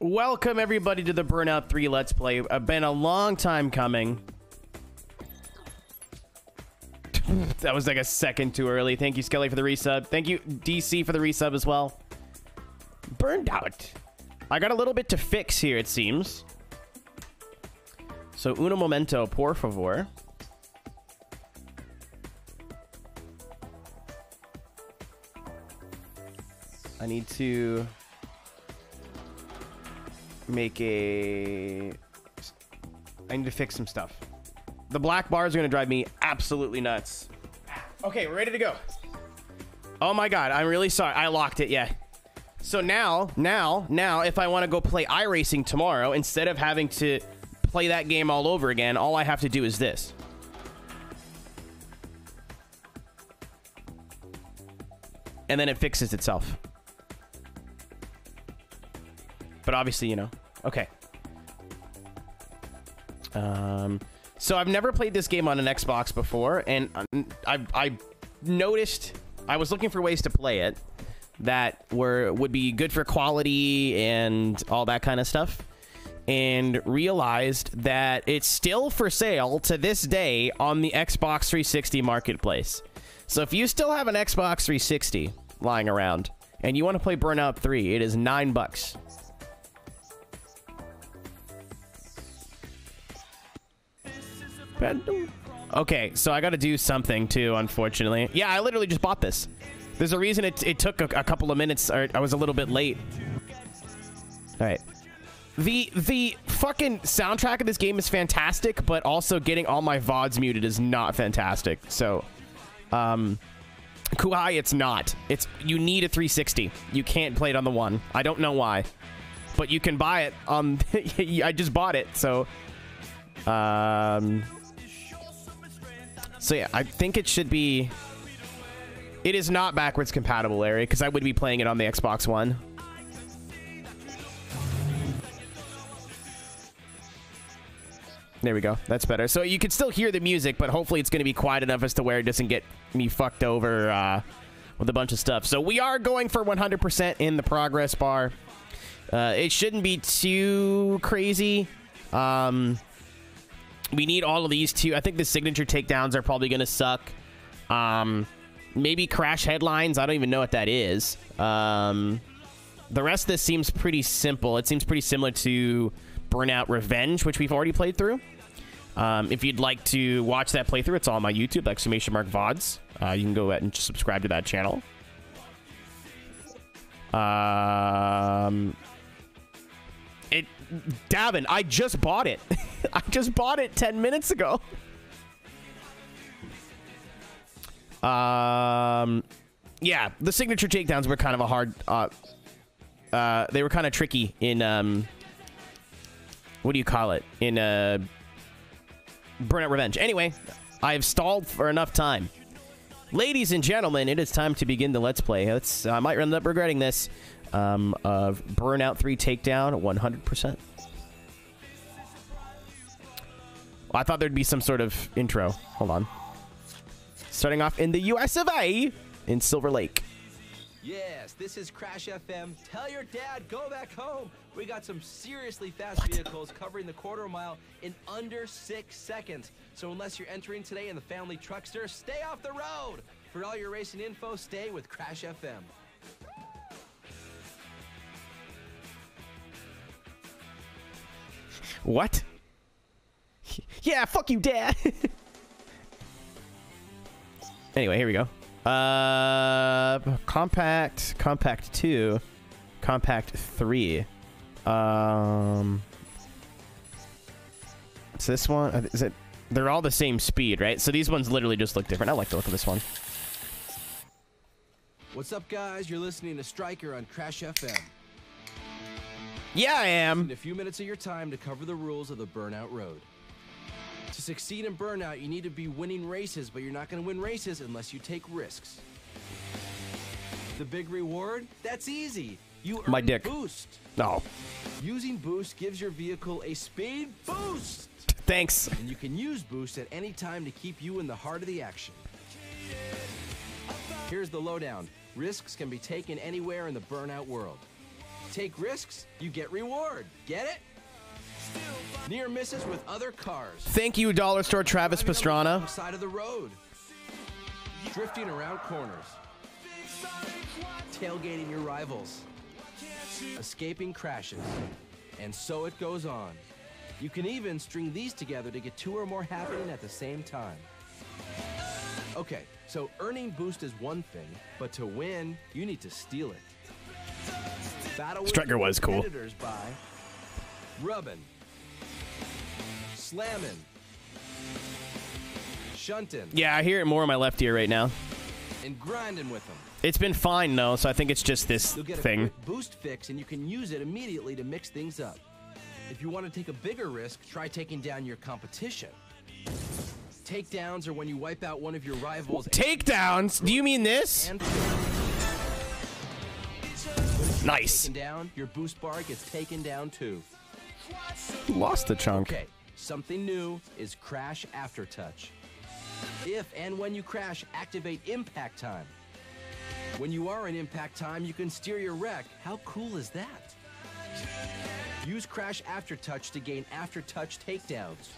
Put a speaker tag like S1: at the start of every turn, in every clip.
S1: Welcome everybody to the Burnout 3 Let's Play. Been a long time coming. That was like a second too early. Thank you, Skelly, for the resub. Thank you, DC, for the resub as well. Burned out. I got a little bit to fix here, it seems. So, uno momento, por favor. I need to make a... I need to fix some stuff. The black bars are going to drive me absolutely nuts. Okay, we're ready to go. Oh my god, I'm really sorry. I locked it, yeah. So now, if I want to go play iRacing tomorrow, instead of having to play that game all over again, all I have to do is this. And then it fixes itself. But obviously, you know. Okay. So I've never played this game on an Xbox before, and I noticed I was looking for ways to play it that would be good for quality and all that kind of stuff, and realized that it's still for sale to this day on the Xbox 360 marketplace. So if you still have an Xbox 360 lying around and you want to play Burnout 3, it is $9. Okay, so I gotta do something too, unfortunately. Yeah, I literally just bought this. There's a reason it took a couple of minutes, or I was a little bit late. Alright. The fucking soundtrack of this game is fantastic, but also getting all my VODs muted is not fantastic. So, Kuhai, it's not. You need a 360. You can't play it on the one. I don't know why. But you can buy it on... I just bought it, so... So yeah, I think it should be... It is not backwards compatible, Larry, because I would be playing it on the Xbox One. There we go. That's better. So you can still hear the music, but hopefully it's going to be quiet enough as to where it doesn't get me fucked over with a bunch of stuff. So we are going for 100% in the progress bar. It shouldn't be too crazy. We need all of these too. I think the signature takedowns are probably going to suck. Maybe crash headlines. I don't even know what that is. The rest of this seems pretty simple. It seems pretty similar to Burnout Revenge, which we've already played through. If you'd like to watch that playthrough, it's all on my YouTube, !VODs. You can go ahead and just subscribe to that channel. Davin, I just bought it. I just bought it 10 minutes ago. Yeah, the signature takedowns were kind of a hard... they were kind of tricky in... what do you call it? In Burnout Revenge. Anyway, I've stalled for enough time. Ladies and gentlemen, it is time to begin the Let's Play. I might end up regretting this. Of Burnout 3 Takedown 100%. Well, I thought there'd be some sort of intro. Hold on. Starting off in the US of A, in Silver Lake.
S2: Yes, this is Crash FM. Tell your dad, go back home. We got some seriously fast vehicles covering the quarter mile in under 6 seconds. So unless you're entering today in the family truckster, stay off the road. For all your racing info, stay with Crash FM.
S1: What? Yeah, fuck you, Dad. Anyway, here we go. Compact 2, compact 3. It's this one. Is it? They're all the same speed, right? So these ones literally just look different. I like the look of this one.
S2: What's up, guys? You're listening to Stryker on Crash FM.
S1: Yeah, I am.
S2: In a few minutes of your time to cover the rules of the Burnout Road. To succeed in Burnout, you need to be winning races, but you're not going to win races unless you take risks. The big reward? That's easy. You earn
S1: My dick.
S2: Boost.
S1: No.
S2: Using Boost gives your vehicle a speed boost.
S1: Thanks.
S2: And you can use Boost at any time to keep you in the heart of the action. Here's the lowdown. Risks can be taken anywhere in the Burnout world. Take risks, you get reward. Get it? Near misses with other cars.
S1: Thank you, Dollar Store Travis Pastrana.
S2: Side of the road. Drifting around corners. Tailgating your rivals. Escaping crashes. And so it goes on. You can even string these together to get 2 or more happening at the same time. Okay, so earning Boost is one thing, but to win, you need to steal it. Battle with
S1: Striker was cool.
S2: competitors by rubbing, slamming, shunting,
S1: Yeah, I hear it more in my left ear right now.
S2: and grinding with them.
S1: It's been fine though, so I think it's just this
S2: You'll get a
S1: thing.
S2: quick boost fix, and you can use it immediately to mix things up. If you want to take a bigger risk, try taking down your competition. Takedowns are when you wipe out one of your rivals.
S1: Takedowns? Do you mean this?
S2: And
S1: Nice.
S2: taken down, your boost bar gets taken down too.
S1: Lost the chunk.
S2: Okay, something new is Crash Aftertouch. If and when you crash, activate Impact Time. When you are in Impact Time, you can steer your wreck. How cool is that? Use Crash Aftertouch to gain Aftertouch takedowns,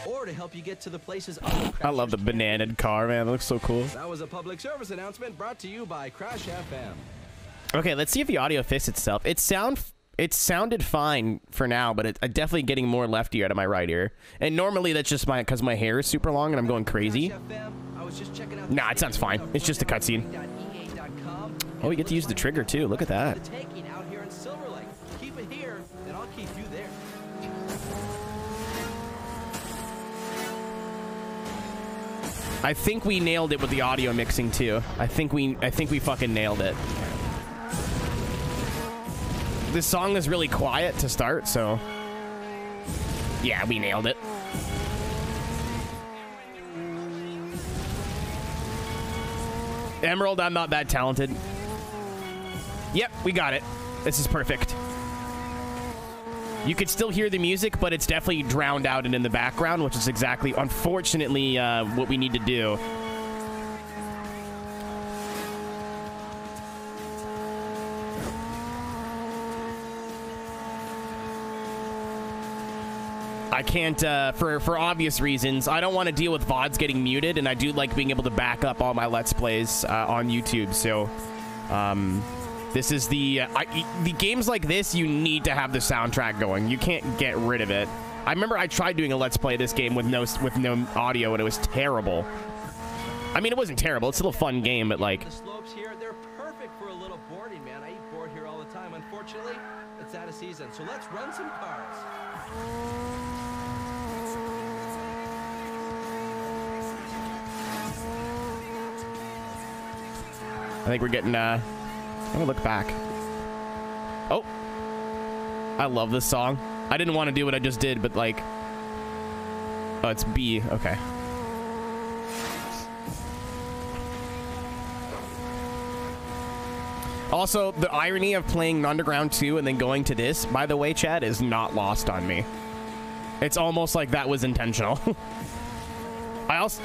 S2: or to help you get to the places other
S1: I love the
S2: crashers can't.
S1: bananaed car, man. It looks so cool.
S2: That was a public service announcement brought to you by Crash FM.
S1: Okay, let's see if the audio fits itself. It sounded fine for now, but I'm definitely getting more left ear out of my right ear. And normally that's just because my hair is super long and I'm going crazy.
S2: Crash FM, I was just checking out
S1: Nah, it sounds fine. It's just a cutscene. Oh, we get to use the trigger too. Look at that.
S2: The taking out here in Silver Lake. Keep it here, and I'll keep you there.
S1: I think we nailed it with the audio mixing too. I think we fucking nailed it. This song is really quiet to start, so yeah, we nailed it. Emerald, I'm not that talented. Yep, we got it. This is perfect. You could still hear the music, but it's definitely drowned out and in the background, which is exactly, unfortunately, what we need to do. I can't, for obvious reasons, I don't want to deal with VODs getting muted, and I do like being able to back up all my Let's Plays on YouTube, so, this is the games like this, you need to have the soundtrack going. You can't get rid of it. I remember I tried doing a Let's Play this game with no audio, and it was terrible. I mean, it wasn't terrible. It's still a fun game, but like...
S2: The slopes here, they're perfect for a little boarding, man. I eat board here all the time. Unfortunately, it's out of season, so let's run some cars.
S1: I think we're getting, I'm gonna look back. Oh. I love this song. I didn't want to do what I just did, but like... Oh, it's B. Okay. Also, the irony of playing Underground 2 and then going to this, by the way, Chad, is not lost on me. It's almost like that was intentional. I also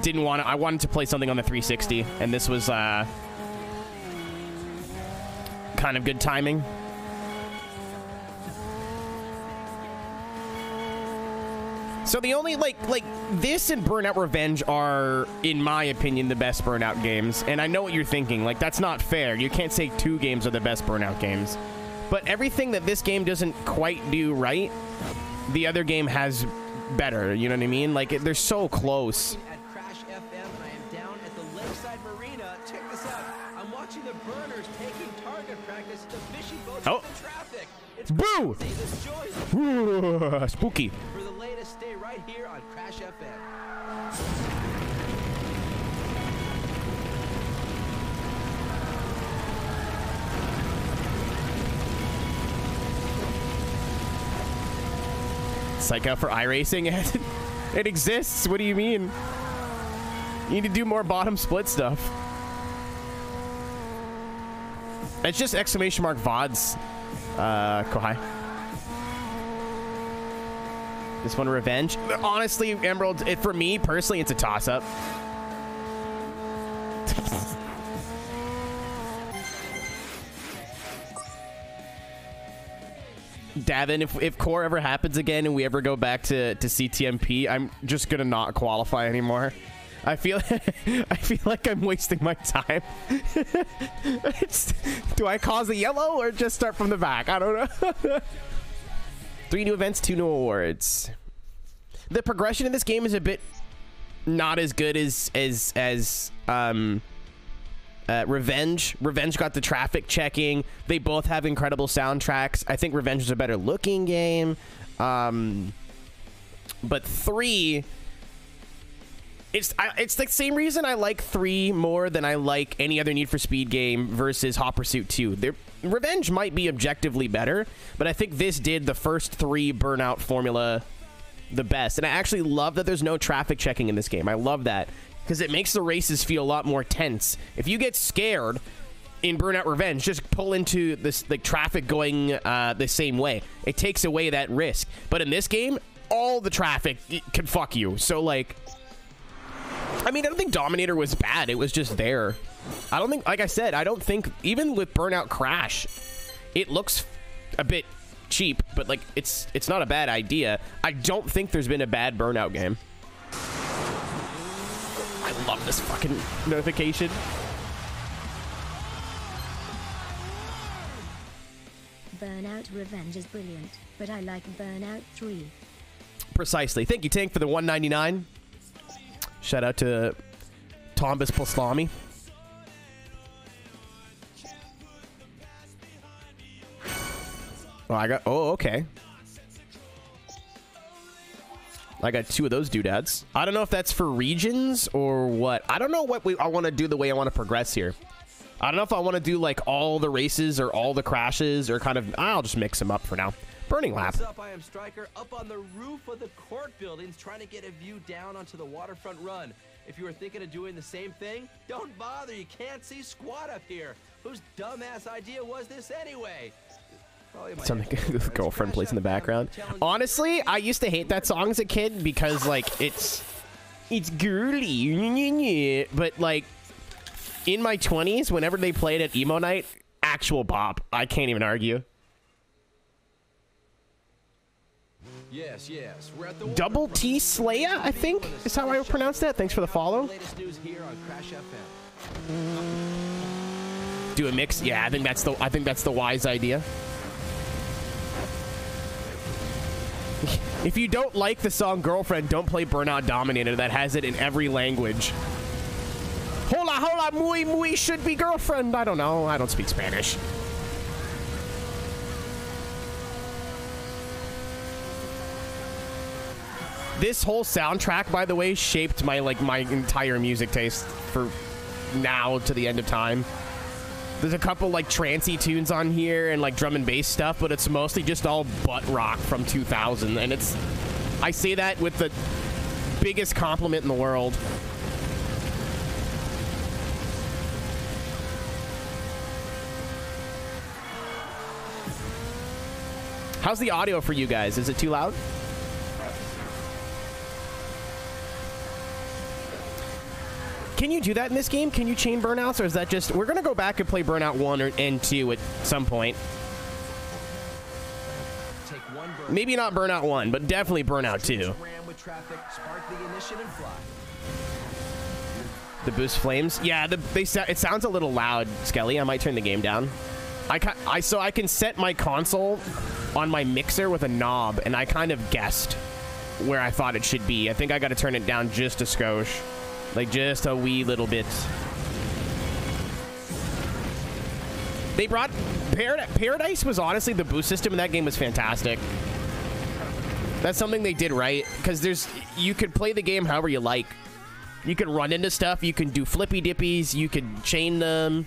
S1: didn't want to... I wanted to play something on the 360, and this was kind of good timing. So the only, like this and Burnout Revenge are, in my opinion, the best Burnout games. And I know what you're thinking. Like, that's not fair. You can't say 2 games are the best Burnout games. But everything that this game doesn't quite do right, the other game has better. You know what I mean? Like, they're so close.
S2: At Crash FM the fishing boats
S1: Oh.
S2: in traffic. It's
S1: Boo!
S2: crazy. This joy is
S1: Ooh, spooky.
S2: for the latest. Stay right here on Crash FM.
S1: Psych out for iRacing. It exists. What do you mean? You need to do more bottom split stuff. It's just exclamation mark VODs. Kohai. This one, Revenge. Honestly, Emerald, for me personally, it's a toss-up. Davin, if core ever happens again and we ever go back to CTMP, I'm just gonna not qualify anymore. I feel like I'm wasting my time. Do I cause a yellow or just start from the back? I don't know. 3 new events, 2 new awards. The progression in this game is a bit not as good as Revenge. Revenge got the traffic checking. They both have incredible soundtracks. I think Revenge is a better looking game. But 3, it's the same reason I like 3 more than I like any other Need for Speed game versus Hot Pursuit 2. Revenge might be objectively better, but I think this did the first 3 Burnout formula the best. And I actually love that there's no traffic checking in this game. I love that because it makes the races feel a lot more tense. If you get scared in Burnout Revenge, just pull into this like traffic going the same way. It takes away that risk. But in this game, all the traffic can fuck you. So like, I mean, I don't think Dominator was bad. It was just there. I don't think, like I said, I don't think even with Burnout Crash, it looks a bit cheap, but like it's not a bad idea. I don't think there's been a bad Burnout game. I love this fucking notification.
S3: Burnout Revenge is brilliant, but I like Burnout 3.
S1: Precisely. Thank you, Tank, for the $1.99. Shout out to Tombas Poslami. Oh, okay. I got 2 of those doodads. I don't know if that's for regions or what. I don't know what I want to do the way I want to progress here. I don't know if I want to do like all the races or all the crashes or kind of, I'll just mix them up for now. Burning lap.
S2: What's up? I am Striker up on the roof of the court buildings trying to get a view down onto the waterfront run. If you were thinking of doing the same thing, don't bother. You can't see squat up here. Whose dumbass idea was this anyway?
S1: Something his girlfriend plays in the background. Honestly, I used to hate that song as a kid because like it's girly, but like in my 20s, whenever they played at emo night, actual bop. I can't even argue.
S2: Yes, yes. We're at the
S1: Double T Slaya, I think is how I would pronounce that. Thanks for the follow.
S2: Latest news here on Crash FM.
S1: Do a mix. Yeah, I think that's the wise idea. If you don't like the song Girlfriend, don't play Burnout Dominator. That has it in every language. Hola, hola, muy, muy should be girlfriend. I don't know. I don't speak Spanish. This whole soundtrack, by the way, shaped my entire music taste for now to the end of time. There's a couple like trancey tunes on here and like drum and bass stuff, but it's mostly just all butt rock from 2000, and I say that with the biggest compliment in the world. How's the audio for you guys? Is it too loud? Can you do that in this game? Can you chain burnouts, or is that just... We're going to go back and play Burnout 1 and 2 at some point. Maybe not Burnout 1, but definitely Burnout 2. The boost flames? Yeah, it sounds a little loud, Skelly. I might turn the game down. So I can set my console on my mixer with a knob, and I kind of guessed where I thought it should be. I think I got to turn it down just a skosh. Like, just a wee little bit. They brought Paradise was honestly, the boost system in that game was fantastic. That's something they did right, because you could play the game however you like. You can run into stuff, you can do flippy dippies, you can chain them.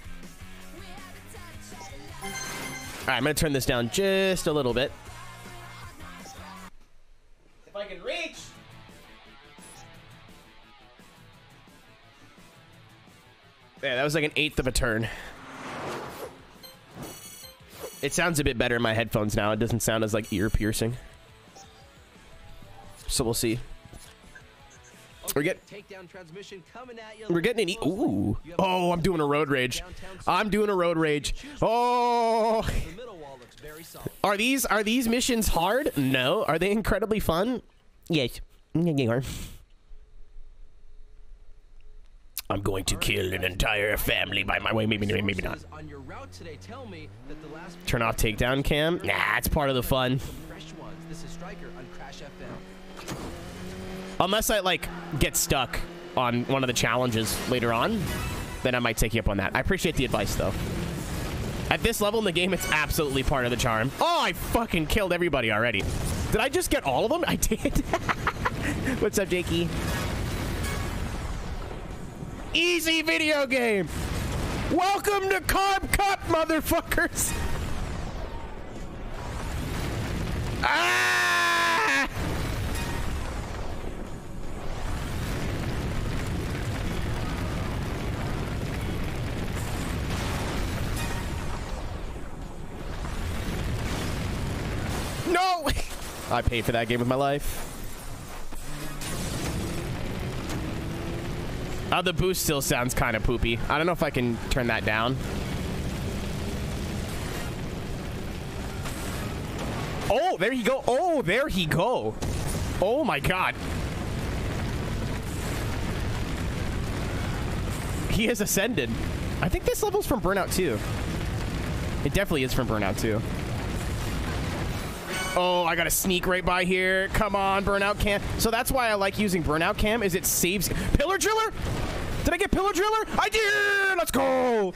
S1: Alright, I'm gonna turn this down just a little bit. If I can reach! Yeah, that was like an eighth of a turn. It sounds a bit better in my headphones now. It doesn't sound as like ear piercing. So we'll see. We're getting an ooh. Oh, I'm doing a road rage. I'm doing a road rage. Oh. Are these missions hard? No. Are they incredibly fun? Yes. They are. I'm going to kill an entire family by my way. Maybe not. Turn off takedown cam. Nah, it's part of the fun. Unless I like get stuck on one of the challenges later on, then I might take you up on that. I appreciate the advice though. At this level in the game, it's absolutely part of the charm. Oh, I fucking killed everybody already. Did I just get all of them? I did. What's up, Jakey? Easy video game. Welcome to Carb Cup, motherfuckers. Ah! No! I paid for that game with my life. The boost still sounds kind of poopy. I don't know if I can turn that down. Oh, there you go. Oh, there he go. Oh my god. He has ascended. I think this level's from Burnout 2. It definitely is from Burnout 2. Oh, I gotta sneak right by here. Come on, Burnout Cam. So that's why I like using Burnout Cam, is it saves. Pillar Driller? Did I get Pillar Driller? I did! Let's go!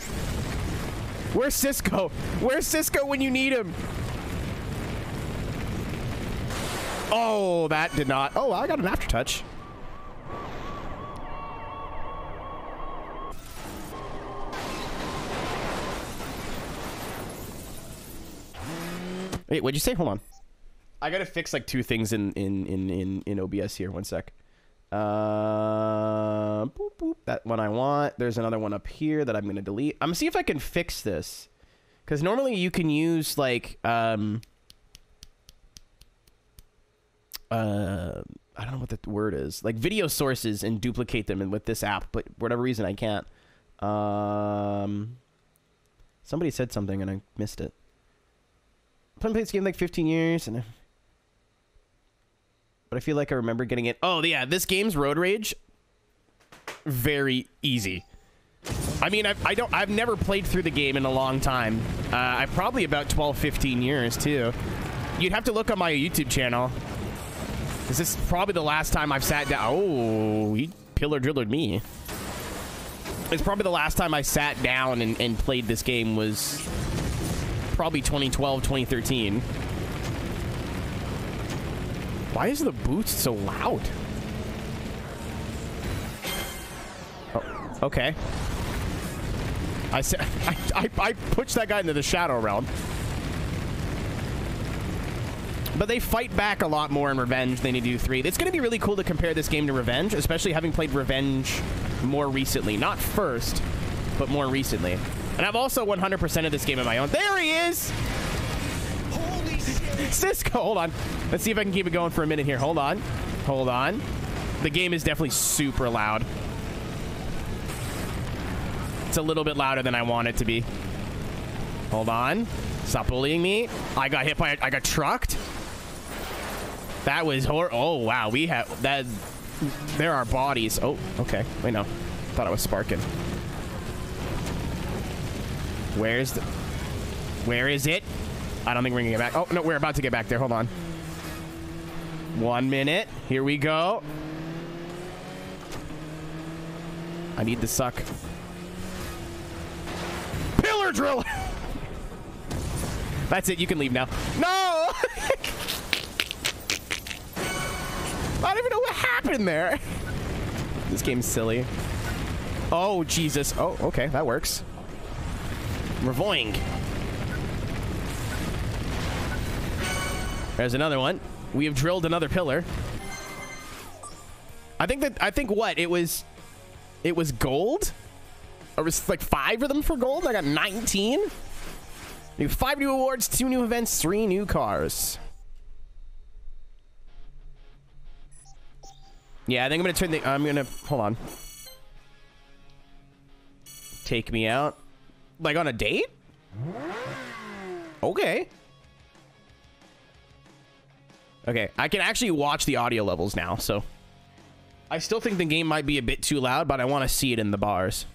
S1: Where's Cisco? Where's Cisco when you need him? Oh, that did not. Oh, I got an aftertouch. Wait, what'd you say? Hold on. I gotta fix like two things in OBS here. One sec. Boop, boop. That one I want. There's another one up here that I'm gonna delete. I'm gonna see if I can fix this, because normally you can use like I don't know what the word is, like video sources, and duplicate them, and with this app, but for whatever reason I can't. Somebody said something and I missed it. I've played this game like 15 years, and but I feel like I remember getting it. Oh yeah, this game's road rage, very easy. I mean, I've never played through the game in a long time. I probably about 12-15 years too. You'd have to look on my YouTube channel. This is probably the last time I've sat down. Oh, he pillar drillered me. It's probably the last time I sat down and played this game was probably 2012, 2013. Why is the boost so loud? Oh, okay. I pushed that guy into the shadow realm. But they fight back a lot more in Revenge than they do 3. It's going to be really cool to compare this game to Revenge, especially having played Revenge more recently. Not first, but more recently. And I've also 100%ed this game on my own. There he is! Holy shit! Cisco, hold on. Let's see if I can keep it going for a minute here. Hold on. Hold on. The game is definitely super loud. It's a little bit louder than I want it to be. Hold on. Stop bullying me. I got hit by I got trucked. That was oh wow, we have that. There are bodies. Oh, okay. Wait, no. Thought I was sparking. Where is it? I don't think we're gonna get back. Oh no, we're about to get back there. Hold on. 1 minute. Here we go. I need the suck. Pillar drill. That's it. You can leave now. No! I don't even know what happened there. This game's silly. Oh, Jesus. Oh, okay. That works. Revoing. There's another one. We have drilled another pillar. I think what? It was gold? Or it was like 5 of them for gold? I got 19? We have 5 new awards, 2 new events, 3 new cars. Yeah, I think I'm gonna turn the... hold on. Take me out. Like on a date? Okay. Okay, I can actually watch the audio levels now, so... I still think the game might be a bit too loud, but I want to see it in the bars.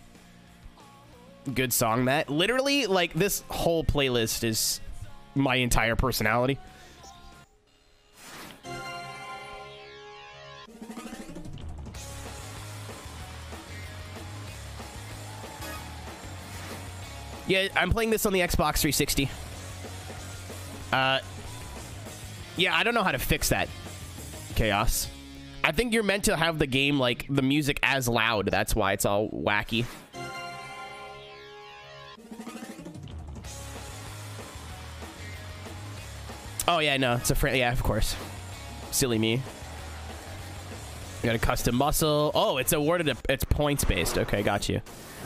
S1: Good song, Matt. Literally, like, this whole playlist is my entire personality. Yeah, I'm playing this on the Xbox 360. Yeah, I don't know how to fix that. Chaos. I think you're meant to have the game, like, the music as loud. That's why it's all wacky. Oh, yeah, no. It's a friend. Yeah, of course. Silly me. You got a custom muscle. Oh, it's awarded. It's points based. Okay, got you.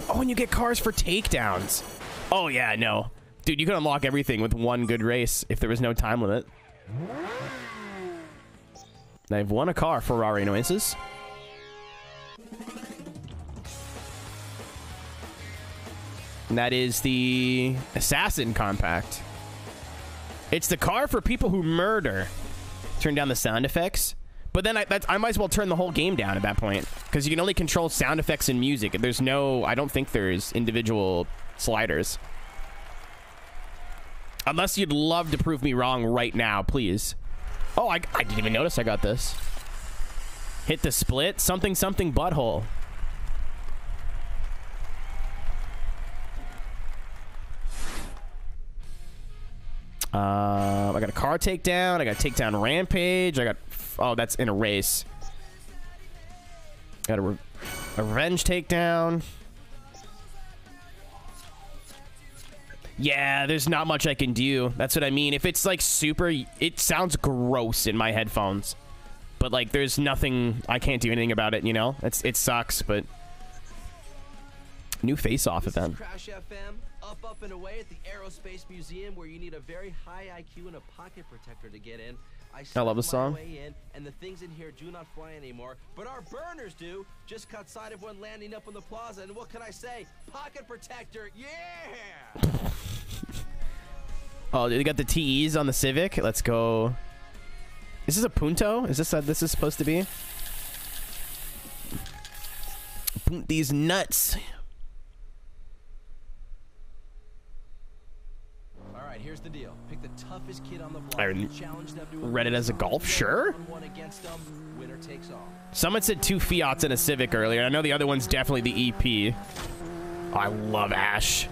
S1: Oh, and you get cars for takedowns. Oh, yeah, no. Dude, you can unlock everything with one good race if there was no time limit. I've won a car. Ferrari noises. And that is the Assassin Compact. It's the car for people who murder. Turn down the sound effects. But then I might as well turn the whole game down at that point. Because you can only control sound effects and music. There's no... I don't think there's individual sliders. Unless you'd love to prove me wrong right now, please. Oh, I didn't even notice I got this. Hit the split. Something, something, butthole. I got a car takedown. I got a takedown rampage. I got... Oh, that's in a race. Got a revenge takedown. Yeah, there's not much I can do. That's what I mean. If it's like super... It sounds gross in my headphones. But like, there's nothing... I can't do anything about it, you know? It sucks, but... New face-off event.
S2: Crash FM, up and away at the Aerospace Museum, where you need a very high IQ and a pocket protector to get in.
S1: I love the song.
S2: Way in, and the things in here do not fly anymore, but our burners do. Just caught sight of one landing up on the plaza, and what can I say? Pocket protector, yeah!
S1: Oh, they got the TEs on the Civic. Let's go. Is this a Punto? Is this this is supposed to be? Punt these nuts.
S2: Here's the deal. Pick the toughest kid on the block.
S1: I read it as a golf, sure.
S2: Winner takes all.
S1: Someone said 2 Fiats and a Civic earlier. I know the other one's definitely the EP. Oh, I love Ash.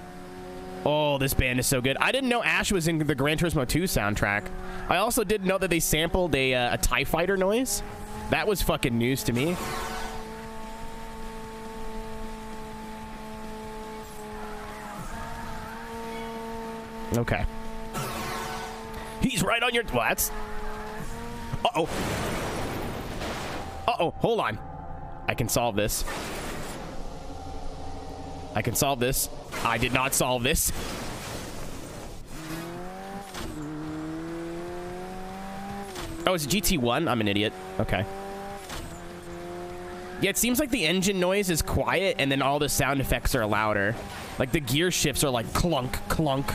S1: Oh, this band is so good. I didn't know Ash was in the Gran Turismo 2 soundtrack. I also didn't know that they sampled a TIE Fighter noise. That was fucking news to me. Okay. He's right on your... Well, that's... Uh-oh. Uh-oh. Hold on. I can solve this. I can solve this. I did not solve this. Oh, it's a GT1? I'm an idiot. Okay. Yeah, it seems like the engine noise is quiet, and then all the sound effects are louder. Like, the gear shifts are like clunk, clunk.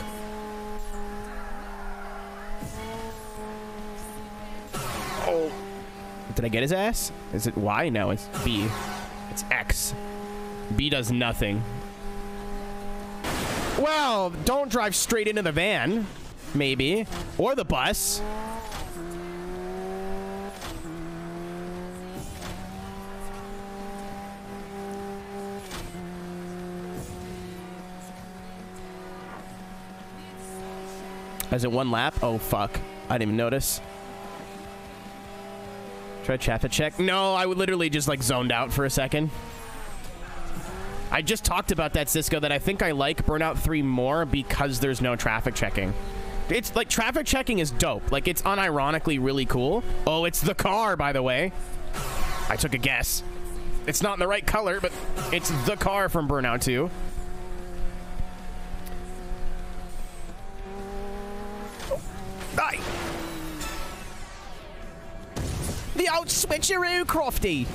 S1: Oh. Did I get his ass? Is it Y? No, it's B. It's X. B does nothing. Well, don't drive straight into the van. Maybe. Or the bus. As in one lap? Oh, fuck. I didn't even notice. Try traffic check. No, I would literally just like zoned out for a second. I just talked about that, Cisco, that I think I like Burnout 3 more because there's no traffic checking. It's like traffic checking is dope. Like it's unironically really cool. Oh, it's the car, by the way. I took a guess. It's not in the right color, but it's the car from Burnout 2. Die. The old switcheroo, Crofty.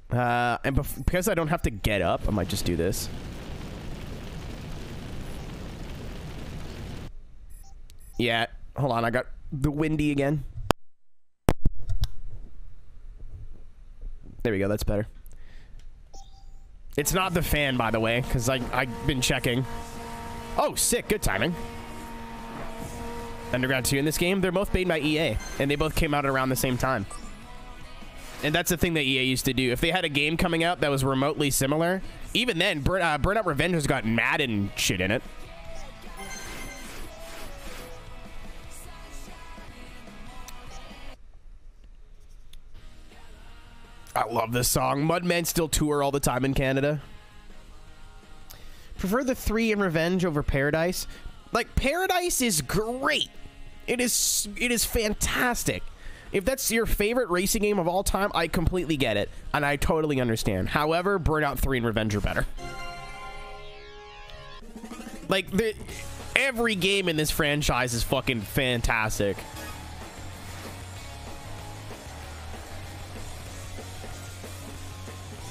S1: And because I don't have to get up, I might just do this. Yeah, hold on, I got the windy again. There we go, that's better. It's not the fan, by the way, because I've been checking. Oh, sick, good timing. Underground 2 in this game, they're both made by EA, and they both came out at around the same time. And that's the thing that EA used to do. If they had a game coming out that was remotely similar, even then, Burnout Revenge has got Madden shit in it. I love this song. Mudmen still tour all the time in Canada. Prefer the 3 in Revenge over Paradise. Like, Paradise is great. It is fantastic. If that's your favorite racing game of all time, I completely get it. And I totally understand. However, Burnout 3 and Revenge are better. Like, every game in this franchise is fucking fantastic.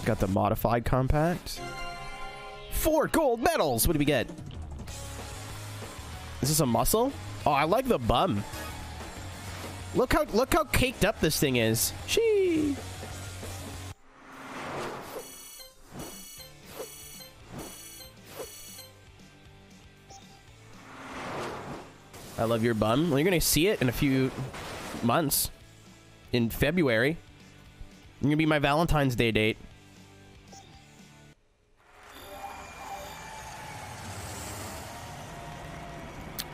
S1: Got the modified compact. 4 gold medals. What do we get? Is this a muscle? Oh, I like the bum. Look how caked up this thing is. Shee. I love your bum. Well, you're gonna see it in a few months. In February. You're gonna be my Valentine's Day date.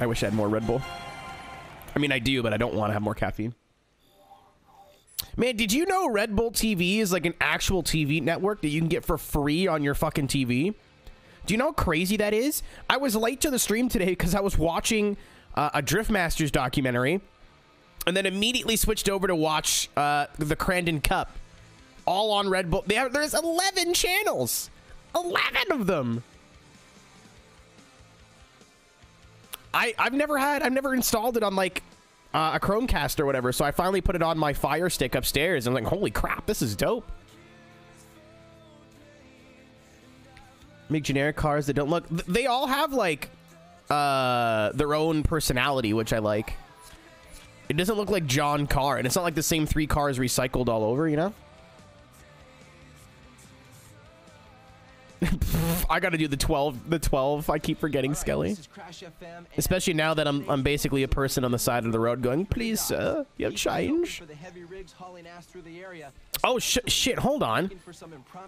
S1: I wish I had more Red Bull. I mean, I do, but I don't want to have more caffeine. Man, did you know Red Bull TV is like an actual TV network that you can get for free on your fucking TV? Do you know how crazy that is? I was late to the stream today because I was watching a THRUSTMASTER documentary and then immediately switched over to watch the Crandon Cup. All on Red Bull. There's 11 channels. 11 of them. I've never installed it on like a Chromecast or whatever, so I finally put it on my Fire Stick upstairs and I'm like, holy crap, this is dope. Make generic cars that don't look, they all have like their own personality, which I like. It doesn't look like John Carr, and it's not like the same 3 cars recycled all over, you know? I gotta do the 12. I keep forgetting Skelly. Especially now that I'm basically a person on the side of the road going, please, sir, you have change. Oh, shit, hold on.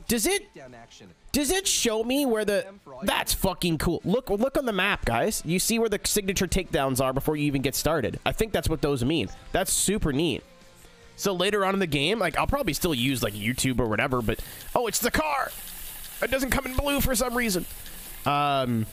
S1: Does it show me where the... That's fucking cool. Look on the map, guys. You see where the signature takedowns are before you even get started. I think that's what those mean. That's super neat. So later on in the game, like, I'll probably still use, like, YouTube or whatever, but... Oh, it's the car! It doesn't come in blue for some reason. But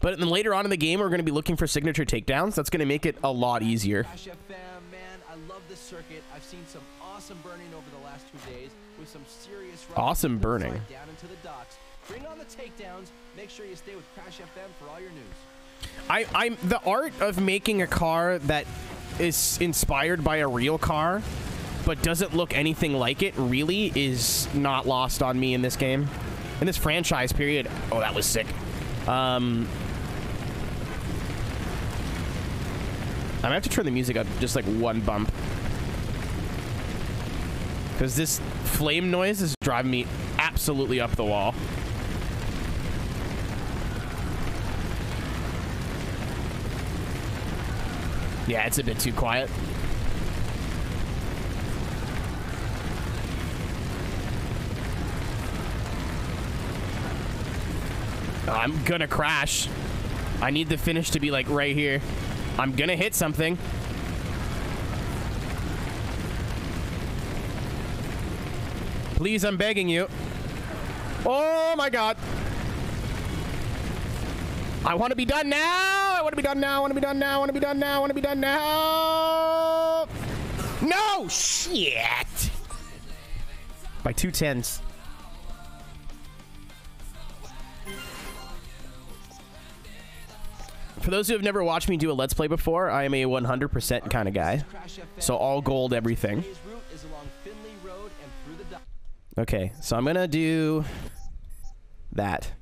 S1: then later on in the game, we're going to be looking for signature takedowns. That's going to make it a lot easier.
S2: Crash FM, man, I love this circuit. I've seen some awesome burning over the last 2 days with some serious
S1: awesome burning
S2: down into the docks. Bring on the takedowns. Make sure you stay with Crash FM for all your news.
S1: I'm the art of making a car that is inspired by a real car but doesn't look anything like it really is not lost on me in this game. In this franchise period. Oh, that was sick. I'm gonna have to turn the music up just like 1 bump. Because this flame noise is driving me absolutely up the wall. Yeah, it's a bit too quiet. I'm gonna crash. I need the finish to be like right here. I'm gonna hit something. Please, I'm begging you. Oh my god. I want to be done now. I want to be done now. I want to be done now. I want to be done now. I want to be done now. No! Shit! By 2/10. For those who have never watched me do a Let's Play before, I am a 100% kind of guy. So all gold everything. Okay, so I'm gonna do that.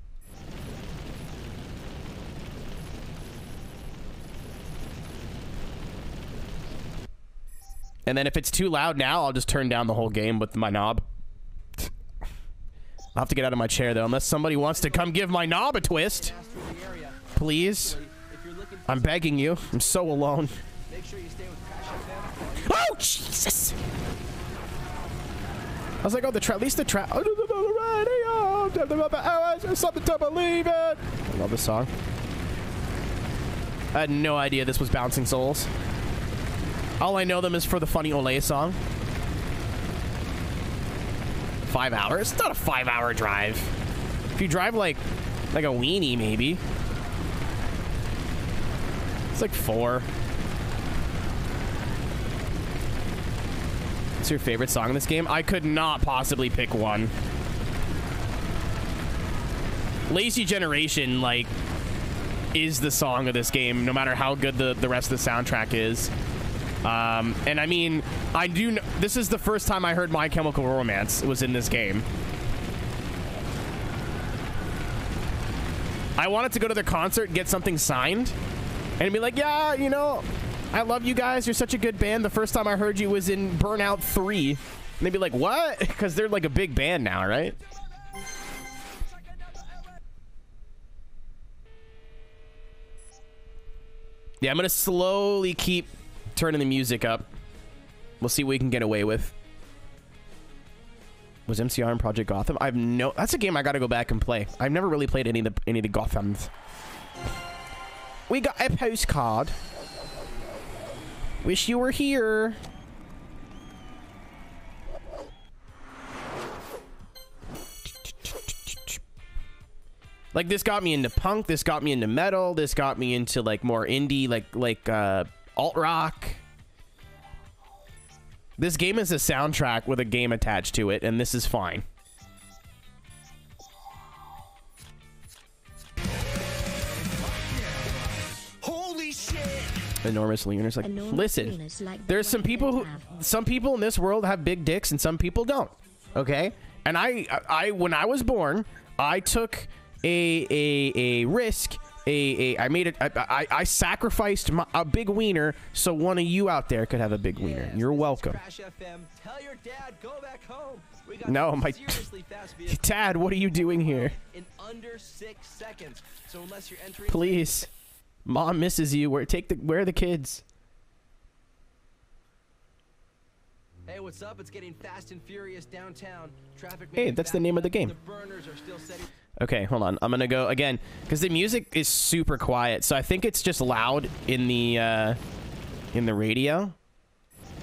S1: And then if it's too loud now, I'll just turn down the whole game with my knob. I'll have to get out of my chair though, unless somebody wants to come give my knob a twist. Please. I'm begging you. I'm so alone. Oh, Jesus! I was like, oh, at least the track. Something to believe in. I love this song. I had no idea this was Bouncing Souls. All I know them is for the funny Olay song. 5 hours? It's not a 5-hour drive. If you drive like a weenie, maybe. It's like 4. What's your favorite song in this game? I could not possibly pick one. Lazy Generation, like, is the song of this game, no matter how good the rest of the soundtrack is. And I mean, I do know, this is the first time I heard My Chemical Romance was in this game. I wanted to go to their concert and get something signed and be like, yeah, you know, I love you guys. You're such a good band. The first time I heard you was in Burnout 3. And they'd be like, what? Because they're like a big band now, right? Yeah, I'm going to slowly keep turning the music up. We'll see what we can get away with. Was MCR in Project Gotham? I've no. That's a game I got to go back and play. I've never really played any of the Gothams. We got a postcard. Wish you were here. Like, this got me into punk. This got me into metal. This got me into like more indie, like alt rock. This game is a soundtrack with a game attached to it, and this is fine.
S4: Holy shit!
S1: Enormous leaners, like, listen. There's some people in this world have big dicks, and some people don't. Okay, and I when I was born, I took a risk. I sacrificed a big wiener so one of you out there could have a big wiener. You're welcome. No, my Dad, what are you doing here?
S2: In under 6 seconds. So unless you're entering,
S1: please, Mom misses you. Where are the kids?
S2: Hey, what's up? It's getting fast and furious downtown. Traffic.
S1: Hey, that's the name of the game.
S2: The burners are still setting.
S1: Okay, hold on. I'm gonna go again because the music is super quiet. So I think it's just loud in the radio.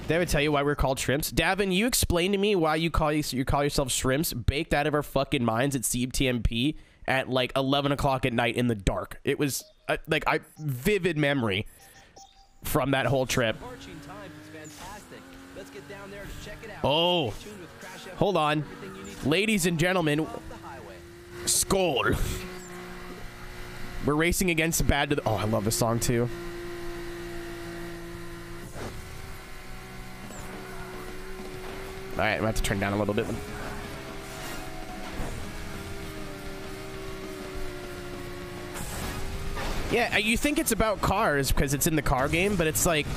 S1: Did I ever tell you why we're called shrimps? Davin, you explain to me why you call yourself shrimps baked out of our fucking minds at CTMP at like 11 o'clock at night in the dark. It was like vivid memory from that whole trip. Oh, hold on, ladies and gentlemen. Skull. We're racing against bad to the. Oh, I love this song too. All right, I'm gonna have to turn down a little bit. Yeah, you think it's about cars because it's in the car game, but it's like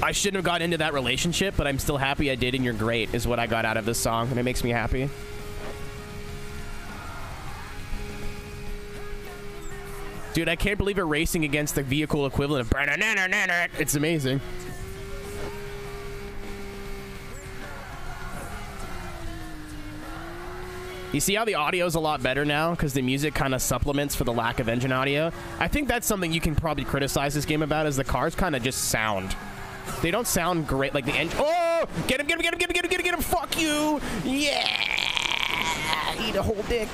S1: I shouldn't have got into that relationship, but I'm still happy I did, and you're great is what I got out of this song, and it makes me happy. Dude, I can't believe we're racing against the vehicle equivalent of... It's amazing. You see how the audio is a lot better now because the music kind of supplements for the lack of engine audio. I think that's something you can probably criticize this game about, is the cars kind of just sound. They don't sound great like the engine. Oh, get him, get him, get him, get him, get him, get him, get him. Fuck you. Yeah. Eat a whole dick.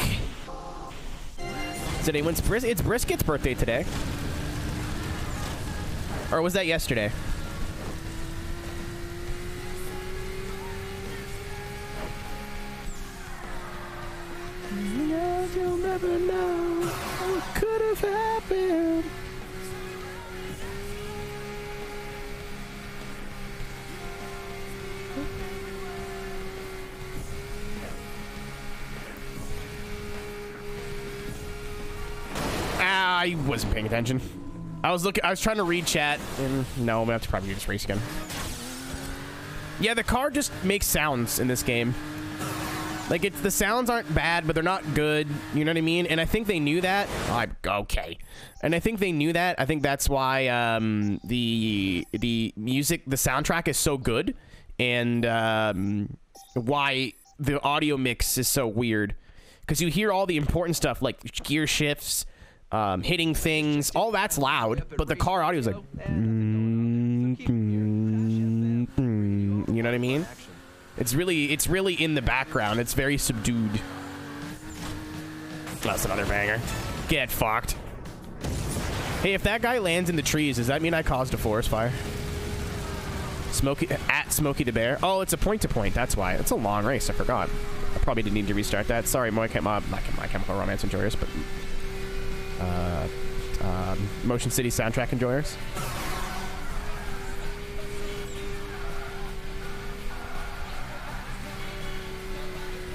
S1: Today, it's Brisket's birthday today. Or was that yesterday? You'll never know what could have happened. I wasn't paying attention. I was trying to read chat, and no, I'm gonna have to probably do this race again. Yeah, the car just makes sounds in this game. Like, the sounds aren't bad, but they're not good. You know what I mean? And I think they knew that. Okay. And I think they knew that. I think that's why the music, the soundtrack is so good, and why the audio mix is so weird. Because you hear all the important stuff, like gear shifts, hitting things. All that's loud, but the car audio is like... you know what I mean? It's really in the background. It's very subdued. That's another banger. Get fucked. Hey, if that guy lands in the trees, does that mean I caused a forest fire? Smokey the Bear. Oh, it's a point-to-point. That's why. It's a long race. I forgot. I probably didn't need to restart that. Sorry, My Chemical Romance enjoyers, but Motion City soundtrack enjoyers.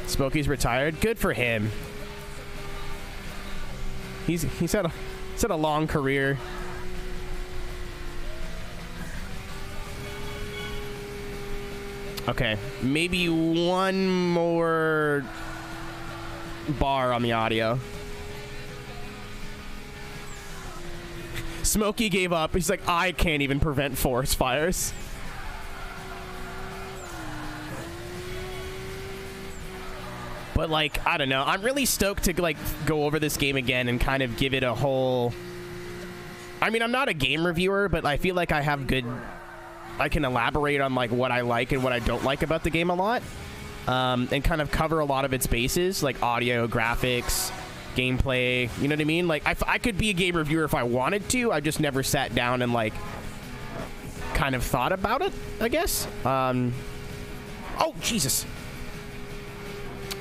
S1: Smokey's retired. Good for him. He's had a long career. Okay, maybe one more bar on the audio. Smokey gave up. He's like, I can't even prevent forest fires. But, like, I don't know. I'm really stoked to, like, go over this game again and kind of give it a whole... I mean, I'm not a game reviewer, but I feel like I have good... I can elaborate on, like, what I like and what I don't like about the game a lot. And kind of cover a lot of its bases, like audio, graphics, gameplay. You know what I mean? Like, I could be a game reviewer if I wanted to. I just never sat down and, like, kind of thought about it, I guess. Oh, Jesus.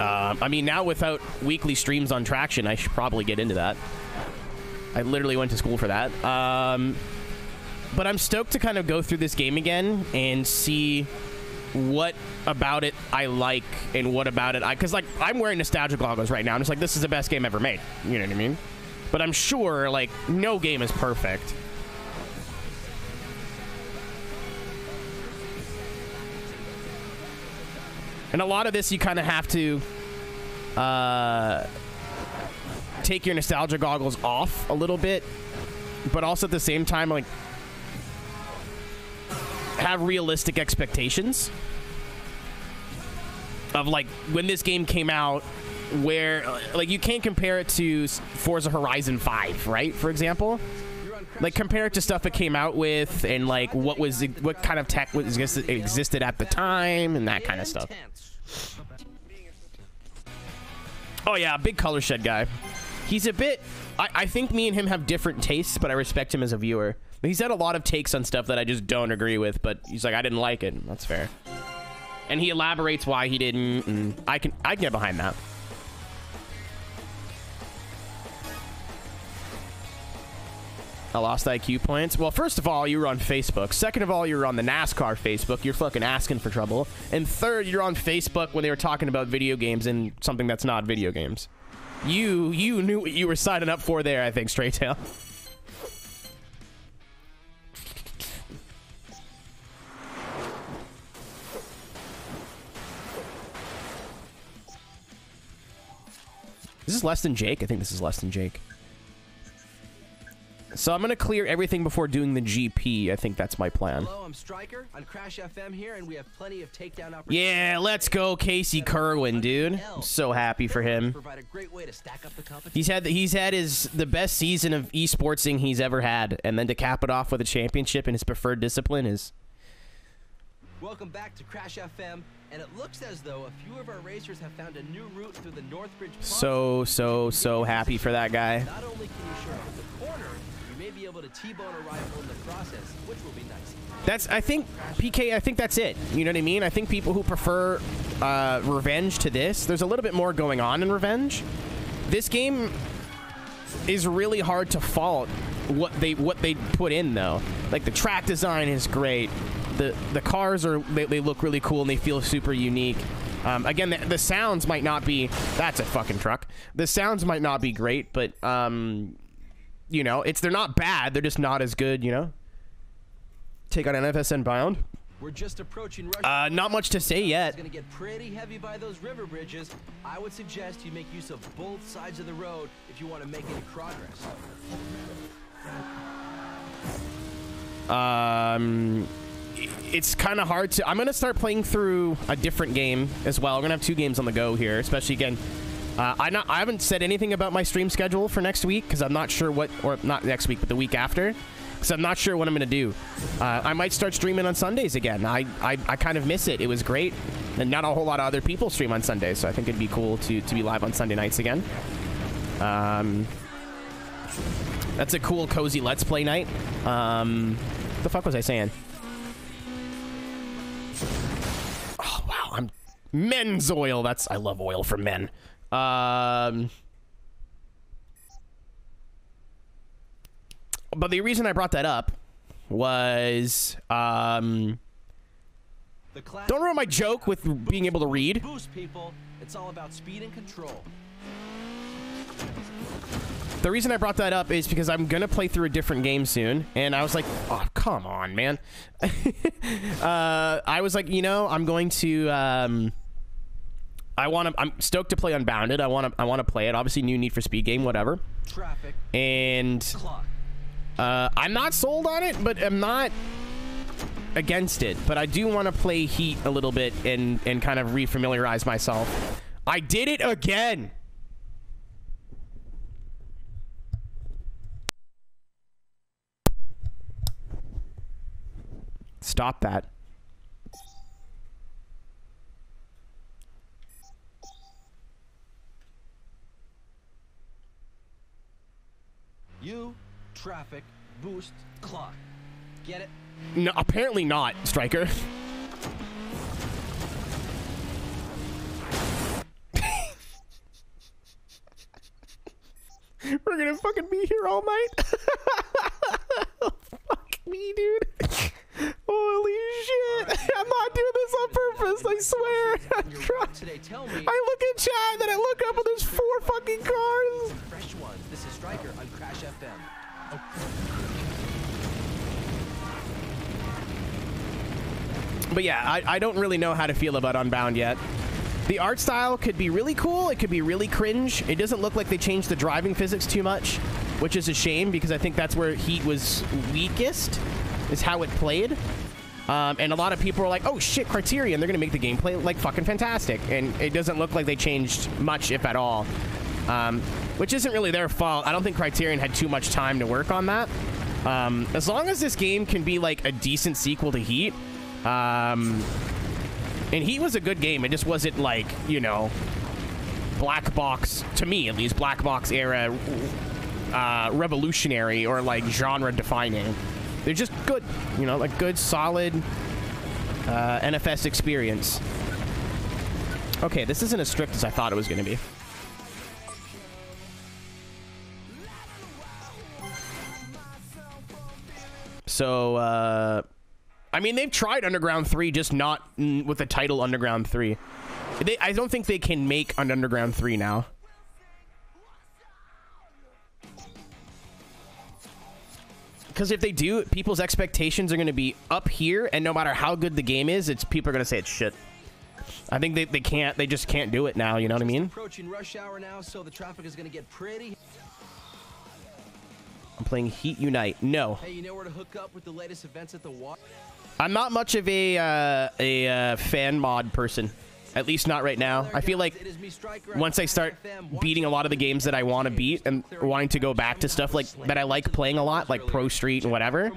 S1: I mean, now without weekly streams on Traction, I should probably get into that. I literally went to school for that. But I'm stoked to kind of go through this game again and see what about it I like and what about it because, like, I'm wearing nostalgia goggles right now. I'm just like, this is the best game ever made. You know what I mean? But I'm sure, like, no game is perfect. And a lot of this, you kind of have to take your nostalgia goggles off a little bit, but also at the same time, like, have realistic expectations of, like, when this game came out, where, like, you can't compare it to Forza Horizon 5, right? For example. Like, compare it to stuff it came out with and, like, what kind of tech existed at the time and that kind of stuff. Oh, yeah, big color shed guy. He's a bit... I think me and him have different tastes, but I respect him as a viewer. He's had a lot of takes on stuff that I just don't agree with, but he's like, I didn't like it. That's fair. And he elaborates why he didn't, and I can get behind that. I lost IQ points. Well, first of all, you were on Facebook. Second of all, you were on the NASCAR Facebook. You're fucking asking for trouble. And third, you're on Facebook when they were talking about video games and something that's not video games. You knew what you were signing up for there, I think, Straight Tail. Is this less than Jake? I think this is less than Jake. So I'm going to clear everything before doing the GP. I think that's my plan.
S2: Hello, I'm Striker on Crash FM here, and we have plenty of takedown opportunities.
S1: Yeah, let's go Casey Kerwin, dude. I'm so happy for him.
S2: Provide a great way to stack up the competition.
S1: He's had the best season of esportsing he's ever had, and then to cap it off with a championship in his preferred discipline is...
S2: Welcome back to Crash FM, and it looks as though a few of our racers have found a new route through the Northbridge.
S1: So happy for that guy.
S2: Not only can you short up the corner, you may be able to T-bone a rival in the process, which will be nice.
S1: I think, PK, I think that's it. You know what I mean? I think people who prefer Revenge to this, there's a little bit more going on in Revenge. This game is really hard to fault what they put in, though. Like, the track design is great. The cars they look really cool and they feel super unique. Again, the sounds might not be... That's a fucking truck. The sounds might not be great, but, you know, they're not bad. They're just not as good, you know? Take on NFSN Bound.
S2: We're just approaching rush.
S1: Not much to say yet.
S2: It's going to get pretty heavy by those river bridges. I would suggest you make use of both sides of the road if you want to make any progress.
S1: It's kind of hard to... I'm going to start playing through a different game as well. I'm going to have 2 games on the go here, especially again... I haven't said anything about my stream schedule for next week because I'm not sure what... Or not next week, but the week after. Because I'm not sure what I'm going to do. I might start streaming on Sundays again. I kind of miss it. It was great. And not a whole lot of other people stream on Sundays, so I think it'd be cool to be live on Sunday nights again. That's a cool, cozy Let's Play night. What the fuck was I saying? Oh, wow. I'm... Men's oil. I love oil for men. But the reason I brought that up was, don't ruin my joke with being able to read.
S2: Boost, people. It's all about speed and control.
S1: The reason I brought that up is because I'm gonna play through a different game soon, and I was like, oh, come on, man. I was like, you know, I'm going to, I'm stoked to play Unbounded. I want to play it. Obviously, new Need for Speed game, whatever.
S2: Traffic.
S1: And I'm not sold on it, but I'm not against it. But I do want to play Heat a little bit and kind of refamiliarize myself. I did it again. Stop that.
S2: You, traffic, boost, clock. Get it?
S1: No, apparently not, Striker. We're gonna fucking be here all night. Fuck me, dude. Holy shit. I'm not doing this on purpose, I swear. I look at chat, then I look up and there's 4 fucking cars.
S2: Fresh ones. This is Striker on Crash FM.
S1: But yeah, I don't really know how to feel about Unbound yet. The art style could be really cool. It could be really cringe. It doesn't look like they changed the driving physics too much, which is a shame because I think that's where Heat was weakest, is how it played. And a lot of people are like, oh shit, Criterion, they're going to make the gameplay like fucking fantastic. And it doesn't look like they changed much, if at all. Which isn't really their fault. I don't think Criterion had too much time to work on that. As long as this game can be like a decent sequel to Heat, and Heat was a good game. It just wasn't like, you know, black box, to me at least, black box era revolutionary or like genre defining. They're just good, you know, like good, solid NFS experience. Okay, this isn't as strict as I thought it was going to be. So, I mean, they've tried Underground 3, just not with the title Underground 3. I don't think they can make an Underground 3 now. Because if they do, people's expectations are going to be up here, and no matter how good the game is, people are going to say it's shit. I think they just can't do it now, you know what I mean?
S2: Approaching rush hour now, so the traffic is going to get pretty.
S1: I'm playing Heat Unite. No.
S2: Hey, you know where to hook up with the latest events at the water?
S1: I'm not much of a fan mod person. At least not right now. I feel like once I start beating a lot of the games that I want to beat and wanting to go back to stuff like that I like playing a lot, like Pro Street and whatever,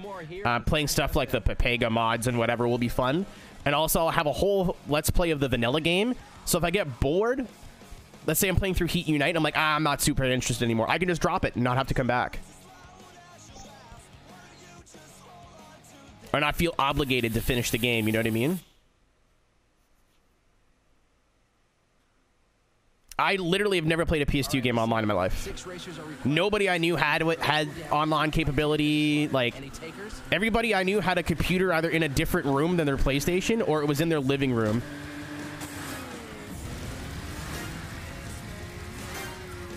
S1: playing stuff like the Pepega mods and whatever will be fun. And also I'll have a whole Let's Play of the vanilla game. So if I get bored, let's say I'm playing through Heat Unite, I'm like, I'm not super interested anymore. I can just drop it and not have to come back. Or not feel obligated to finish the game, you know what I mean? I literally have never played a PS2 game online in my life. Nobody I knew had online capability. Like, everybody I knew had a computer either in a different room than their PlayStation or it was in their living room.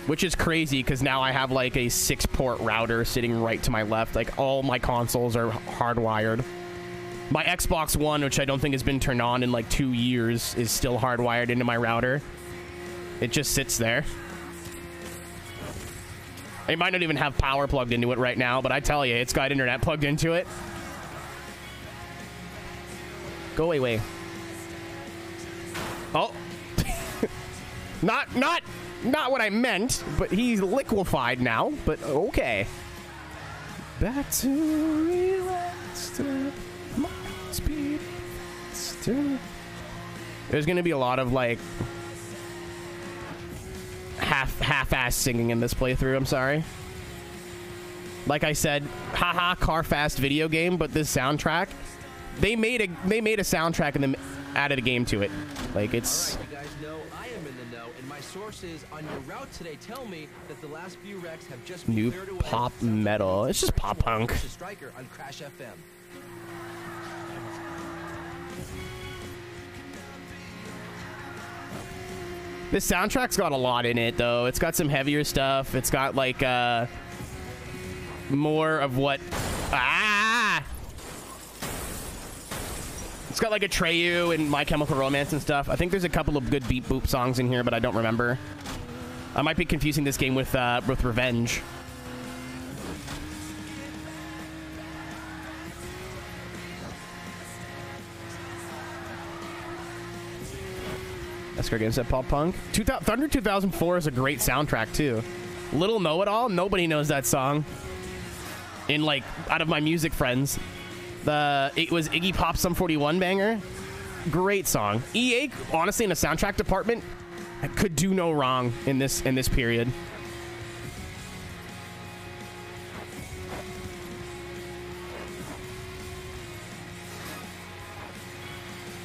S1: Which is crazy because now I have like a 6-port router sitting right to my left. Like, all my consoles are hardwired. My Xbox One, which I don't think has been turned on in like 2 years, is still hardwired into my router. It just sits there. It might not even have power plugged into it right now, but I tell you, it's got internet plugged into it. Go away. Oh. Not what I meant, but he's liquefied now, but okay. Back to relax, my speed. There's gonna be a lot of like half-ass singing in this playthrough. I'm sorry. Like I said, haha, car fast video game, but this soundtrack, they made a soundtrack and then added a game to it. Like, it's.
S2: All right, you guys know I am in the know, and my sources on your route today tell me that the last few wrecks have just been
S1: New
S2: cleared away.
S1: pop metal. It's just pop punk.
S2: Striker on Crash FM.
S1: This soundtrack's got a lot in it, though. It's got some heavier stuff. It's got, like, more of what... Ah! It's got, like, Atreyu and My Chemical Romance and stuff. I think there's a couple of good beat boop songs in here, but I don't remember. I might be confusing this game with Revenge. Escar Games said pop punk. Thunder 2004 is a great soundtrack too. Little Know It All. Nobody knows that song. In like out of my music friends, it was Iggy Pop's Sum 41 banger. Great song. EA honestly in the soundtrack department could do no wrong in this period.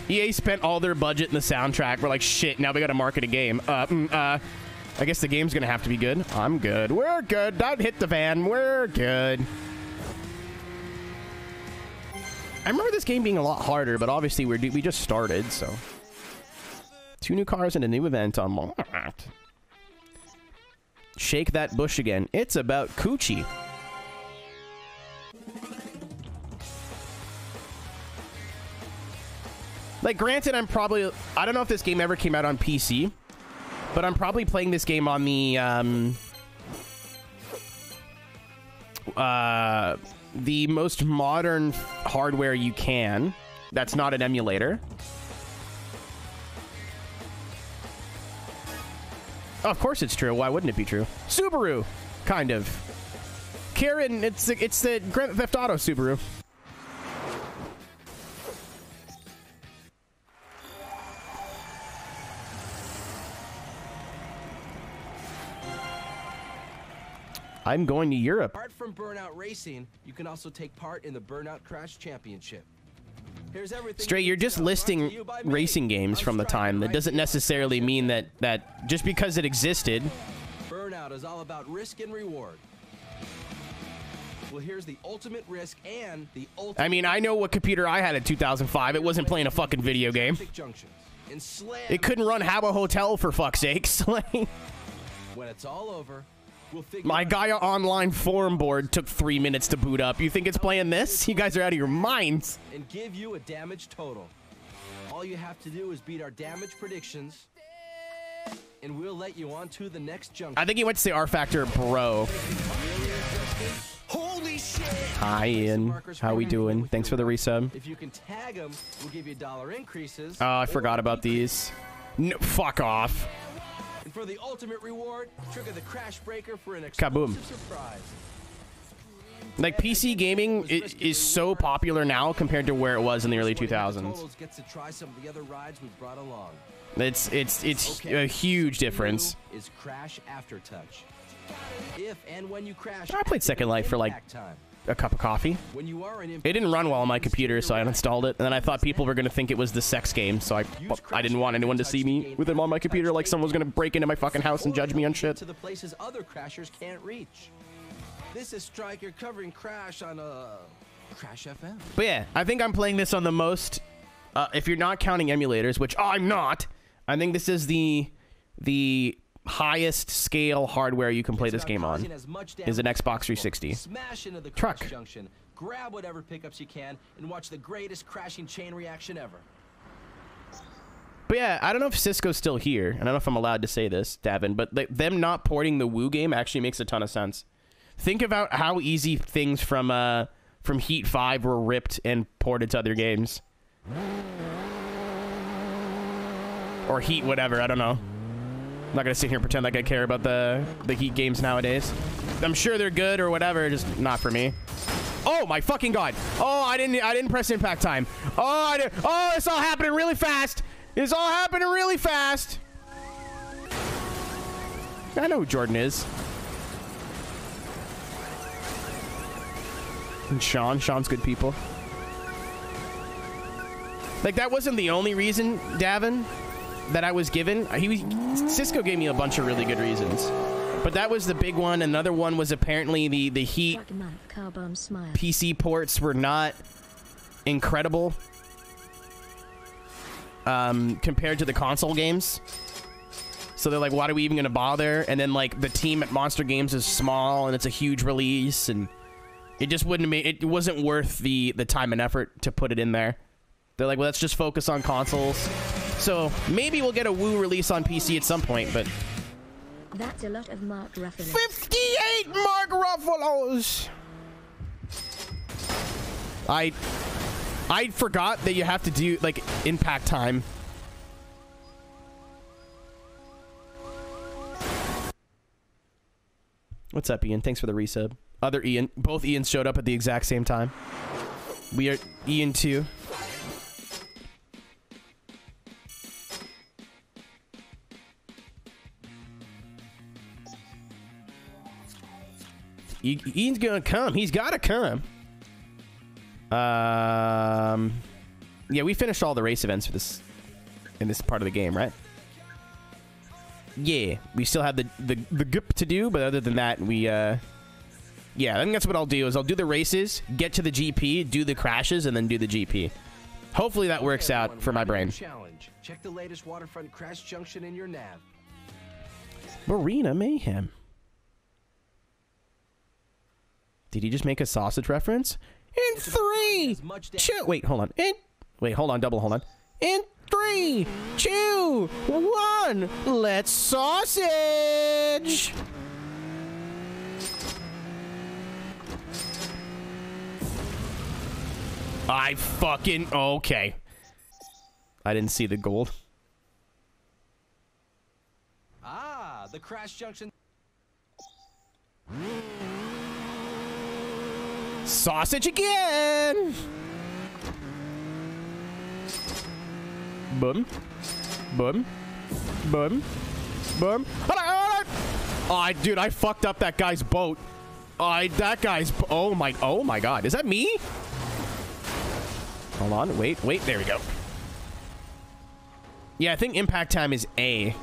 S1: EA spent all their budget in the soundtrack. We're like, shit, now we gotta market a game. I guess the game's gonna have to be good. I'm good. We're good. Don't hit the van. We're good. I remember this game being a lot harder, but obviously we just started, so. 2 new cars and a new event on Walmart. Shake that bush again. It's about coochie. Like, granted, I don't know if this game ever came out on PC, but I'm probably playing this game on the most modern hardware you can. That's not an emulator. Oh, of course it's true. Why wouldn't it be true? Subaru, kind of. Karen, it's the Grand Theft Auto Subaru. I'm going to Europe.
S2: Apart from Burnout Racing, you can also take part in the Burnout Crash Championship. Here's everything.
S1: Straight, you're just listing racing games from the time. That doesn't necessarily mean that just because it existed.
S2: Burnout is all about risk and reward. Well, here's the ultimate risk and the ultimate.
S1: I mean, I know what computer I had in 2005. It wasn't playing a fucking video game. It couldn't run Habbo Hotel for fuck's sakes. When
S2: it's all over,
S1: my Gaia Online forum board took 3 minutes to boot up. You think it's playing this? You guys are out of your minds.
S2: And give you a damage total. All you have to do is beat our damage predictions, and we'll let you on to the next junction.
S1: I think he went to say R Factor, bro. Hi, Ian. How we doing? Thanks for the resub.
S2: If you can tag them, we'll give you dollar increases.
S1: Oh, I forgot about these. No, fuck off.
S2: And for the ultimate reward, trigger the crash breaker for an exclusive
S1: Kaboom.
S2: surprise.
S1: Like, PC gaming is so popular now compared to where it was in the early 2000s.
S2: Gets to try some of the other rides we've brought along.
S1: It's a huge difference.
S2: Is Crash Aftertouch. If and when you crash,
S1: I played Second Life for like a cup of coffee.
S2: When you are
S1: It didn't run well on my computer, so I uninstalled it. And then I thought people were going to think it was the sex game, so I didn't want anyone to see me with it on my computer like someone was going to break into my fucking house and judge me on shit.
S2: To the places other crashers can't reach. This is Striker covering Crash on Crash FM.
S1: But yeah, I think I'm playing this on the most, if you're not counting emulators, which I'm not, I think this is the highest scale hardware you can play this game on, is an Xbox 360.
S2: Smash into the
S1: Truck.
S2: crash junction, grab whatever pickups you can, and watch the greatest crashing chain reaction ever.
S1: But yeah, I don't know if Cisco's still here. I don't know if I'm allowed to say this, Davin, but them not porting the Woo game actually makes a ton of sense. Think about how easy things from Heat 5 were ripped and ported to other games. Or Heat whatever, I don't know. I'm not gonna sit here and pretend like I care about the Heat games nowadays. I'm sure they're good or whatever, just not for me. Oh my fucking god! Oh, I didn't press impact time. Oh, it's all happening really fast. It's all happening really fast. I know who Jordan is. And Sean's good people. Like, that wasn't the only reason, Davin, that I was given. Cisco gave me a bunch of really good reasons, but that was the big one. Another one was apparently the Heat PC ports were not incredible compared to the console games. So they're like, why are we even gonna bother? And then like the team at Monster Games is small and it's a huge release, and it just it wasn't worth the time and effort to put it in there. They're like, well, let's just focus on consoles. So maybe we'll get a Woo release on PC at some point, but...
S3: That's a lot of Mark Ruffalo.
S1: 58 Mark Ruffalos! I forgot that you have to do, like, impact time. What's up, Ian? Thanks for the resub. Other Ian. Both Ians showed up at the exact same time. We are Ian 2. Ian's gonna come. He's gotta come. Yeah, we finished all the race events for this in this part of the game, right? Yeah, we still have the GUP to do, but other than that, we yeah, I think that's what I'll do. Is I'll do the races, get to the GP, do the crashes, and then do the GP. Hopefully that works out for my brain.
S2: Challenge. Check the latest waterfront crash junction in your nav.
S1: Marina Mayhem. Did he just make a sausage reference? In 3, 2, wait, hold on. Wait, hold on, double hold on. In 3, 2, 1, let's sausage! I fucking, okay. I didn't see the gold.
S2: Ah, the crash junction.
S1: Sausage again! Boom. Boom. Boom. Boom. Oh, dude, I fucked up that guy's boat. That guy's... Oh my god. Is that me? Hold on. Wait. There we go. Yeah, I think impact time is A.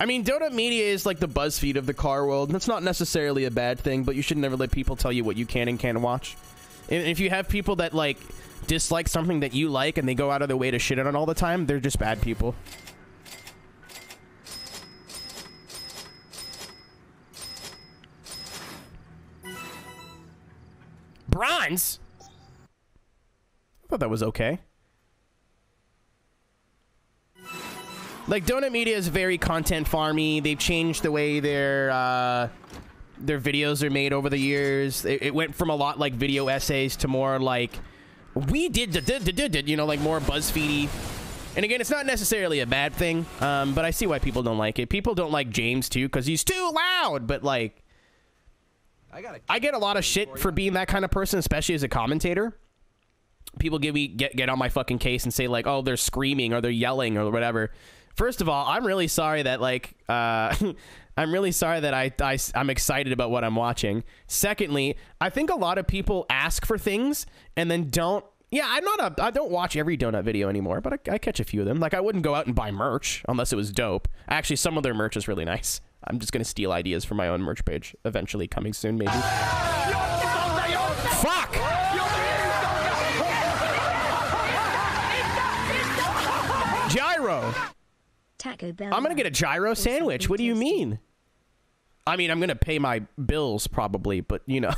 S1: I mean, Donut Media is like the BuzzFeed of the car world, and that's not necessarily a bad thing, but you should never let people tell you what you can and can't watch. And if you have people that, like, dislike something that you like and they go out of their way to shit on it all the time, they're just bad people. Bronze? I thought that was okay. Like, Donut Media is very content farmy. They've changed the way their videos are made over the years. It went from a lot like video essays to more like, we did, you know, like more BuzzFeedy. And again, it's not necessarily a bad thing, but I see why people don't like it. People don't like James, too, because he's too loud. But, like, I get a lot of shit for being that kind of person, especially as a commentator. People get on my fucking case and say, like, oh, they're screaming or they're yelling or whatever. First of all, I'm really sorry that, like, I'm really sorry that I'm excited about what I'm watching. Secondly, I think a lot of people ask for things and then don't. Yeah, I don't watch every donut video anymore, but I catch a few of them. Like, I wouldn't go out and buy merch unless it was dope. Actually, some of their merch is really nice. I'm just going to steal ideas for my own merch page, eventually coming soon, maybe. Fuck! Gyro!
S3: Taco Bell.
S1: I'm going to get a gyro sandwich. What do you mean? I mean, I'm going to pay my bills, probably, but, you know...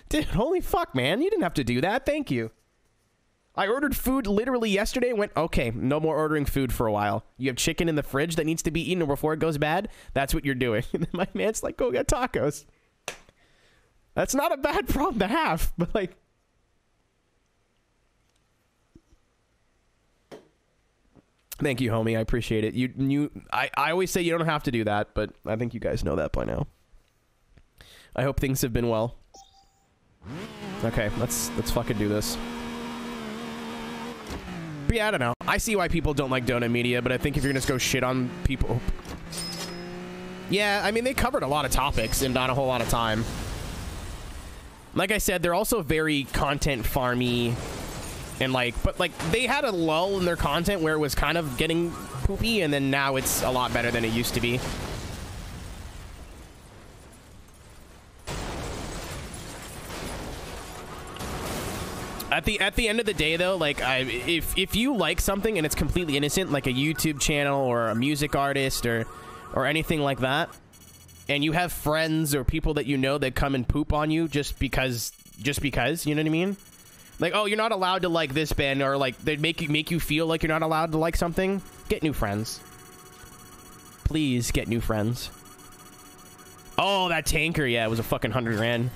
S1: Dude, holy fuck, man. You didn't have to do that. Thank you. I ordered food literally yesterday and went, okay, no more ordering food for a while. You have chicken in the fridge that needs to be eaten before it goes bad? That's what you're doing. And then my man's like, go get tacos. That's not a bad problem to have, but like... Thank you, homie. I appreciate it. I always say you don't have to do that, but I think you guys know that by now. I hope things have been well. Okay, let's fucking do this. But yeah, I don't know. I see why people don't like Donut Media, but I think if you're gonna just go shit on people... Yeah, I mean, they covered a lot of topics in not a whole lot of time. Like I said, they're also very content farmy and like... But like, they had a lull in their content where it was kind of getting poopy, and then now it's a lot better than it used to be. At the end of the day, though, like, if you like something and it's completely innocent, like a YouTube channel or a music artist or anything like that, and you have friends or people that you know that come and poop on you just because, you know what I mean? Like, oh, you're not allowed to like this band, or like they make you feel like you're not allowed to like something. Get new friends. Please get new friends. Oh, that tanker, yeah, it was a fucking 100 grand.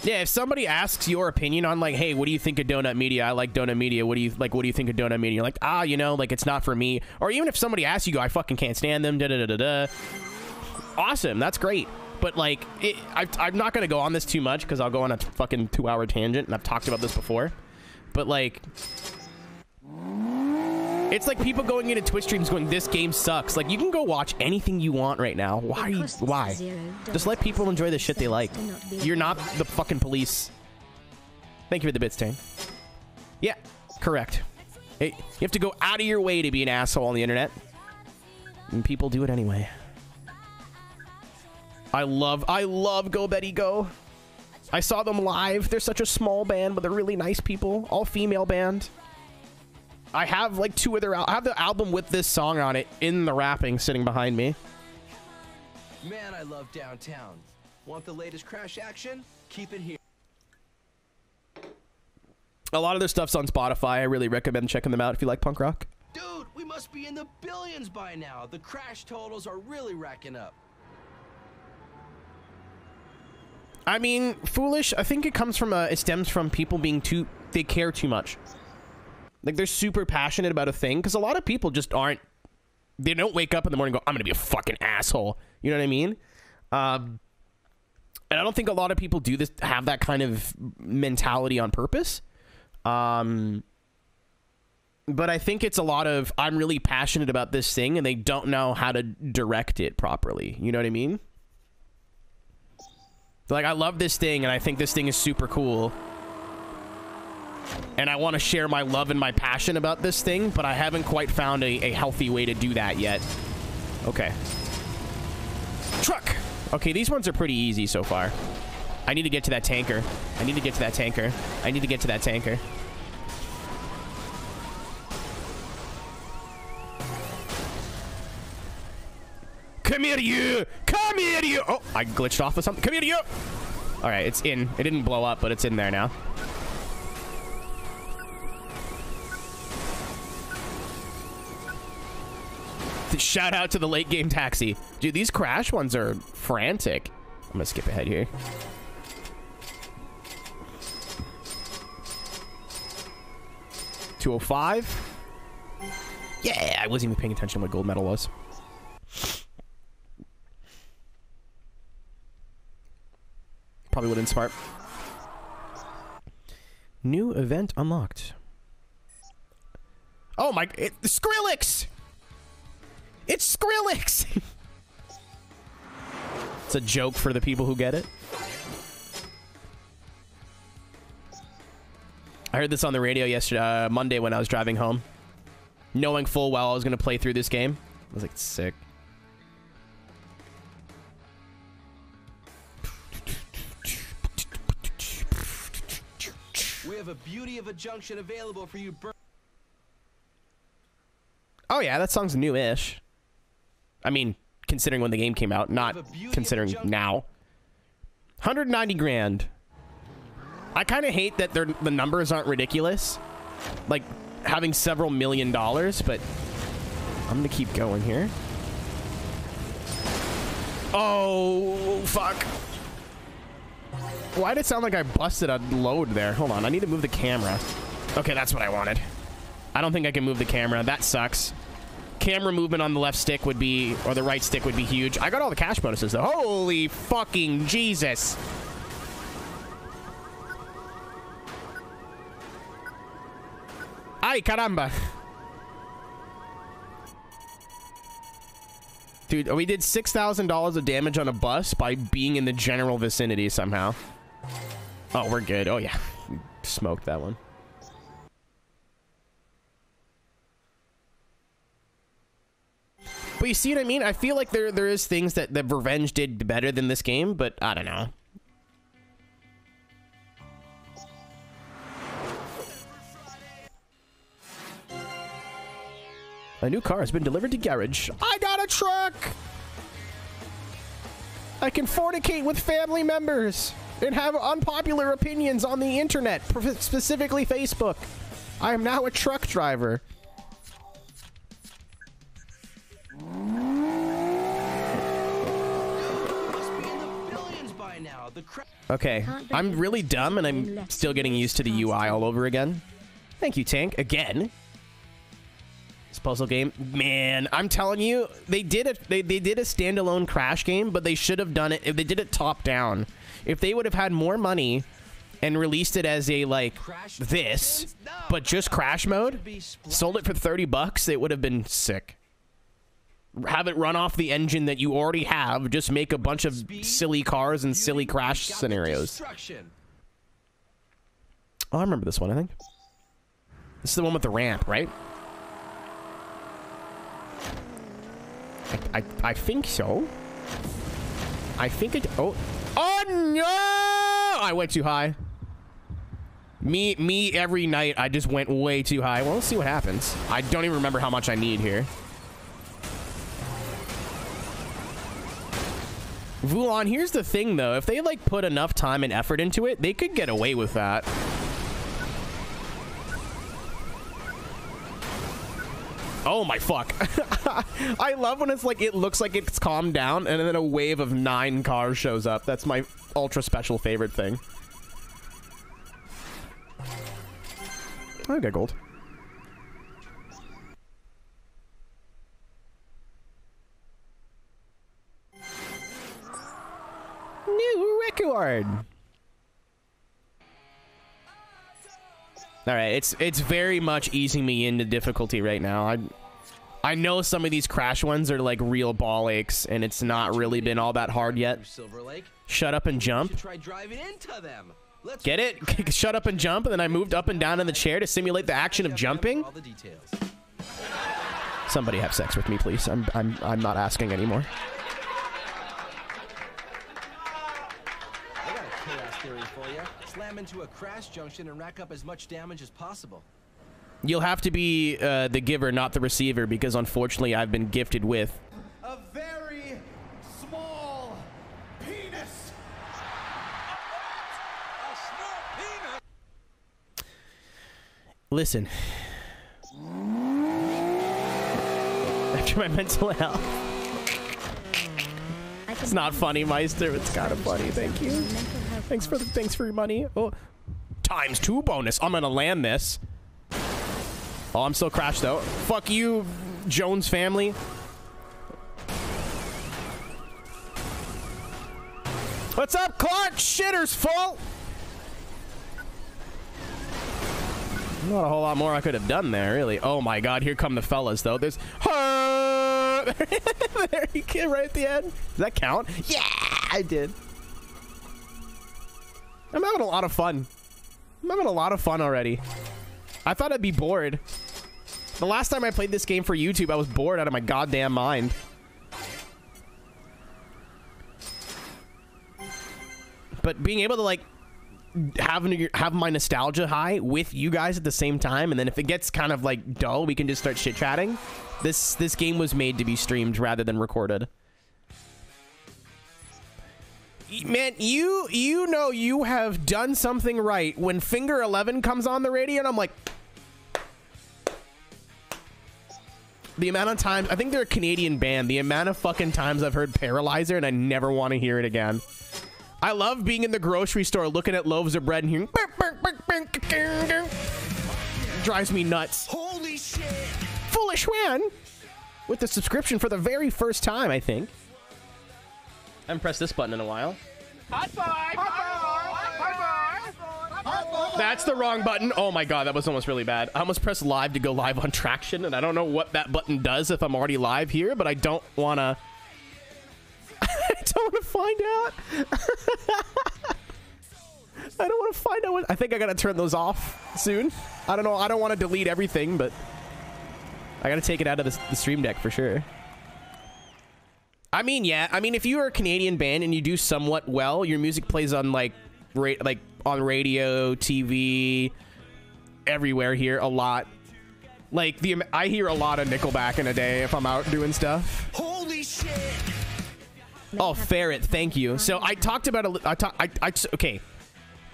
S1: Yeah, if somebody asks your opinion on, like, hey, what do you think of Donut Media? I like Donut Media. What do you think of Donut Media? You're like, you know, like, it's not for me. Or even if somebody asks you, go, I fucking can't stand them. Da-da-da-da-da. Awesome. That's great. But, like, I'm not going to go on this too much because I'll go on a fucking 2-hour tangent, and I've talked about this before. But, like... It's like people going into Twitch streams going, this game sucks. Like, you can go watch anything you want right now. Why? Just let people enjoy the shit they like. You're not the fucking police. Thank you for the bits, Tane. Yeah, correct. Hey, you have to go out of your way to be an asshole on the internet. And people do it anyway. I love Go Betty Go. I saw them live. They're such a small band, but they're really nice people. All female band. I have like I have the album with this song on it in the wrapping sitting behind me.
S2: Man, I love downtown. Want the latest Crash action? Keep it here.
S1: A lot of their stuff's on Spotify. I really recommend checking them out if you like punk rock.
S2: Dude, we must be in the billions by now. The Crash totals are really racking up.
S1: I mean, foolish. I think it stems from people being they care too much. Like, they're super passionate about a thing, because a lot of people just aren't, they don't wake up in the morning and go, I'm going to be a fucking asshole. You know what I mean? And I don't think a lot of people have that kind of mentality on purpose. But I think it's a lot of, I'm really passionate about this thing, and they don't know how to direct it properly. You know what I mean? Like, I love this thing, and I think this thing is super cool. And I want to share my love and my passion about this thing, but I haven't quite found a healthy way to do that yet. Okay. Truck! Okay, these ones are pretty easy so far. I need to get to that tanker. I need to get to that tanker. I need to get to that tanker. Come here, you! Come here, you! Oh, I glitched off with something. Come here, you! Alright, it's in. It didn't blow up, but it's in there now. Shout out to the late game taxi. Dude, these crash ones are frantic. I'm gonna skip ahead here. $205. Yeah, I wasn't even paying attention to what gold medal was. Probably wouldn't smart. New event unlocked. Oh my, Skrillex! It's Skrillex! It's a joke for the people who get it. I heard this on the radio yesterday, Monday when I was driving home. Knowing full well I was going to play through this game. I was like, sick.
S2: We have a beauty of a junction available for you.
S1: Oh yeah, that song's new-ish. I mean, considering when the game came out, not considering now. 190 grand. I kind of hate that the numbers aren't ridiculous. Like, having several $1 million, but I'm gonna keep going here. Oh, fuck. Why did it sound like I busted a load there? Hold on, I need to move the camera. Okay, that's what I wanted. I don't think I can move the camera. That sucks. Camera movement on the left stick would be, or the right stick would be huge. I got all the cash bonuses though. Holy fucking Jesus. Ay, caramba. Dude, we did $6,000 of damage on a bus by being in the general vicinity somehow. Oh, we're good. Oh, yeah. We smoked that one. But you see what I mean? I feel like there is things that Revenge did better than this game, but I don't know. A new car has been delivered to garage. I got a truck! I can fornicate with family members and have unpopular opinions on the internet, specifically Facebook. I am now a truck driver. Okay, I'm really dumb and I'm still getting used to the UI all over again. Thank you, Tank. Again. This puzzle game, man, I'm telling you, they did it. They did a standalone Crash game, but they should have done it if they did it top down. If they would have had more money and released it as a like this, but just Crash mode, sold it for $30, it would have been sick. Have it run off the engine that you already have. Just make a bunch of silly cars and silly Crash scenarios. Oh, I remember this one, I think. This is the one with the ramp, right? I think so. I think it... Oh. Oh, no! I went too high. Me every night, I just went way too high. Well, let's see what happens. I don't even remember how much I need here. Vulan, here's the thing, though. If they, like, put enough time and effort into it, they could get away with that. Oh my fuck. I love when it's like, it looks like it's calmed down and then a wave of 9 cars shows up. That's my ultra special favorite thing. I got gold. New record. All right, it's very much easing me into difficulty right now. I know some of these Crash ones are like real ball aches, and it's not really been all that hard yet. Shut up and jump. Get it? Shut up and jump, and then I moved up and down in the chair to simulate the action of jumping. Somebody have sex with me, please. I'm not asking anymore. Slam into a crash junction and rack up as much damage as possible. You'll have to be the giver, not the receiver, because unfortunately I've been gifted with
S4: a very small penis. A small penis.
S1: Listen. to my mental health. It's not funny, Meister. It's kind of funny. Thank you. Thanks for your money. Oh, ×2 bonus. I'm gonna land this. Oh, I'm still crashed though. Fuck you, Jones family. What's up, Clark? Shitter's full. Not a whole lot more I could have done there, really. Oh my god, here come the fellas, though. There's... there you go, right at the end. Does that count? Yeah, I did. I'm having a lot of fun. I'm having a lot of fun already. I thought I'd be bored. The last time I played this game for YouTube, I was bored out of my goddamn mind. But being able to, like, have my nostalgia high with you guys at the same time, and then if it gets kind of like dull, we can just start chit chatting. This game was made to be streamed rather than recorded. Man, you know you have done something right when Finger 11 comes on the radio, and I'm like, the amount of times, I think they're a Canadian band, the amount of fucking times I've heard Paralyzer and I never want to hear it again. I love being in the grocery store looking at loaves of bread and hearing drives me nuts. Holy shit. Foolish man with the subscription for the very first time, I think. I haven't pressed this button in a while. High five! High five! High five! That's the wrong button. Oh my god, that was almost really bad. I almost pressed live to go live on Traction, and I don't know what that button does if I'm already live here, but I don't want to... I don't want to find out. I don't want to find out what... I think I got to turn those off soon. I don't know. I don't want to delete everything, but I got to take it out of the stream deck for sure. I mean, yeah. I mean, if you are a Canadian band and you do somewhat well, your music plays on like on radio, TV, everywhere here a lot. Like I hear a lot of Nickelback in a day if I'm out doing stuff. Holy shit. Oh, Ferret, thank you. So I talked about okay.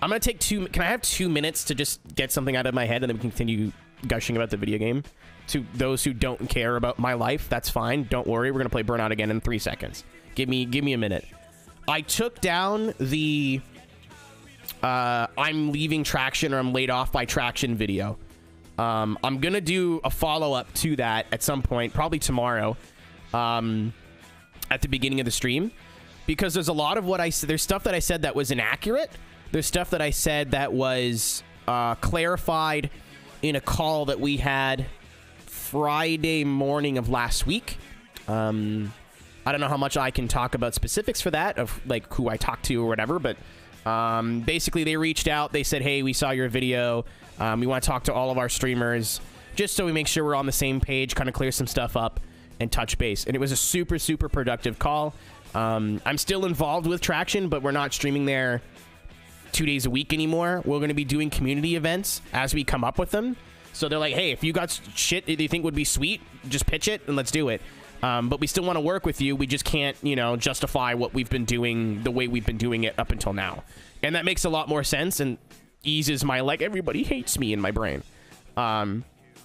S1: I'm gonna take can I have 2 minutes to just get something out of my head and then we can continue gushing about the video game? To those who don't care about my life, that's fine. Don't worry, we're gonna play Burnout again in 3 seconds. Give me a minute. I took down the I'm leaving Traction or I'm laid off by Traction video. I'm gonna do a follow-up to that at some point, probably tomorrow. At the beginning of the stream, because there's a lot of what I said. There's stuff that I said that was inaccurate. There's stuff that I said that was clarified in a call that we had Friday morning of last week. I don't know how much I can talk about specifics for that, of like who I talked to or whatever, but basically they reached out. They said, hey, we saw your video. We want to talk to all of our streamers just so we make sure we're on the same page, kind of clear some stuff up and touch base. And it was a super productive call. I'm still involved with Traction, but we're not streaming there 2 days a week anymore. We're going to be doing community events as we come up with them. So they're like, hey, if you got shit that you think would be sweet, just pitch it and let's do it. But we still want to work with you. We just can't, you know, justify what we've been doing the way we've been doing it up until now. And that makes a lot more sense and eases my, like, everybody hates me in my brain.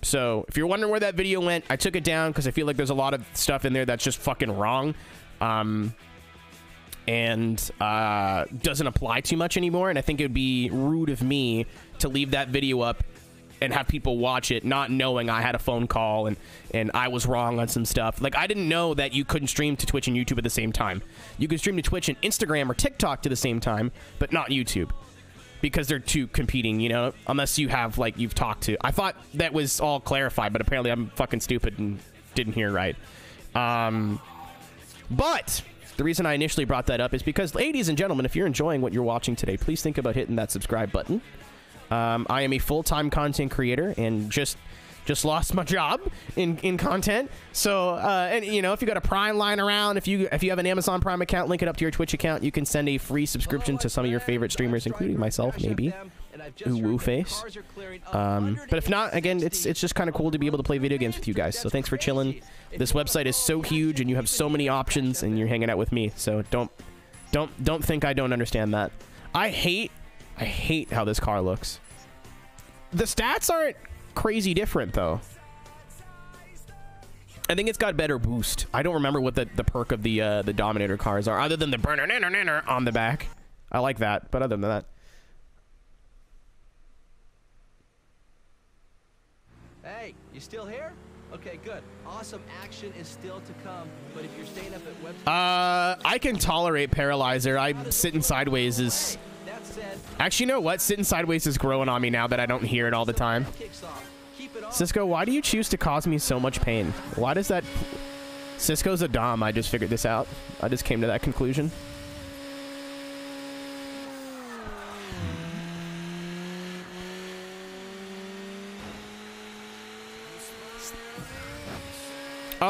S1: So if you're wondering where that video went, I took it down because I feel like there's a lot of stuff in there that's just fucking wrong. And doesn't apply too much anymore. And I think it would be rude of me to leave that video up and have people watch it not knowing I had a phone call and I was wrong on some stuff. Like, I didn't know that you couldn't stream to Twitch and YouTube at the same time. You could stream to Twitch and Instagram or TikTok to the same time, but not YouTube. Because they're two competing, you know, unless you have, like, you've talked to. I thought that was all clarified, but apparently I'm fucking stupid and didn't hear right. But the reason I initially brought that up is because, ladies and gentlemen, if you're enjoying what you're watching today, please think about hitting that subscribe button. I am a full-time content creator and just lost my job in content. So, and you know, if you got a Prime lying around, if you have an Amazon Prime account, link it up to your Twitch account. You can send a free subscription to some of your favorite streamers, including myself, maybe. Woo face. But if not, again, it's just kind of cool to be able to play video games with you guys. So thanks for chilling. This website is so huge, and you have so many options, and you're hanging out with me. So don't think I don't understand that. I hate how this car looks. The stats aren't crazy different though. I think it's got better boost. I don't remember what the perk of the Dominator cars are, other than the burner on the back. I like that, but other than that.
S2: Hey, you still here? Okay, good. Awesome action is still to come, but if you're staying up at website...
S1: I can tolerate Paralyzer. Sitting sideways is...
S2: Hey, that said...
S1: Actually, you know what? Sitting sideways is growing on me now that I don't hear it all the time. Cisco, why do you choose to cause me so much pain? Why does that... Cisco's a dom. I just figured this out. I just came to that conclusion.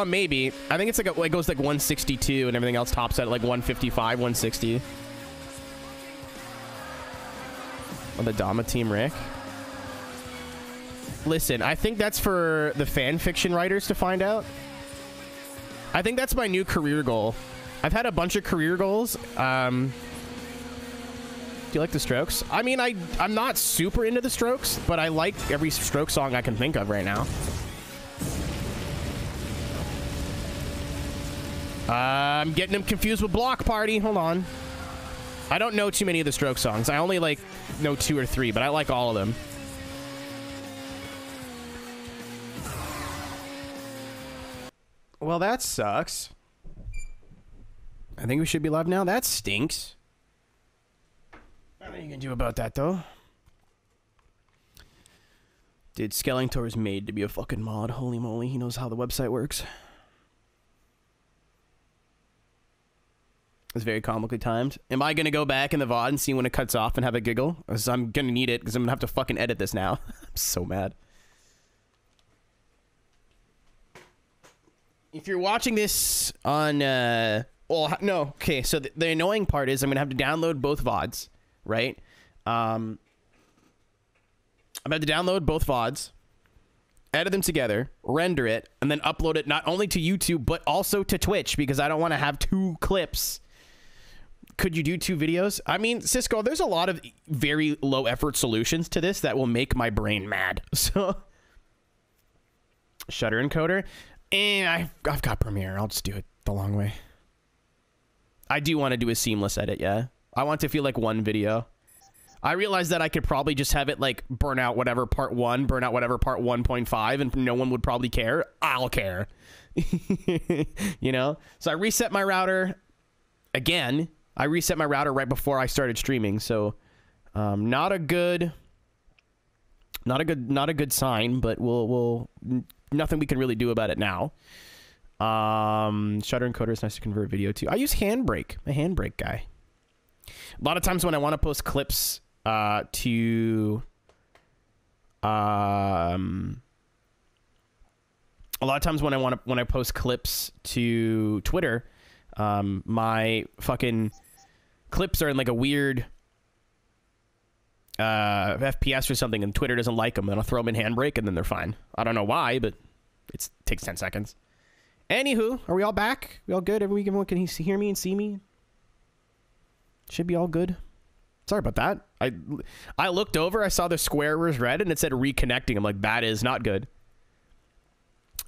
S1: Maybe. I think it's like it goes like 162 and everything else tops at like 155, 160. On the Dama team, Rick. Listen, I think that's for the fan fiction writers to find out. I think that's my new career goal. I've had a bunch of career goals. Do you like the Strokes? I mean, I'm not super into the Strokes, but I like every Stroke song I can think of right now. I'm getting them confused with Block Party. Hold on. I don't know too many of the Stroke songs. I only like know 2 or 3, but I like all of them. Well, that sucks. I think we should be live now. That stinks. What are you gonna do about that, though? Dude, Skellingtor is made to be a fucking mod. Holy moly, he knows how the website works. It's very comically timed. Am I gonna go back in the VOD and see when it cuts off and have a giggle? Because I'm gonna need it, because I'm gonna have to fucking edit this now. I'm so mad. If you're watching this on, well, no, okay, so the annoying part is I'm gonna have to download both VODs, right? I'm about to download both VODs, edit them together, render it, and then upload it not only to YouTube, but also to Twitch, because I don't want to have 2 clips. Could you do 2 videos? I mean, Cisco, there's a lot of very low effort solutions to this that will make my brain mad. So, Shutter encoder. And I've got Premiere. I'll just do it the long way. I do want to do a seamless edit, yeah. I want to feel like one video. I realized that I could probably just have it like Burnout whatever part 1, Burnout whatever part 1.5, and no one would probably care. I'll care. You know? So I reset my router again. I reset my router right before I started streaming, so not a good sign, but we'll nothing we can really do about it now. Shutter encoder is nice to convert video to. I use Handbrake. I'm a Handbrake guy. A lot of times when I want to post clips to a lot of times when I post clips to Twitter, my fucking clips are in like a weird FPS or something, and Twitter doesn't like them, and I'll throw them in Handbrake, and then they're fine. I don't know why, but it takes 10 seconds. Anywho, are we all back? We all good? Everyone can hear me and see me? Should be all good. Sorry about that. I looked over, I saw the square was red, and it said reconnecting. I'm like, that is not good.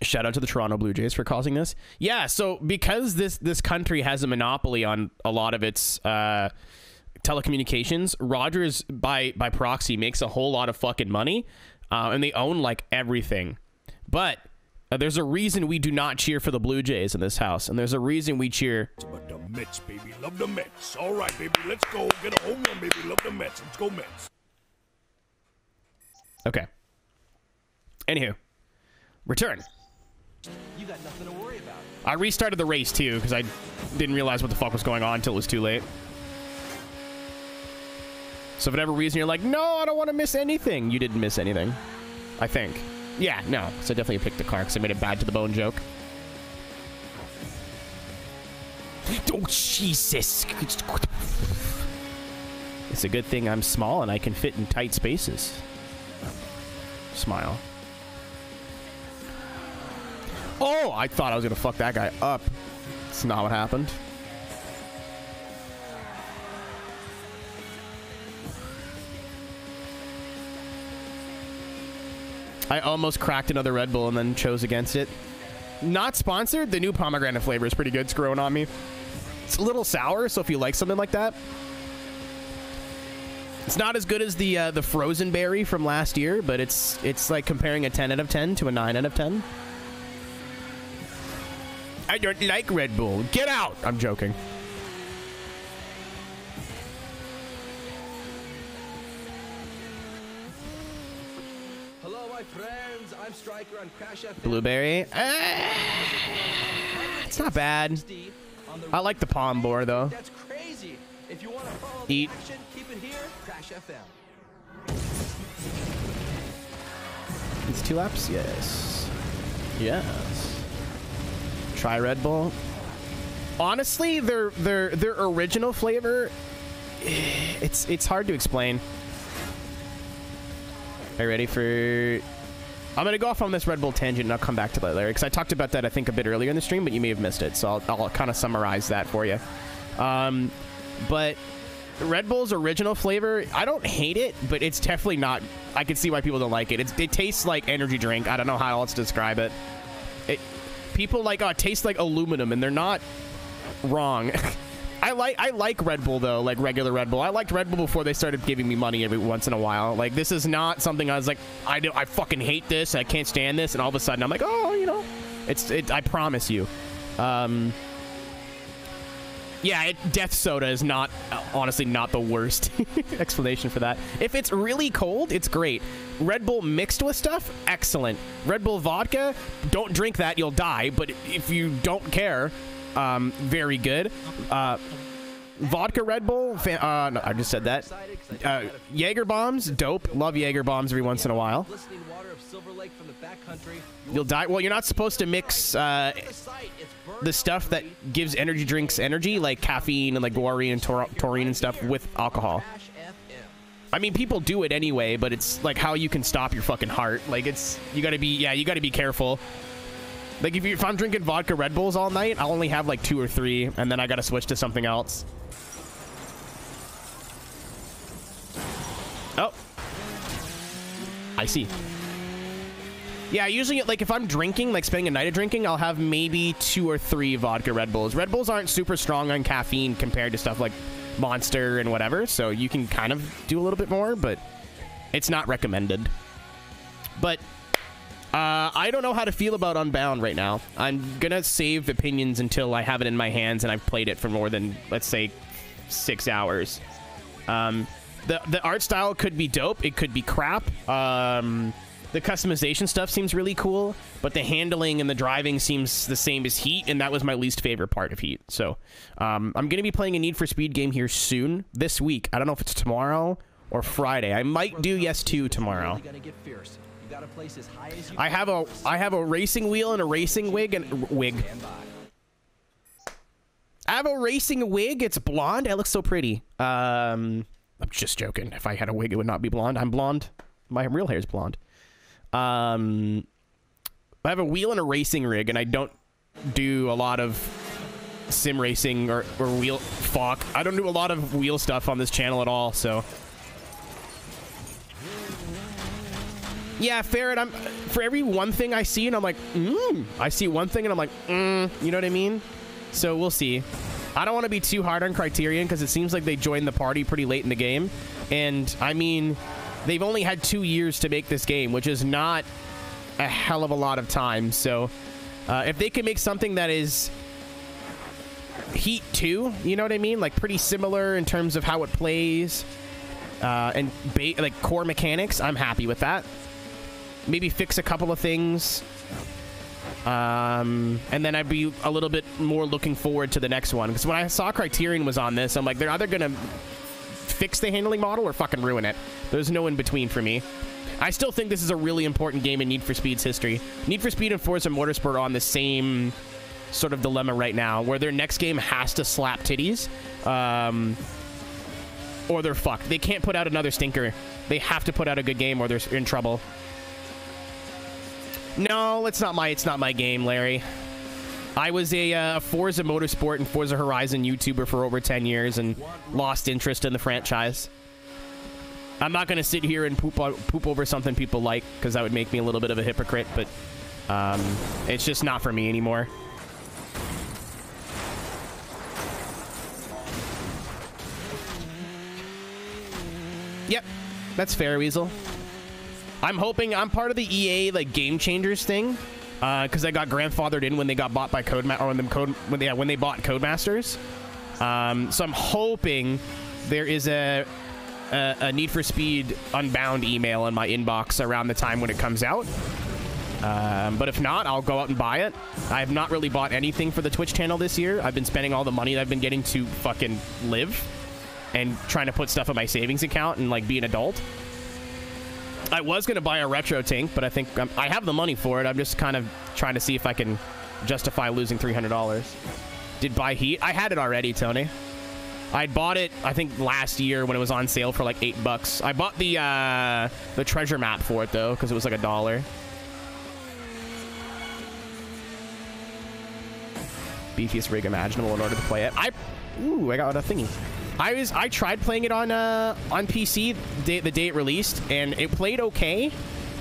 S1: Shout out to the Toronto Blue Jays for causing this. Yeah, so because this country has a monopoly on a lot of its telecommunications, Rogers by proxy makes a whole lot of fucking money, and they own like everything. But there's a reason we do not cheer for the Blue Jays in this house, and there's a reason we cheer.
S5: But the Mets, baby, love the Mets. All right, baby, let's go get a home run, baby, love the Mets. Let's go Mets.
S1: Okay. Anywho, return.
S2: You got nothing to worry about.
S1: I restarted the race too because I didn't realize what the fuck was going on until it was too late. So for whatever reason you're like, no, I don't want to miss anything. You didn't miss anything, I think. Yeah, no. So I definitely picked the car because I made a bad to the bone joke. Oh, Jesus. It's a good thing I'm small and I can fit in tight spaces. Smile. Oh, I thought I was going to fuck that guy up. That's not what happened. I almost cracked another Red Bull and then chose against it. Not sponsored. The new pomegranate flavor is pretty good. It's growing on me. It's a little sour, so if you like something like that. It's not as good as the frozen berry from last year, but it's like comparing a 10 out of 10 to a 9 out of 10. I don't like Red Bull. Get out! I'm joking.
S2: Hello, my friends. I'm Striker on Crash FM.
S1: Blueberry. It's not bad. I like the palm boar though.
S2: That's crazy. If you want to follow
S1: Eat.
S2: the action, keep it here. Crash FM.
S1: It's 2 laps? Yes. Yes. Try Red Bull. Honestly, their original flavor, it's hard to explain. Are you ready for... I'm going to go off on this Red Bull tangent and I'll come back to that later, because I talked about that, I think, a bit earlier in the stream, but you may have missed it, so I'll kind of summarize that for you. But Red Bull's original flavor, I don't hate it, but it's definitely not... I can see why people don't like it. It tastes like energy drink. I don't know how else to describe it. People like, oh, it tastes like aluminum, and they're not wrong. I like Red Bull, though, like regular Red Bull. I liked Red Bull before they started giving me money every once in a while. Like, this is not something I was like, I fucking hate this, I can't stand this, and all of a sudden I'm like, oh, you know, I promise you. Yeah, Death Soda is not, honestly, not the worst explanation for that. If it's really cold, it's great. Red Bull mixed with stuff, excellent. Red Bull vodka, don't drink that, you'll die. But if you don't care, very good. Vodka Red Bull, no, I just said that. Jaeger bombs, dope. Love Jaeger bombs every once in a while. You'll die. Well, you're not supposed to mix the stuff that gives energy drinks energy, like caffeine and like guarine and taurine and stuff, with alcohol. I mean, people do it anyway, but it's like how you can stop your fucking heart. Like, you gotta be careful. Like, if I'm drinking vodka Red Bulls all night, I'll only have like 2 or 3, and then I gotta switch to something else. Oh. I see. Yeah, usually, like, if I'm drinking, like spending a night of drinking, I'll have maybe 2 or 3 vodka Red Bulls. Red Bulls aren't super strong on caffeine compared to stuff like Monster and whatever, so you can kind of do a little bit more, but it's not recommended. But I don't know how to feel about Unbound right now. I'm gonna save opinions until I have it in my hands and I've played it for more than, let's say, 6 hours. The art style could be dope. It could be crap. The customization stuff seems really cool, but the handling and the driving seems the same as Heat, and that was my least favorite part of Heat. So I'm going to be playing a Need for Speed game here soon, this week. I don't know if it's tomorrow or Friday. I might do Yes 2 tomorrow. I have a racing wheel and a racing wig and wig. I have a racing wig. It's blonde. It looks so pretty. I'm just joking. If I had a wig, it would not be blonde. I'm blonde. My real hair is blonde. I have a wheel and a racing rig, and I don't do a lot of sim racing or wheel. Fuck. I don't do a lot of wheel stuff on this channel at all, so. Yeah, Ferret, for every one thing I see, and I'm like, I see one thing, and I'm like, you know what I mean? So we'll see. I don't want to be too hard on Criterion, because it seems like they joined the party pretty late in the game. And, I mean, they've only had 2 years to make this game, which is not a hell of a lot of time. So, if they can make something that is Heat 2, you know what I mean? Like, pretty similar in terms of how it plays, and, like, core mechanics, I'm happy with that. Maybe fix a couple of things. And then I'd be a little bit more looking forward to the next one. Because when I saw Criterion was on this, I'm like, they're either going to fix the handling model or fucking ruin it. There's no in between for me. I still think this is a really important game in Need for Speed's history. Need for Speed and Forza Motorsport are on the same sort of dilemma right now, where their next game has to slap titties, or they're fucked. They can't put out another stinker. They have to put out a good game or they're in trouble. No, it's not my game, Larry. I was a Forza Motorsport and Forza Horizon YouTuber for over 10 years and lost interest in the franchise. I'm not going to sit here and poop over something people like, because that would make me a little bit of a hypocrite, but It's just not for me anymore. Yep, that's fair, Weasel. I'm hoping I'm part of the EA like Game Changers thing, because I got grandfathered in when they got bought by when they bought Codemasters. So I'm hoping there is a Need for Speed Unbound email in my inbox around the time when it comes out. But if not, I'll go out and buy it. I have not really bought anything for the Twitch channel this year. I've been spending all the money that I've been getting to fucking live and trying to put stuff in my savings account and like be an adult. I was going to buy a Aeroteq, but I think I have the money for it. I'm just kind of trying to see if I can justify losing $300. Did buy Heat? I had it already, Tony. I bought it, I think, last year when it was on sale for like $8. I bought the treasure map for it though, because it was like $1. Beefiest rig imaginable in order to play it. I got a thingy. I tried playing it on PC the day it released, and it played okay.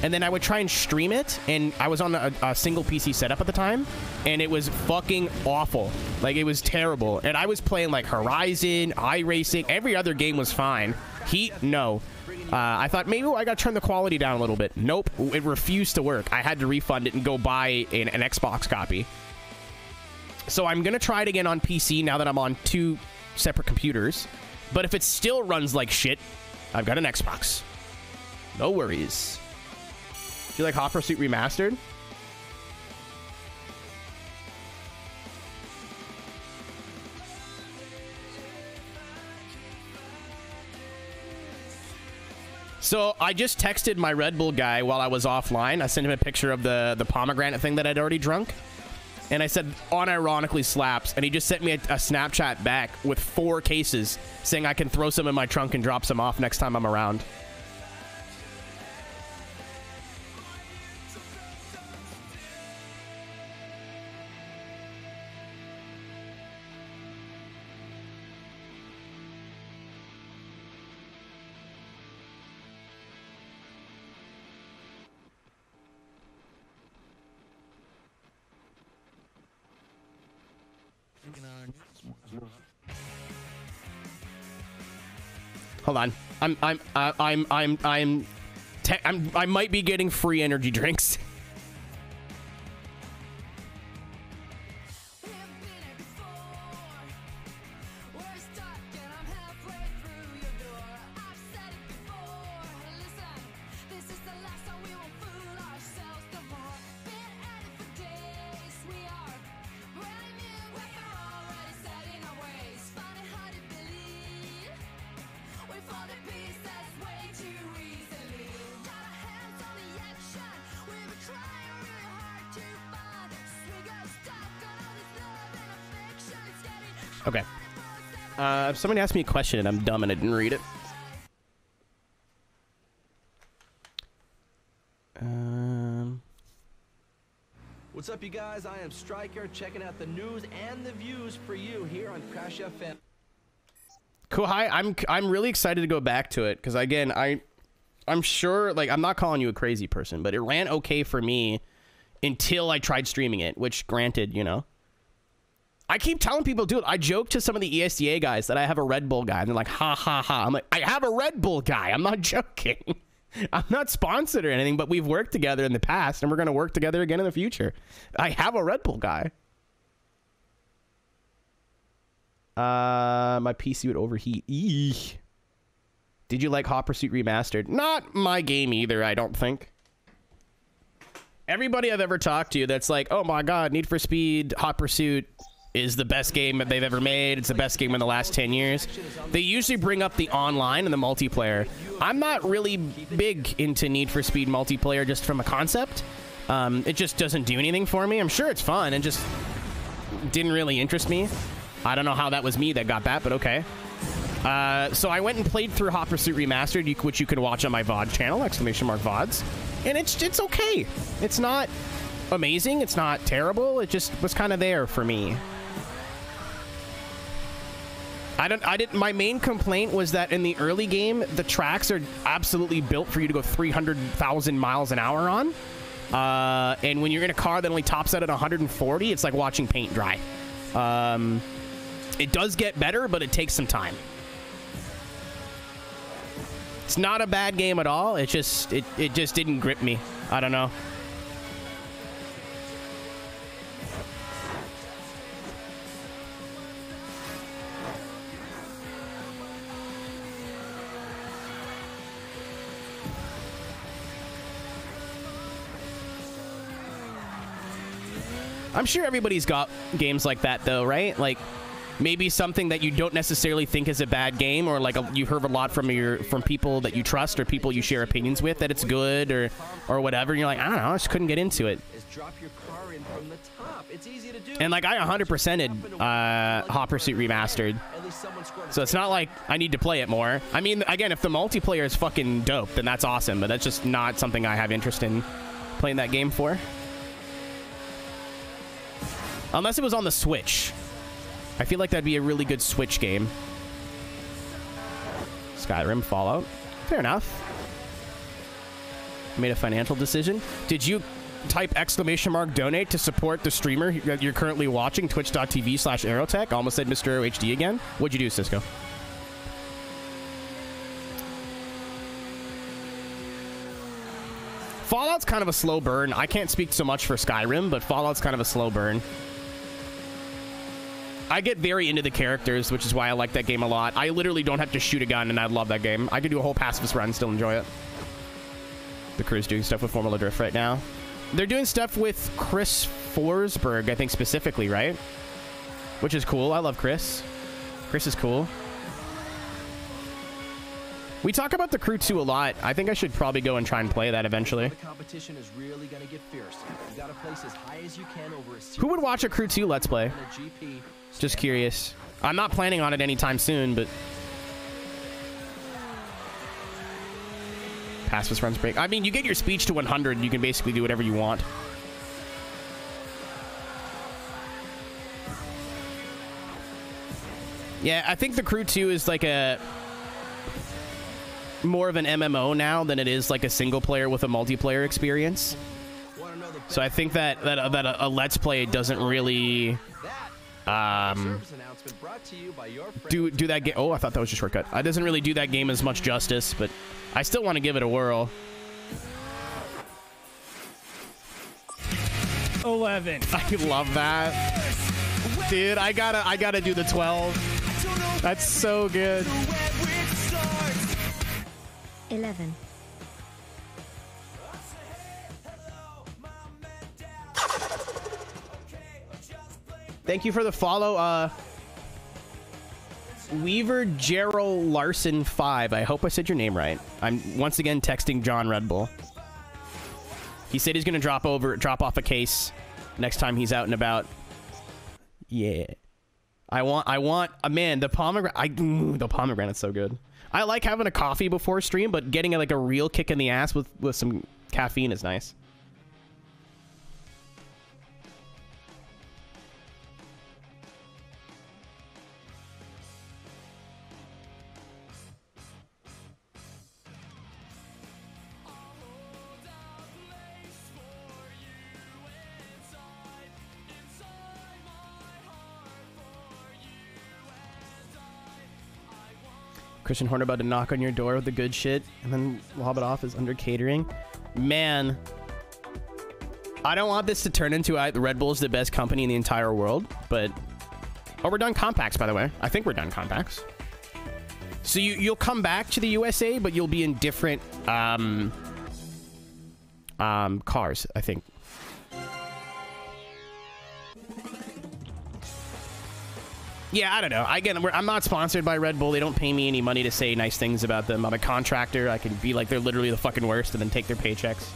S1: And then I would try and stream it, and I was on a single PC setup at the time, and it was fucking awful. Like, it was terrible. And I was playing like Horizon, iRacing, every other game was fine. Heat, no. I thought maybe I gotta turn the quality down a little bit. Nope, it refused to work. I had to refund it and go buy an Xbox copy. So I'm gonna try it again on PC now that I'm on 2 separate computers. But if it still runs like shit, I've got an Xbox. No worries. Do you like Hot Pursuit Remastered? So I just texted my Red Bull guy while I was offline. I sent him a picture of the pomegranate thing that I'd already drunk. And I said, unironically slaps. And he just sent me a Snapchat back with 4 cases saying I can throw some in my trunk and drop some off next time I'm around. Hold on. I might be getting free energy drinks. Okay. Somebody asked me a question and I'm dumb and I didn't read it.
S2: What's up, you guys? I am Striker, checking out the news and the views for you here on Crash FM.
S1: Cool. Hi. I'm really excited to go back to it because again, I'm sure, like, I'm not calling you a crazy person, but it ran okay for me until I tried streaming it, which granted, you know. I keep telling people, dude, I joke to some of the ESDA guys that I have a Red Bull guy. And they're like, ha, ha, ha. I'm like, I have a Red Bull guy. I'm not joking. I'm not sponsored or anything, but we've worked together in the past, and we're going to work together again in the future. I have a Red Bull guy. My PC would overheat. Eesh. Did you like Hot Pursuit Remastered? Not my game either, I don't think. Everybody I've ever talked to that's like, oh my god, Need for Speed, Hot Pursuit is the best game that they've ever made. It's the best game in the last 10 years. They usually bring up the online and the multiplayer. I'm not really big into Need for Speed multiplayer just from a concept. It just doesn't do anything for me. I'm sure it's fun and just didn't really interest me. I don't know how that was me that got that, but okay. So I went and played through Hot Pursuit Remastered, which you can watch on my VOD channel, !VODs. And it's okay. It's not amazing. It's not terrible. It just was kind of there for me. My main complaint was that in the early game, the tracks are absolutely built for you to go 300,000 miles an hour on. And when you're in a car that only tops out at 140, it's like watching paint dry. It does get better, but it takes some time. It's not a bad game at all. It just didn't grip me. I don't know. I'm sure everybody's got games like that, though, right? Like, maybe something that you don't necessarily think is a bad game, or like you heard a lot from people that you trust or people you share opinions with that it's good or whatever. And you're like, I don't know, I just couldn't get into it.
S2: Drop your car in from the top. It's easy to do.
S1: And like I 100%ed Hot Pursuit Remastered, so it's not like I need to play it more. I mean, again, if the multiplayer is fucking dope, then that's awesome. But that's just not something I have interest in playing that game for. Unless it was on the Switch. I feel like that'd be a really good Switch game. Skyrim, Fallout. Fair enough. Made a financial decision. Did you type !donate to support the streamer that you're currently watching, twitch.tv/Aeroteq? Almost said Mr. HD again. What'd you do, Cisco? Fallout's kind of a slow burn. I can't speak so much for Skyrim, but Fallout's kind of a slow burn. I get very into the characters, which is why I like that game a lot. I literally don't have to shoot a gun, and I love that game. I could do a whole pacifist run and still enjoy it. The crew's doing stuff with Formula Drift right now. They're doing stuff with Chris Forsberg, I think, specifically, right? Which is cool. I love Chris. Chris is cool. We talk about the Crew 2 a lot. I think I should probably go and try and play that eventually.
S2: The competition is really going to get fierce. You got to place as high as you can over a
S1: Who would watch a Crew 2 Let's Play? Just curious. I'm not planning on it anytime soon, but... Pacifist runs break. I mean, you get your speech to 100, and you can basically do whatever you want. Yeah, I think the Crew 2 is like a... more of an MMO now than it is like a single player with a multiplayer experience. So I think that a Let's Play doesn't really do that game. Oh, I thought that was a shortcut. It doesn't really do that game as much justice, but I still want to give it a whirl.
S6: 11.
S1: I love that, dude. I gotta do the 12. That's so good.
S3: 11.
S1: Thank you for the follow, Weaver Gerald Larson 5. I hope I said your name right. I'm once again texting John Red Bull. He said he's gonna drop off a case next time he's out and about. Yeah, I want a man. The pomegranate. The pomegranate's so good. I like having a coffee before stream, but getting like a real kick in the ass with some caffeine is nice. Christian Horner about to knock on your door with the good shit and then lob it off as under catering. Man, I don't want this to turn into Red Bull's the best company in the entire world, but... Oh, we're done compacts, by the way. I think we're done compacts. So you'll come back to the USA, but you'll be in different cars, I think. Yeah, I don't know. Again, I'm not sponsored by Red Bull. They don't pay me any money to say nice things about them. I'm a contractor. I can be like they're literally the fucking worst and then take their paychecks.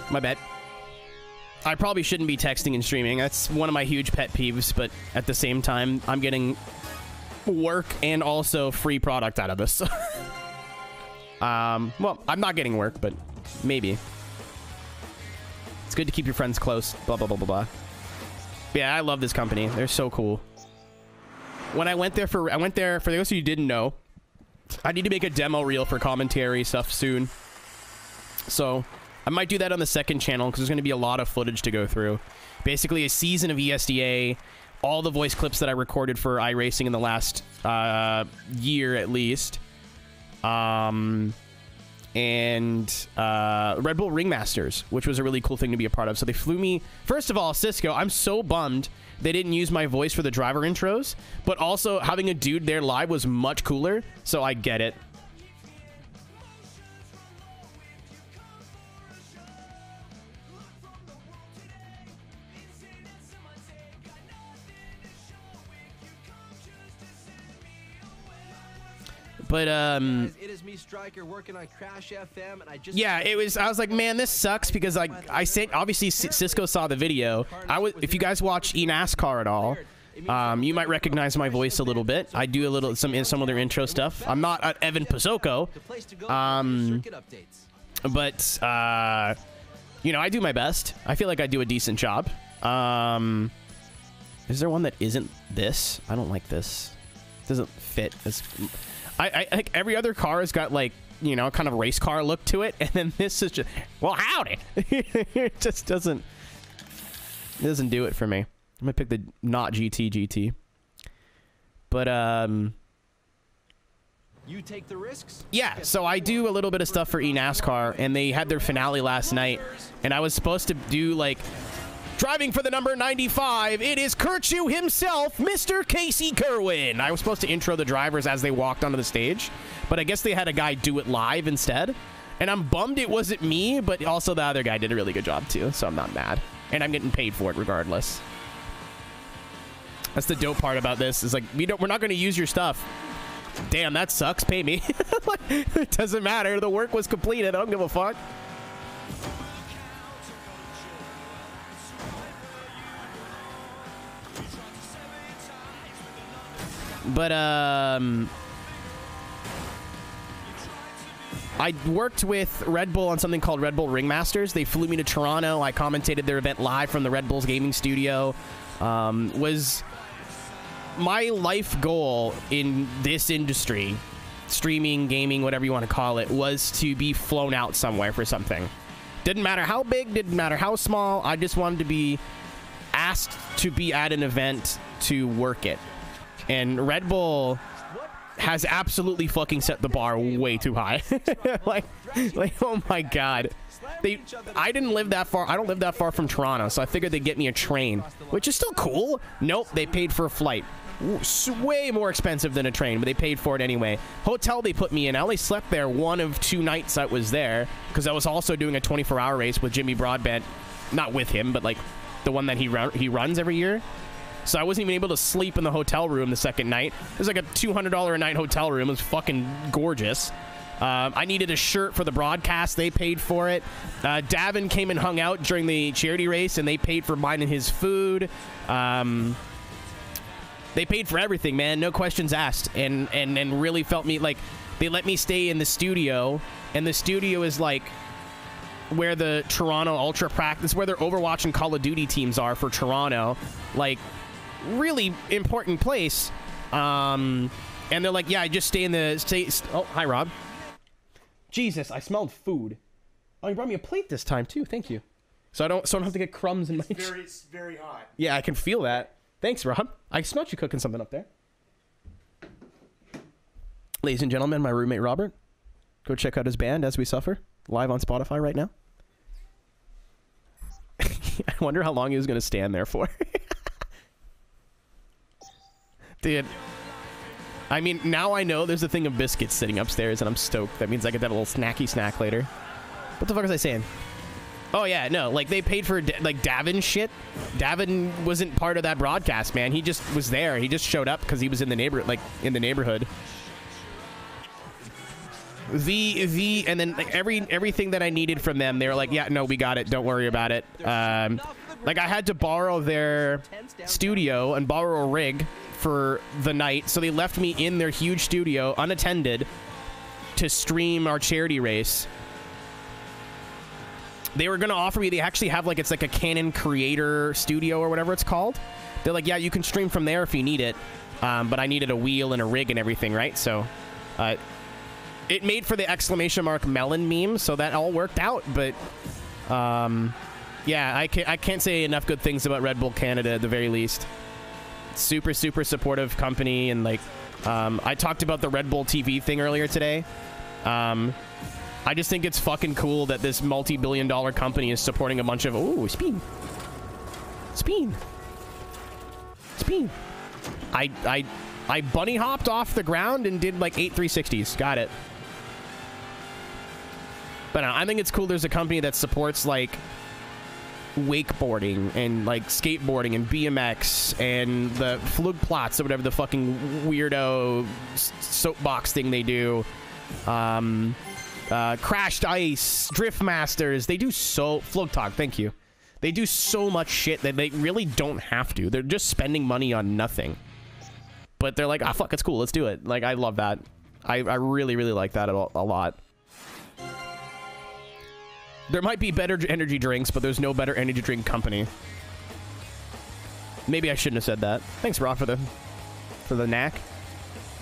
S1: My bad. I probably shouldn't be texting and streaming. That's one of my huge pet peeves, but at the same time, I'm getting work and also free product out of this. Well, I'm not getting work, but maybe. It's good to keep your friends close. Blah, blah, blah, blah, blah. Yeah, I love this company. They're so cool. When I went there, for those of you who didn't know, I need to make a demo reel for commentary stuff soon. So I might do that on the second channel because there's going to be a lot of footage to go through. Basically, a season of ESDA, all the voice clips that I recorded for iRacing in the last year at least. And Red Bull Ringmasters, which was a really cool thing to be a part of. So they flew me. First of all, Cisco, I'm so bummed they didn't use my voice for the driver intros, but also having a dude there live was much cooler, so I get it. But
S2: it is me, Striker, working on Crash FM, and I just
S1: yeah, I was like, man, this sucks because like I said, obviously Cisco saw the video. If you guys watch eNASCAR at all, you might recognize my voice a little bit. I do a little some of their intro stuff. I'm not Evan Pasoko, but you know, I do my best. I feel like I do a decent job. Is there one that isn't this? I don't like this. It doesn't fit. I think every other car has got like, you know, kind of race car look to it, and then this is just, well, howdy. It just doesn't do it for me. I'm gonna pick the not GT. But
S2: you take the risks.
S1: Yeah, so I do a little bit of stuff for eNASCAR, and they had their finale last night, and I was supposed to do like, driving for the number 95, it is Kirchu himself, Mr. Casey Kerwin. I was supposed to intro the drivers as they walked onto the stage, but I guess they had a guy do it live instead. And I'm bummed it wasn't me, but also the other guy did a really good job too, so I'm not mad. And I'm getting paid for it regardless. That's the dope part about this, is like, we're not going to use your stuff. Damn, that sucks. Pay me. It doesn't matter. The work was completed. I don't give a fuck. But, I worked with Red Bull on something called Red Bull Ringmasters. They flew me to Toronto. I commentated their event live from the Red Bull's gaming studio. Was my life goal in this industry, streaming, gaming, whatever you want to call it, was to be flown out somewhere for something. Didn't matter how big, didn't matter how small. I just wanted to be asked to be at an event to work it. And Red Bull has absolutely fucking set the bar way too high. like, oh my god. I didn't live that far. I don't live that far from Toronto, so I figured they'd get me a train, which is still cool. Nope, they paid for a flight. Way more expensive than a train, but they paid for it anyway. Hotel they put me in. I only slept there one of 2 nights I was there, because I was also doing a 24-hour race with Jimmy Broadbent. Not with him, but like the one that he runs every year. So I wasn't even able to sleep in the hotel room the second night. It was like a $200 a night hotel room. It was fucking gorgeous. I needed a shirt for the broadcast. They paid for it. Davin came and hung out during the charity race, and they paid for mine and his food. They paid for everything, man. No questions asked. And really felt me like they let me stay in the studio. And the studio is like where the Toronto Ultra practice, where their Overwatch and Call of Duty teams are for Toronto. Like, really important place. And they're like, yeah, I just stay in the oh, hi Rob. Jesus, I smelled food. Oh, you brought me a plate this time too. Thank you. So I don't have to get crumbs in my
S5: It's very hot.
S1: Yeah, I can feel that. Thanks, Rob. I smelled you cooking something up there. Ladies and gentlemen, my roommate Robert. Go check out his band As We Suffer, live on Spotify right now. I wonder how long he was going to stand there for. Dude, I mean, now I know there's a thing of biscuits sitting upstairs, and I'm stoked. That means I get that little snacky snack later. What the fuck was I saying? Oh, yeah, no, like, they paid for, like, Davin shit. Davin wasn't part of that broadcast, man. He just was there. He just showed up because he was in the neighborhood. and then like everything that I needed from them, they were like, yeah, no, we got it. Don't worry about it. Like I had to borrow their studio and borrow a rig for the night, so they left me in their huge studio unattended to stream our charity race. They were gonna offer me, they actually have like, it's like a Canon creator studio or whatever it's called. They're like, yeah, you can stream from there if you need it. But I needed a wheel and a rig and everything, right? So it made for the exclamation mark melon meme, so that all worked out. But yeah, I can't say enough good things about Red Bull Canada at the very least. Super supportive company, and like I talked about the Red Bull TV thing earlier today. I just think it's fucking cool that this multi-billion-dollar company is supporting a bunch of spin. I bunny hopped off the ground and did like 8 360s. Got it. But I think it's cool there's a company that supports like wakeboarding and like skateboarding and BMX and the Flugplatz or whatever the fucking weirdo soapbox thing they do. Crashed Ice, Driftmasters. They do Flugtag, thank you. They do so much shit that they really don't have to. They're just spending money on nothing. But they're like, ah, fuck, it's cool. Let's do it. Like, I love that. I really like that a lot. There might be better energy drinks, but there's no better energy drink company. Maybe I shouldn't have said that. Thanks, Rob, for the knack.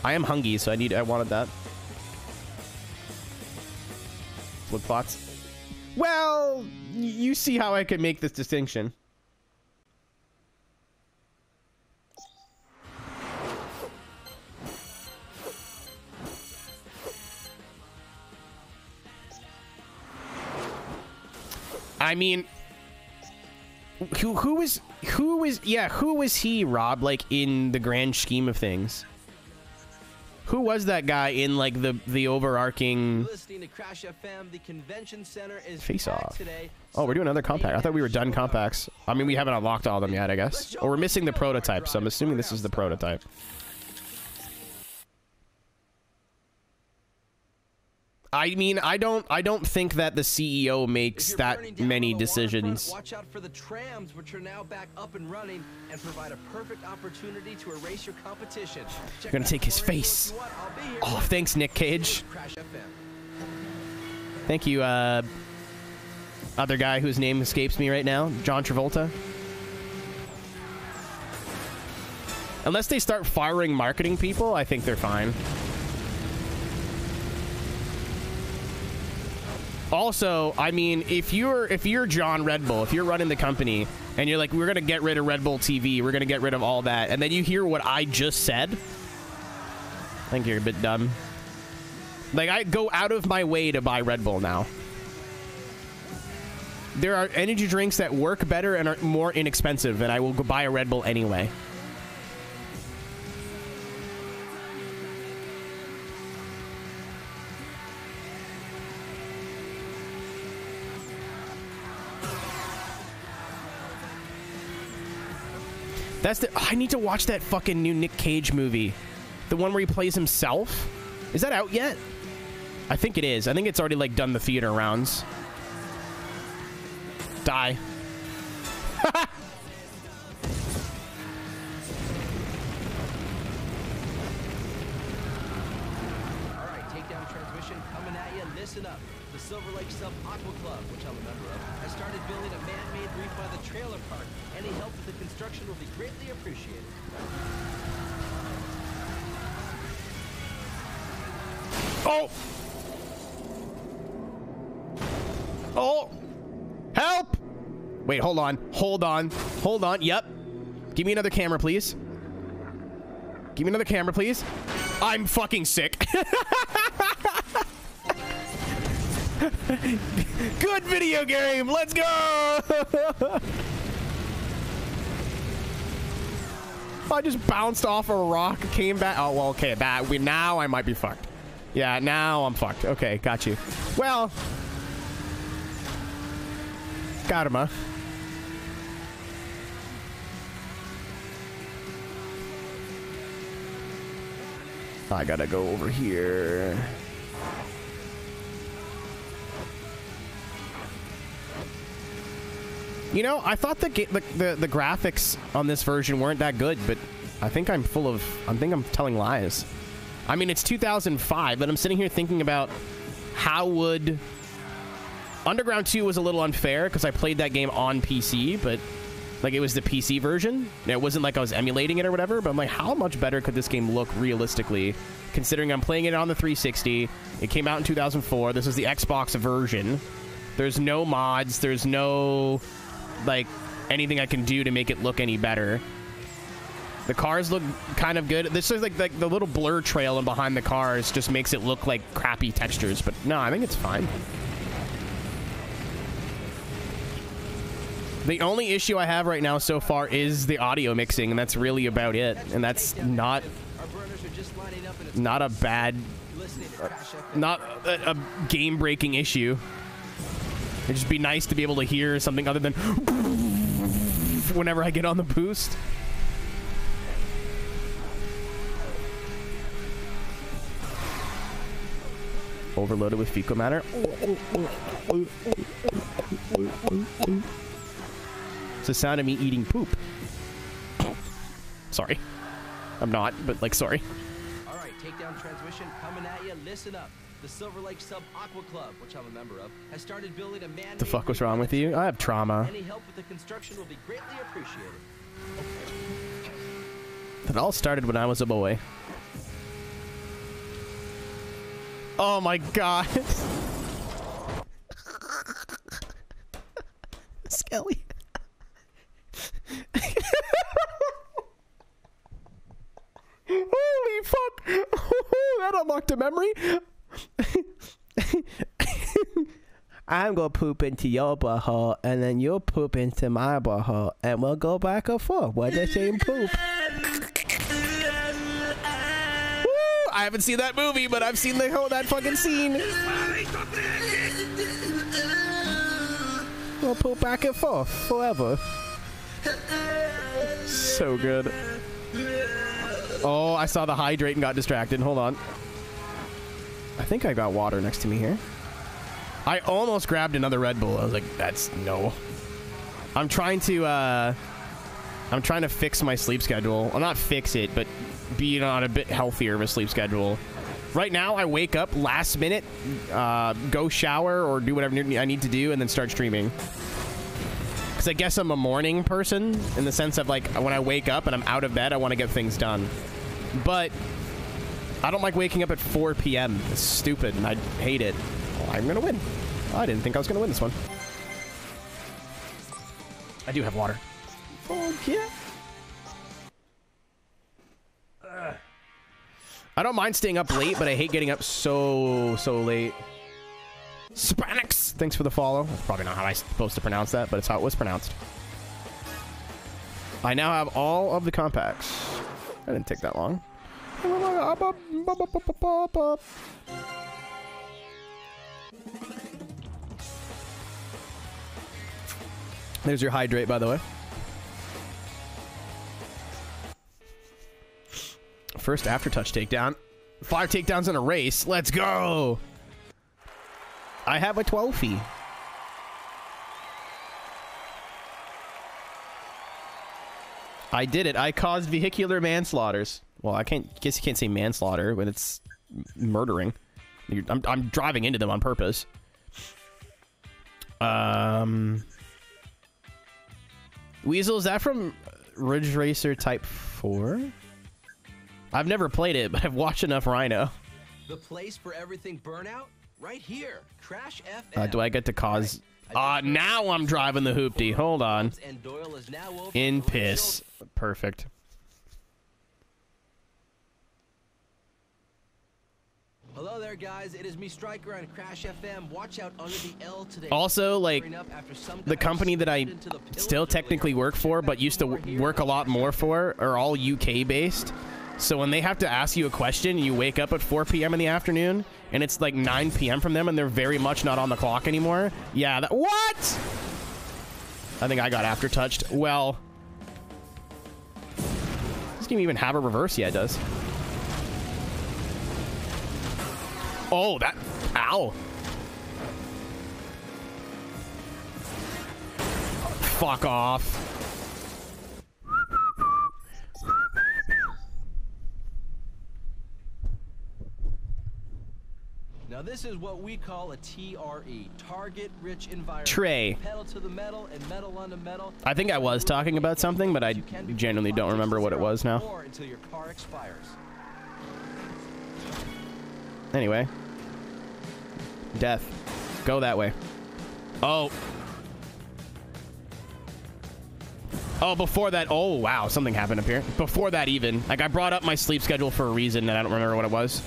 S1: I am hungry, so I wanted that. Flip-flops. Well, you see how I can make this distinction. I mean, who was he, Rob, like in the grand scheme of things? Who was that guy in like the overarching
S2: Listening to Crash FM, the convention center is
S1: face off?
S2: Today.
S1: Oh, we're doing another compact. I thought we were done compacts. I mean, we haven't unlocked all of them yet, I guess. Or we're missing the prototype, so I'm assuming this is the prototype. I mean, I don't think that the CEO makes that many decisions.
S2: Watch out for the trams, which are now back up and running and provide a perfect opportunity to erase your competition.
S1: I'm gonna take his face. Oh, thanks, Nick Cage. Thank you, other guy whose name escapes me right now, John Travolta. Unless they start firing marketing people, I think they're fine. Also, I mean, if you're John Red Bull, if you're running the company and you're like, we're gonna get rid of Red Bull TV, we're gonna get rid of all that, and then you hear what I just said, I think you're a bit dumb. Like, I go out of my way to buy Red Bull now. There are energy drinks that work better and are more inexpensive, and I will go buy a Red Bull anyway. I need to watch that fucking new Nick Cage movie. The one where he plays himself. Is that out yet? I think it is. I think it's already, like, done the theater rounds. Die.
S2: Alright, Takedown transmission coming at you. Listen up. The Silver Lake Sub Aqua Club, which I'm a member of, has started building a man-made reef by the trailer park. Any help with the construction will be greatly appreciated.
S1: Oh! Oh! Help! Wait, hold on. Hold on. Hold on. Yep. Give me another camera, please. Give me another camera, please. I'm fucking sick. Good video game. Let's go. I just bounced off a rock, came back. Oh, well, okay. Now I might be fucked. Yeah, now I'm fucked. Okay, got you. Well, karma. I gotta go over here. You know, I thought the graphics on this version weren't that good, but I think I'm telling lies. I mean, it's 2005, but I'm sitting here thinking about how would... Underground 2 was a little unfair because I played that game on PC, but like it was the PC version. And it wasn't like I was emulating it or whatever, but I'm like, how much better could this game look realistically, considering I'm playing it on the 360. It came out in 2004. This is the Xbox version. There's no mods. There's no like anything I can do to make it look any better. The cars look kind of good. This is like the little blur trail in behind the cars just makes it look like crappy textures, but no, I think it's fine. The only issue I have right now so far is the audio mixing, and that's really about it. And that's not a bad, not a game-breaking issue. It'd just be nice to be able to hear something other than whenever I get on the boost. Overloaded with fecal matter. It's the sound of me eating poop. Sorry. I'm not, but like, sorry.
S2: All right, Takedown transmission coming at you. Listen up. The Silver Lake Sub Aqua Club, which I'm a member of, has started building a man.
S1: The fuck was wrong with you? I have trauma.
S2: Any help with the construction will be greatly appreciated.
S1: It all started when I was a boy. Oh my god. Skelly. Holy fuck. That unlocked a memory. I'm gonna poop into your butthole, and then you'll poop into my butthole, and we'll go back and forth with the same poop. I haven't seen that movie, but I've seen that fucking scene. We'll poop back and forth forever. So good. Oh, I saw the hydrate and got distracted. Hold on. I think I got water next to me here. I almost grabbed another Red Bull. I was like, that's no. I'm trying to fix my sleep schedule. Well, not fix it, but be on a bit healthier of a sleep schedule. Right now, I wake up last minute, go shower or do whatever I need to do, and then start streaming. Because I guess I'm a morning person in the sense of like when I wake up and I'm out of bed, I want to get things done. But I don't like waking up at 4 p.m. It's stupid, and I hate it. Well, I'm gonna win. I didn't think I was gonna win this one. I do have water. Oh yeah. I don't mind staying up late, but I hate getting up so late. Spanix! Thanks for the follow. That's probably not how I'm supposed to pronounce that, but it's how it was pronounced. I now have all of the compacts. That didn't take that long. There's your hydrate, by the way. First aftertouch takedown. 5 takedowns in a race. Let's go. I have a 12-fee. I did it. I caused vehicular manslaughters. Well, guess you can't say manslaughter when it's murdering. I'm driving into them on purpose. Weasel, is that from Ridge Racer Type 4? I've never played it, but I've watched enough Rhino.
S2: The place for everything Burnout? Right here. Crash FM.
S1: Do I get to cause... now I'm driving the hoopty. Hold on. In piss. Perfect.
S2: Hello there, guys. It is me, Striker, on Crash FM. Watch out under the L today.
S1: Also, like, the company that I still technically work for, but used to work a lot more for, are all UK-based. So when they have to ask you a question, you wake up at 4 p.m. in the afternoon, and it's like 9 p.m. from them, and they're very much not on the clock anymore. Yeah, what? I think I got aftertouched. Well, this game even have a reverse? Yeah, it does. Oh, that... Ow. fuck off.
S2: Now this is what we call a TRE, target-rich environment.
S1: Trey.
S2: Pedal to the metal and metal onto metal.
S1: I think I was talking about something, but I genuinely don't remember what it was now.
S2: Or until your car expires.
S1: Anyway. Death. Go that way. Oh. Oh, before that. Oh, wow. Something happened up here. Before that even. Like, I brought up my sleep schedule for a reason, and I don't remember what it was.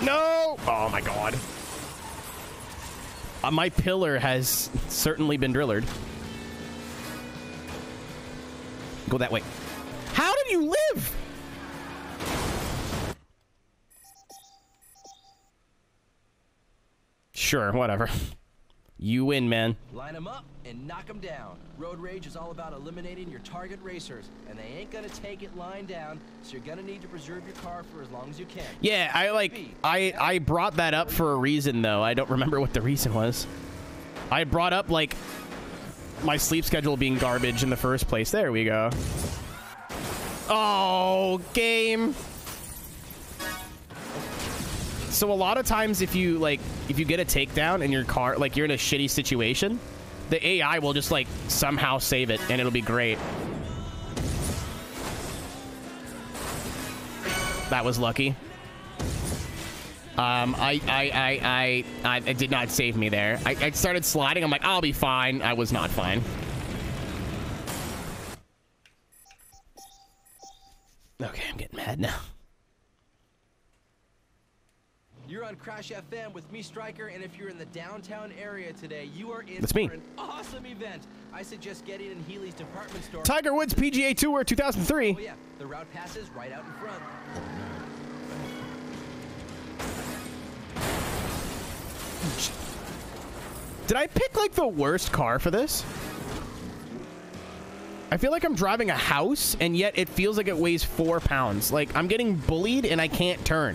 S1: No! Oh, my God. My pillar has certainly been drillered. Go that way. How did you live? Sure, whatever. You win, man.
S2: Line them up and knock them down. Road Rage is all about eliminating your target racers, and they ain't gonna take it lying down, so you're gonna need to preserve your car for as long as you can.
S1: Yeah, I brought that up for a reason, though. I don't remember what the reason was. I brought up, like, my sleep schedule being garbage in the first place. There we go. Oh, game. So a lot of times if you get a takedown in your car, like you're in a shitty situation, the AI will just like somehow save it and it'll be great. That was lucky. It did not save me there. I started sliding. I'm like, I'll be fine. I was not fine. Okay, I'm getting mad now.
S2: You're on Crash FM with me, Striker, and if you're in the downtown area today, you are in
S1: That's me.
S2: for an awesome event. I suggest getting in Healy's department store.
S1: Tiger Woods PGA Tour 2003.
S2: Oh yeah, the route passes right out in front.
S1: Did I pick like the worst car for this? I feel like I'm driving a house, and yet it feels like it weighs 4 pounds. Like I'm getting bullied and I can't turn.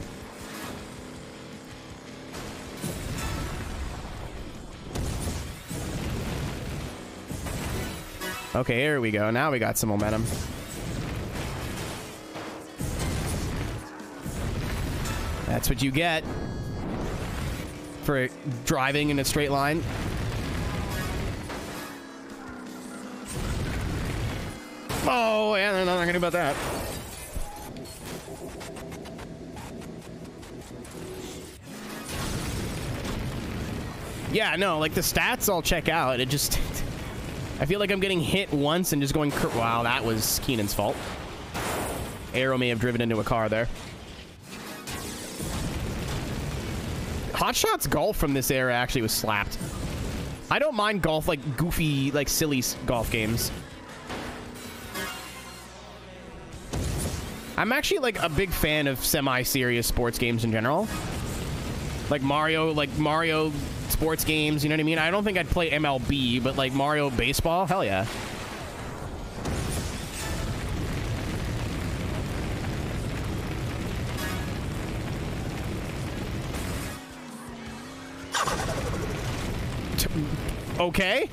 S1: Okay, here we go. Now we got some momentum. That's what you get for driving in a straight line. Oh, yeah, I'm not gonna about that. Yeah, no, like the stats I'll check out. It just... I feel like I'm getting hit once and just going... Wow, that was Keenan's fault. Arrow may have driven into a car there. Hot Shots Golf from this era actually was slapped. I don't mind golf, like goofy, like silly golf games. I'm actually like a big fan of semi-serious sports games in general. Like Mario sports games, you know what I mean? I don't think I'd play MLB, but like Mario Baseball, hell yeah. Okay.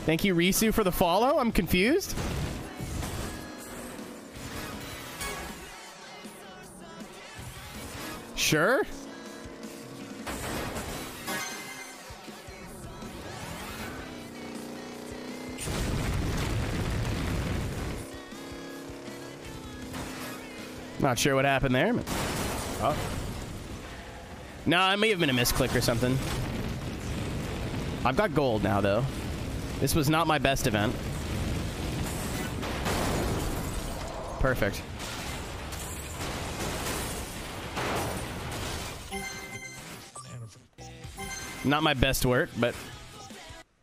S1: Thank you, Risu, for the follow. I'm confused. Sure. Not sure what happened there. But... Oh. No, it may have been a misclick or something. I've got gold now, though. This was not my best event. Perfect. Not my best work, but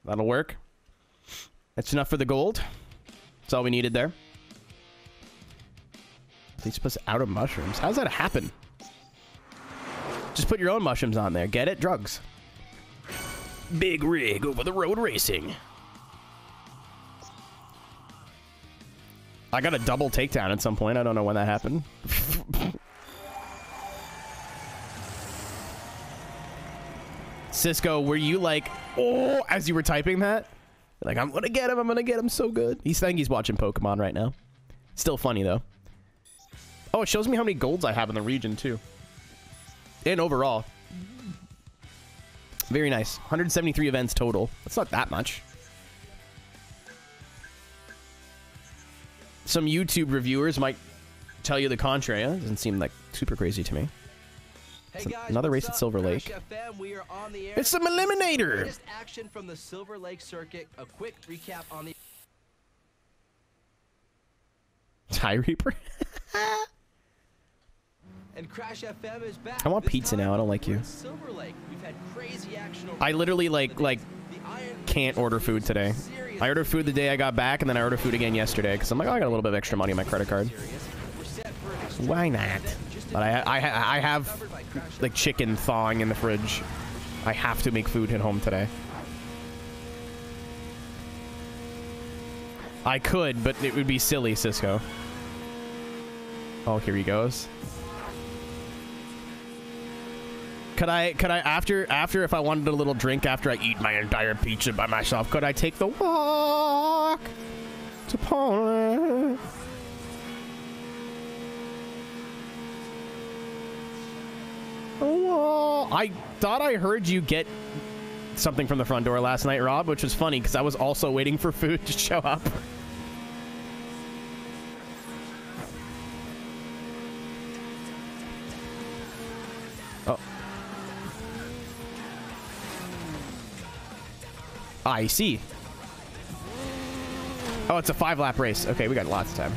S1: that'll work. That's enough for the gold. That's all we needed there. They supposed to out of mushrooms. How does that happen? Just put your own mushrooms on there. Get it? Drugs. Big rig over the road racing. I got a double takedown at some point. I don't know when that happened. Cisco, were you like, oh, as you were typing that? Like, I'm gonna get him. I'm gonna get him so good. I think he's watching Pokemon right now. Still funny, though. Oh, it shows me how many golds I have in the region, too. And overall. Very nice. 173 events total. That's not that much. Some YouTube reviewers might tell you the contrary. It doesn't seem like super crazy to me.
S2: Hey guys,
S1: another race
S2: what's
S1: at Silver
S2: up?
S1: Lake.
S2: Crash FM, we are on the air.
S1: It's some eliminator.
S2: Latest action from the Silver Lake circuit. A quick recap on the
S1: Tie Reaper.
S2: and Crash FM is back.
S1: I want
S2: This
S1: pizza
S2: time,
S1: now. I don't like
S2: we're
S1: you.
S2: in Silver Lake. We've had crazy action over
S1: I literally like
S2: the Iron
S1: can't order food today. I ordered food the day I got back, and then I ordered food again yesterday because I'm like, oh, I got a little bit of extra money on my credit card.
S2: We're set for an extreme
S1: Why not?
S2: event just in
S1: But I have
S2: covered by Crash
S1: like chicken thawing in the fridge. I have to make food at home today. I could, but it would be silly, Cisco. Oh, here he goes. Could I after if I wanted a little drink after I eat my entire pizza by myself, could I take the walk to Poland? Oh, I thought I heard you get something from the front door last night, Rob, which was funny because I was also waiting for food to show up. Oh. I see. Oh, it's a 5-lap race. Okay, we got lots of time.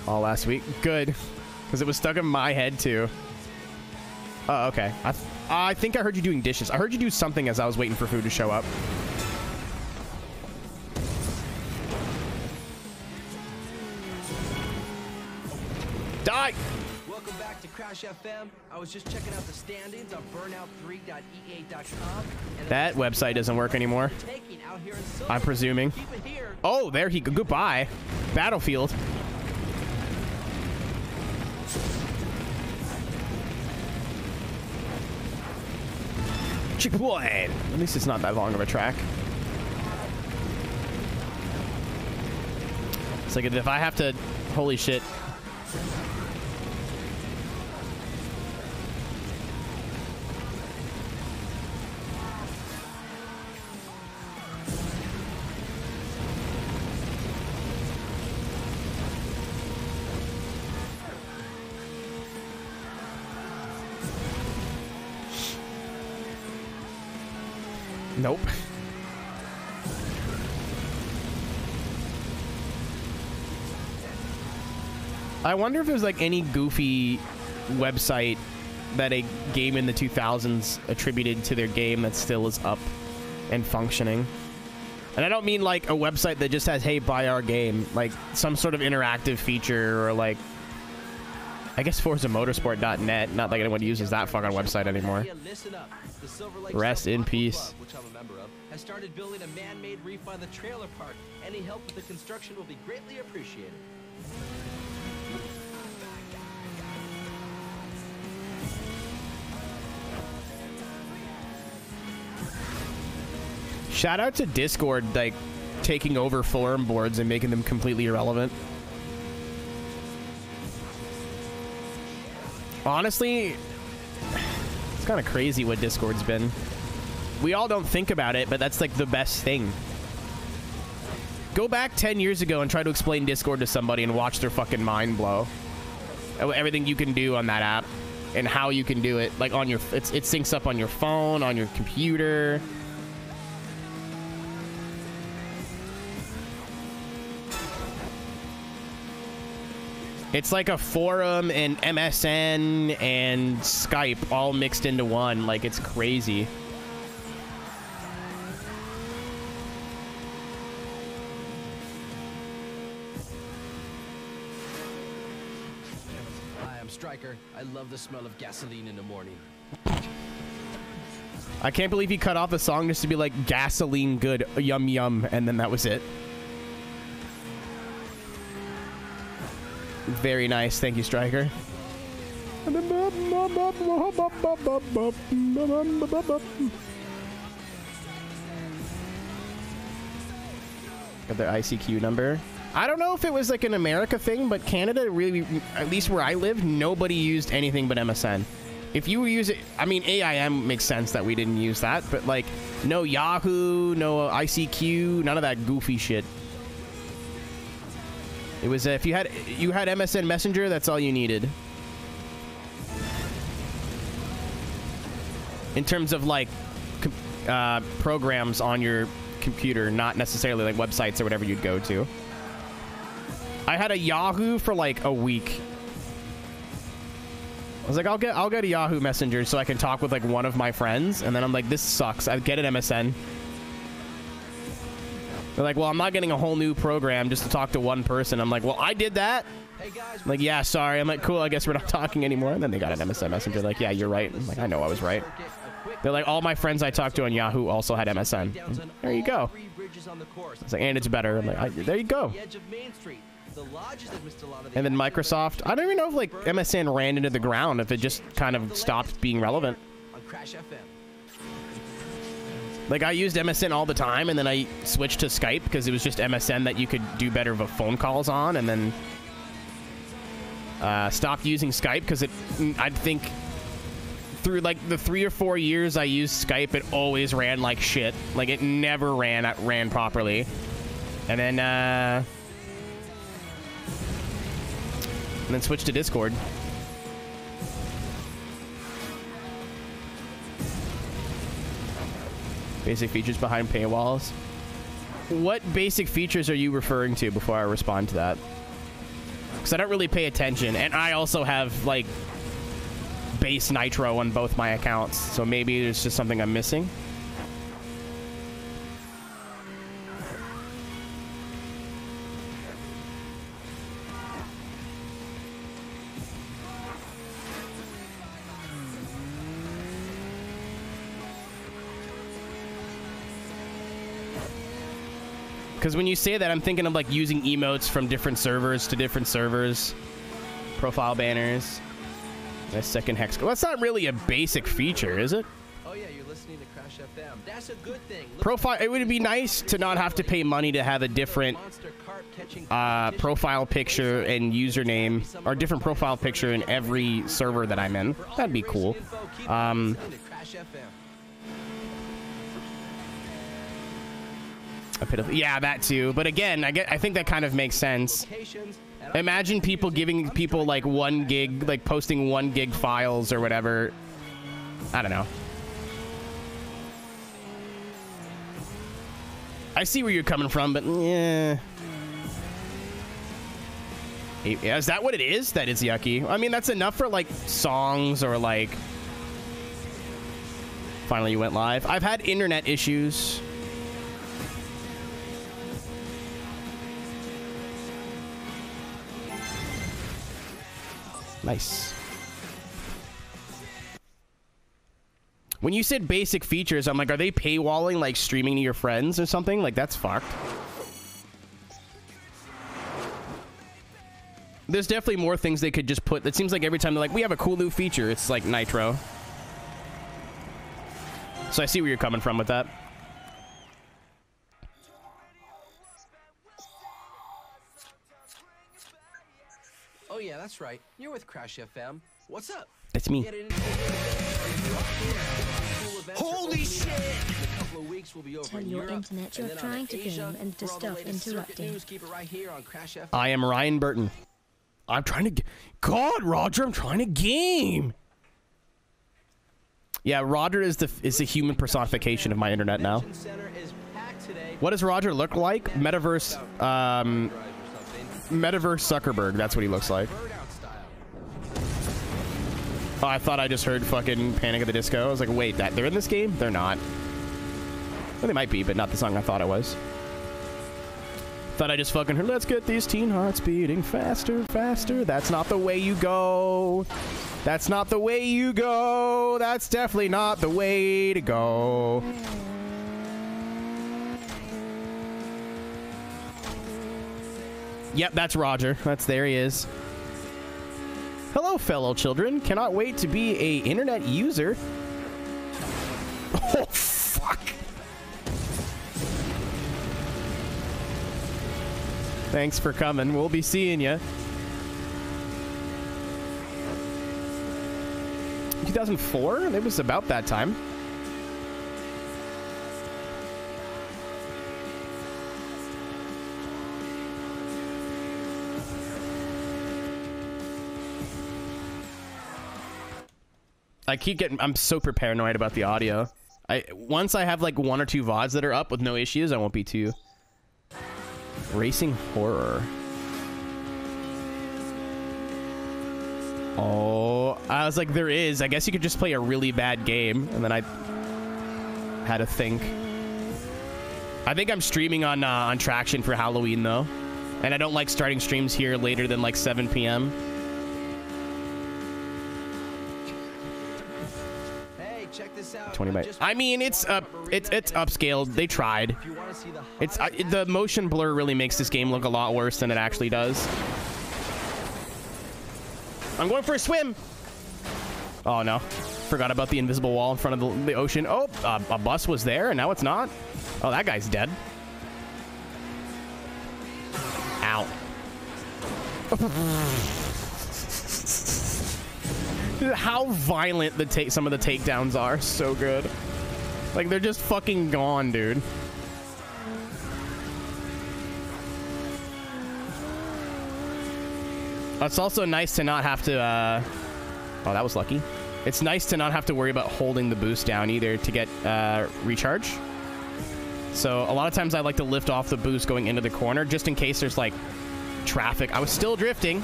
S1: All last week. Good. Because it was stuck in my head, too. Oh, okay. I think I heard you doing dishes. I heard you do something as I was waiting for food to show up. Die!
S2: Welcome back to Crash FM. I was just checking out the standings on burnout3.ea.com.
S1: That website doesn't work anymore. I'm presuming. Oh, there he go. Goodbye. Battlefield. Boy. At least it's not that long of a track. It's like if I have to... Holy shit. Nope. I wonder if there's like any goofy website that a game in the 2000s attributed to their game that still is up and functioning. And I don't mean like a website that just has, hey, buy our game. Like some sort of interactive feature or like, I guess ForzaMotorsport.net. Not like anyone uses that fucking website anymore. Rest in peace.
S2: Which I'm a member of, has started building a man-made reef by the trailer park. Any help with the construction will be greatly appreciated.
S1: Shout out to Discord, like taking over forum boards and making them completely irrelevant. Honestly, it's kind of crazy what Discord's been. We all don't think about it, but that's like the best thing. Go back 10 years ago and try to explain Discord to somebody and watch their fucking mind blow. Everything you can do on that app and how you can do it. Like on your, it syncs up on your phone, on your computer. It's like a forum and MSN and Skype all mixed into one. Like, it's crazy.
S2: Hi, I'm Stryker. I love the smell of gasoline in the morning.
S1: I can't believe he cut off the song just to be like, gasoline good, yum yum, and then that was it. Very nice. Thank you, Stryker. Got their ICQ number. I don't know if it was like an America thing, but Canada really, at least where I live, nobody used anything but MSN. If you use it, I mean, AIM makes sense that we didn't use that, but like no Yahoo, no ICQ, none of that goofy shit. It was if you had MSN Messenger, that's all you needed. In terms of like programs on your computer, not necessarily like websites or whatever you'd go to. I had a Yahoo for like a week. I was like, I'll get a Yahoo Messenger so I can talk with like one of my friends, and then I'm like, this sucks. I get an MSN. They're like, well, I'm not getting a whole new program just to talk to one person. I'm like, well, I did that.
S2: Hey guys,
S1: I'm like, yeah, sorry. I'm like, cool, I guess we're not talking anymore. And then they got an MSN Messenger. Like, yeah, you're right. I'm like, I know I was right. They're like, all my friends I talked to on Yahoo also had MSN. There you go. It's like, and it's better. I'm like, there you go. And then Microsoft. I don't even know if like MSN ran into the ground, if it just kind of stopped being relevant. Like, I used MSN all the time, and then I switched to Skype because it was just MSN that you could do better with phone calls on, and then stopped using Skype because I think through like the 3 or 4 years I used Skype, it always ran like shit. Like, it never ran properly. And then switched to Discord. Basic features behind paywalls. What basic features are you referring to before I respond to that? Because I don't really pay attention, and I also have like base Nitro on both my accounts, so maybe there's just something I'm missing. Because when you say that, I'm thinking of like using emotes from different servers to different servers. Profile banners. A second hex. Well, that's not really a basic feature, is it?
S2: Oh yeah, you're listening to Crash FM. That's a good thing.
S1: Profile. It would be nice to not have to pay money to have a different profile picture and username, or different profile picture in every server that I'm in. That'd be cool. Yeah, that too. But again, I think that kind of makes sense. Imagine people giving people like 1 gig, like posting 1 gig files or whatever. I don't know. I see where you're coming from, but yeah. Is that what it is? That is yucky. I mean, that's enough for like songs or like. Finally, you went live. I've had internet issues. Nice. When you said basic features, I'm like, are they paywalling like streaming to your friends or something? Like, that's fucked. There's definitely more things they could just put. It seems like every time they're like, we have a cool new feature, it's like Nitro. So I see where you're coming from with that.
S2: Oh yeah, that's right. You're with Crash FM. What's up?
S1: That's me.
S2: Holy shit!
S3: Tell your internet you're trying to game and to stop interrupting.
S1: I am Ryan Burton. I'm trying to... God, Roger, I'm trying to game. Yeah, Roger is the human personification of my internet now. What does Roger look like? Metaverse Zuckerberg. That's what he looks like. Oh, I thought I just heard fucking Panic at the Disco. I was like, wait, they're in this game? They're not. Well, they might be, but not the song I thought it was. Thought I just fucking heard, let's get these teen hearts beating faster, faster. That's not the way you go. That's not the way you go. That's definitely not the way to go. Yep, that's Roger. There he is. Hello, fellow children. Cannot wait to be a internet user. Oh, fuck. Thanks for coming. We'll be seeing you. 2004? It was about that time. I'm super paranoid about the audio. Once I have like 1 or 2 VODs that are up with no issues, I won't be too. Racing horror. Oh, I was like, there is. I guess you could just play a really bad game, and then I had to think. I think I'm streaming on Traction for Halloween though, and I don't like starting streams here later than like 7 p.m.
S2: Check this out.
S1: 20 bytes. I mean, it's upscaled. They tried. It's the motion blur really makes this game look a lot worse than it actually does. I'm going for a swim. Oh no, forgot about the invisible wall in front of the ocean. Oh, a bus was there and now it's not. Oh, that guy's dead. Ow. How violent some of the takedowns are. So good. Like, they're just fucking gone, dude. It's also nice to not have to, oh, that was lucky. It's nice to not have to worry about holding the boost down either to get, recharge. So, a lot of times I like to lift off the boost going into the corner just in case there's, like, traffic. I was still drifting.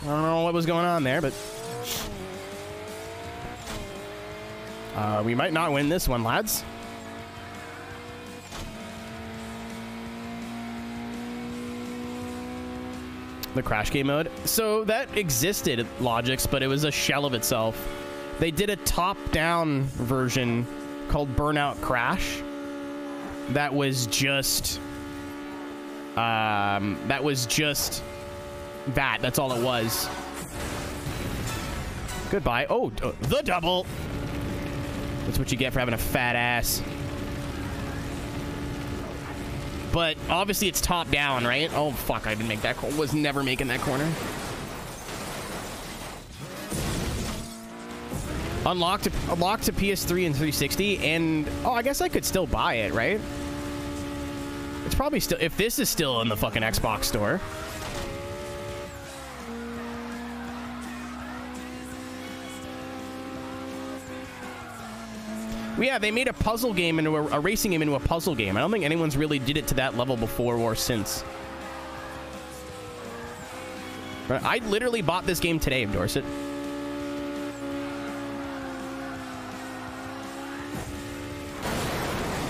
S1: I don't know what was going on there, but... we might not win this one, lads. The crash game mode. So that existed at Logix, but it was a shell of itself. They did a top-down version called Burnout Crash. That was just... That's all it was. Goodbye. Oh, the double. That's what you get for having a fat ass. But obviously it's top down, right? Oh, fuck. I didn't make that corner. Was never making that corner. Unlocked to PS3 and 360. And, oh, I guess I could still buy it, right? It's probably still... If this is still in the fucking Xbox store... Yeah, they made a puzzle game into a racing game into a puzzle game. I don't think anyone's really did it to that level before or since. I literally bought this game today, Dorset.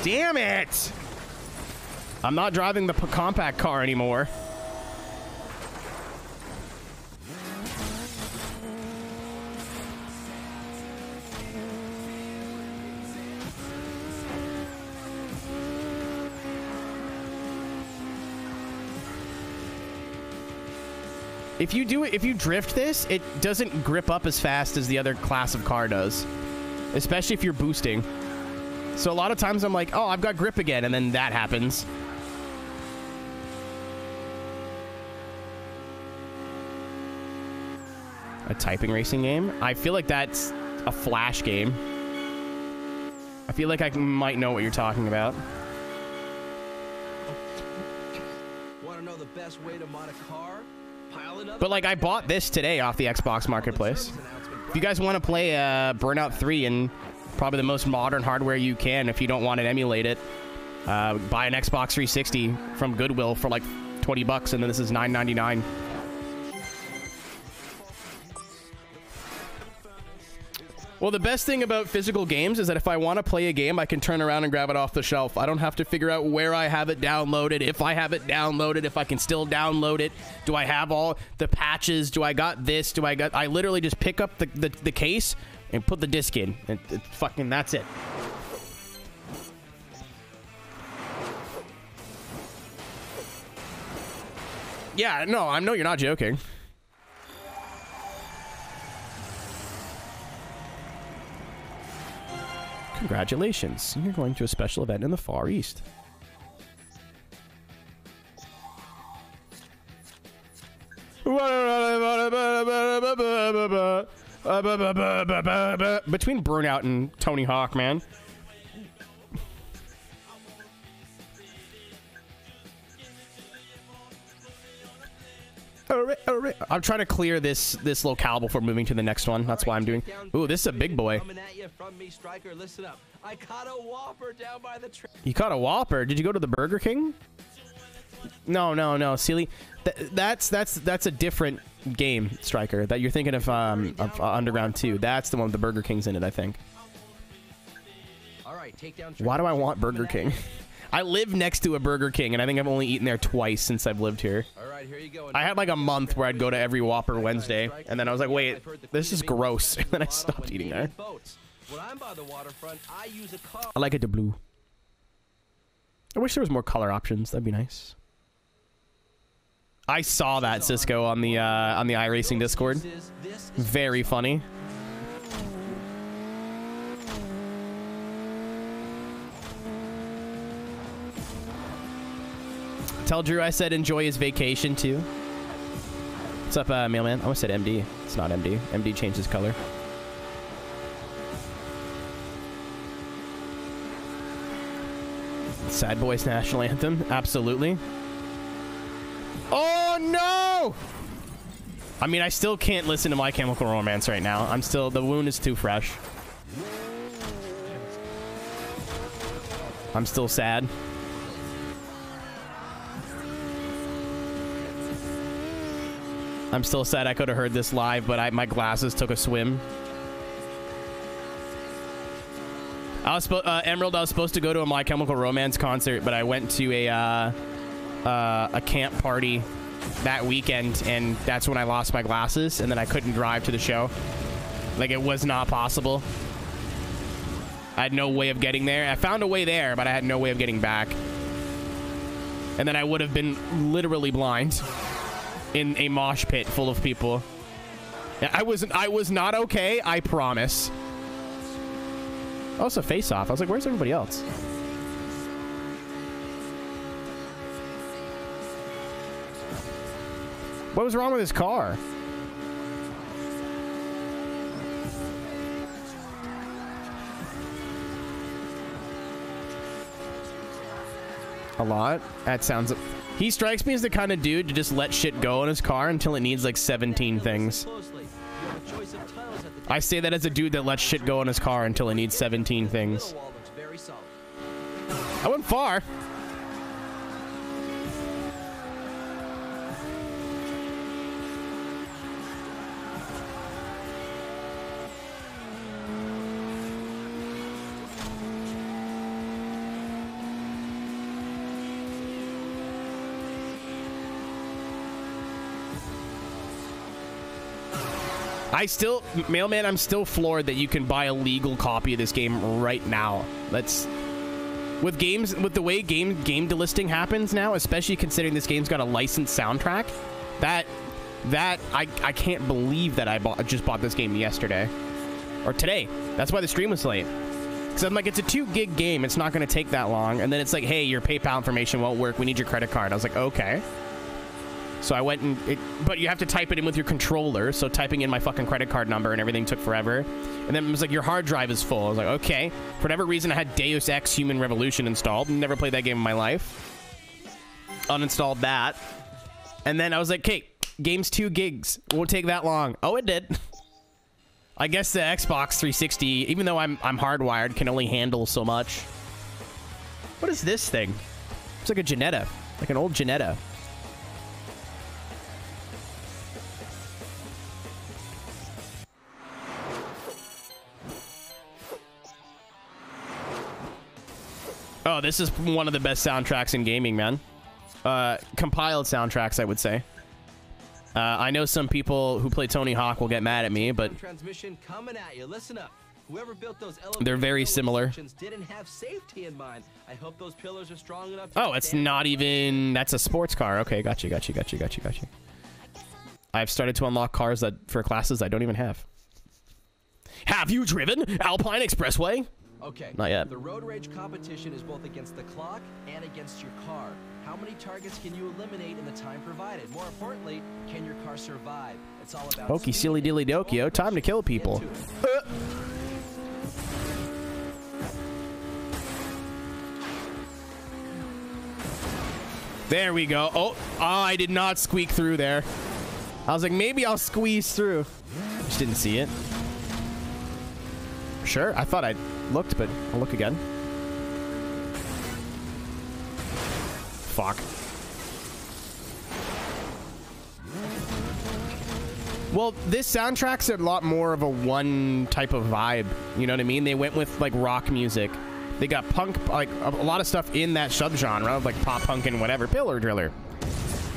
S1: Damn it! I'm not driving the compact car anymore. If you drift this, it doesn't grip up as fast as the other class of car does. Especially if you're boosting. So a lot of times I'm like, oh, I've got grip again, and then that happens. A typing racing game? I feel like that's a Flash game. I feel like I might know what you're talking about.
S2: Want to know the best way to mod a car?
S1: But like, I bought this today off the Xbox Marketplace. If you guys want to play Burnout 3 and probably the most modern hardware you can, if you don't want to emulate it, buy an Xbox 360 from Goodwill for like 20 bucks, and then this is $9.99. Well, the best thing about physical games is that if I want to play a game, I can turn around and grab it off the shelf. I don't have to figure out where I have it downloaded, if I have it downloaded, if I can still download it. Do I have all the patches? Do I got this? I literally just pick up the case and put the disc in. And fucking, that's it. Yeah, no, I know you're not joking. Congratulations. You're going to a special event in the Far East. Between Burnout and Tony Hawk, man. I'm trying to clear this locale before moving to the next one. That's why I'm doing. Ooh, this is a big boy.
S2: I caught a Whopper down by the train.
S1: You caught a Whopper? Did you go to the Burger King? No, silly. That's a different game, Striker. That you're thinking of Underground 2. That's the one with the Burger King's in it, I think.
S2: All right, Takedown.
S1: Why do I want Burger King? I live next to a Burger King, and I think I've only eaten there twice since I've lived here.
S2: All right, here you go.
S1: I had like a month where I'd go to every Whopper Wednesday, and then I was like, wait, this is gross. And then I stopped eating there.
S2: When I'm by the waterfront, I use a car.
S1: I like it to blue. I wish there was more color options. That'd be nice. I saw that, Cisco, on the iRacing Discord. Very funny. Tell Drew I said enjoy his vacation too. What's up, mailman? I almost said MD. It's not MD. MD changed his color. Sad Boys National Anthem. Absolutely. Oh no! I mean, I still can't listen to My Chemical Romance right now. I'm still, the wound is too fresh. I'm still sad. I'm still sad I could have heard this live, but my glasses took a swim. Emerald, I was supposed to go to a My Chemical Romance concert, but I went to a camp party that weekend, and that's when I lost my glasses, and then I couldn't drive to the show. Like, it was not possible. I had no way of getting there. I found a way there, but I had no way of getting back. And then I would have been literally blind in a mosh pit full of people. I was not okay, I promise. Oh, it's a face-off. I was like, where's everybody else? What was wrong with his car? A lot? That sounds... He strikes me as the kind of dude to just let shit go in his car until it needs like 17 things. I say that as a dude that lets shit go in his car until it needs 17 things. I went far. Mailman, I'm still floored that you can buy a legal copy of this game right now. That's with the way game delisting happens now, especially considering this game's got a licensed soundtrack. That I can't believe that I just bought this game yesterday or today. That's why the stream was late. Because I'm like, it's a 2 gig game. It's not going to take that long. And then it's like, hey, your PayPal information won't work. We need your credit card. I was like, okay. So I went but you have to type it in with your controller. So typing in my fucking credit card number and everything took forever. And then it was like, your hard drive is full. I was like, okay. For whatever reason, I had Deus Ex Human Revolution installed. Never played that game in my life. Uninstalled that. And then I was like, okay, game's 2 gigs. Won't take that long. Oh, it did. I guess the Xbox 360, even though I'm hardwired, can only handle so much. What is this thing? It's like a Janetta. Like an old Janetta. Oh, this is one of the best soundtracks in gaming, man. Compiled soundtracks, I would say. I know some people who play Tony Hawk will get mad at me, but
S2: transmission coming at you. Listen up. Whoever built those
S1: they're very similar.
S2: Didn't have safety in mind. I hope those pillars are strong enough.
S1: Oh, it's not even. That's a sports car. Okay, got you. I've started to unlock cars that for classes I don't even have. Have you driven Alpine Expressway?
S2: Okay.
S1: Not yet.
S2: The road rage competition is both against the clock and against your car. How many targets can you eliminate in the time provided? More importantly, can your car survive? It's all about
S1: Okey silly dilly dokio. Time to kill people. There we go. Oh, I did not squeak through there. I was like, maybe I'll squeeze through. Just didn't see it. Sure, I thought I looked, but I'll look again. Fuck. Well, this soundtrack's a lot more of a one type of vibe. You know what I mean? They went with like rock music. They got punk, like a lot of stuff in that subgenre of like pop punk and whatever, pillar driller.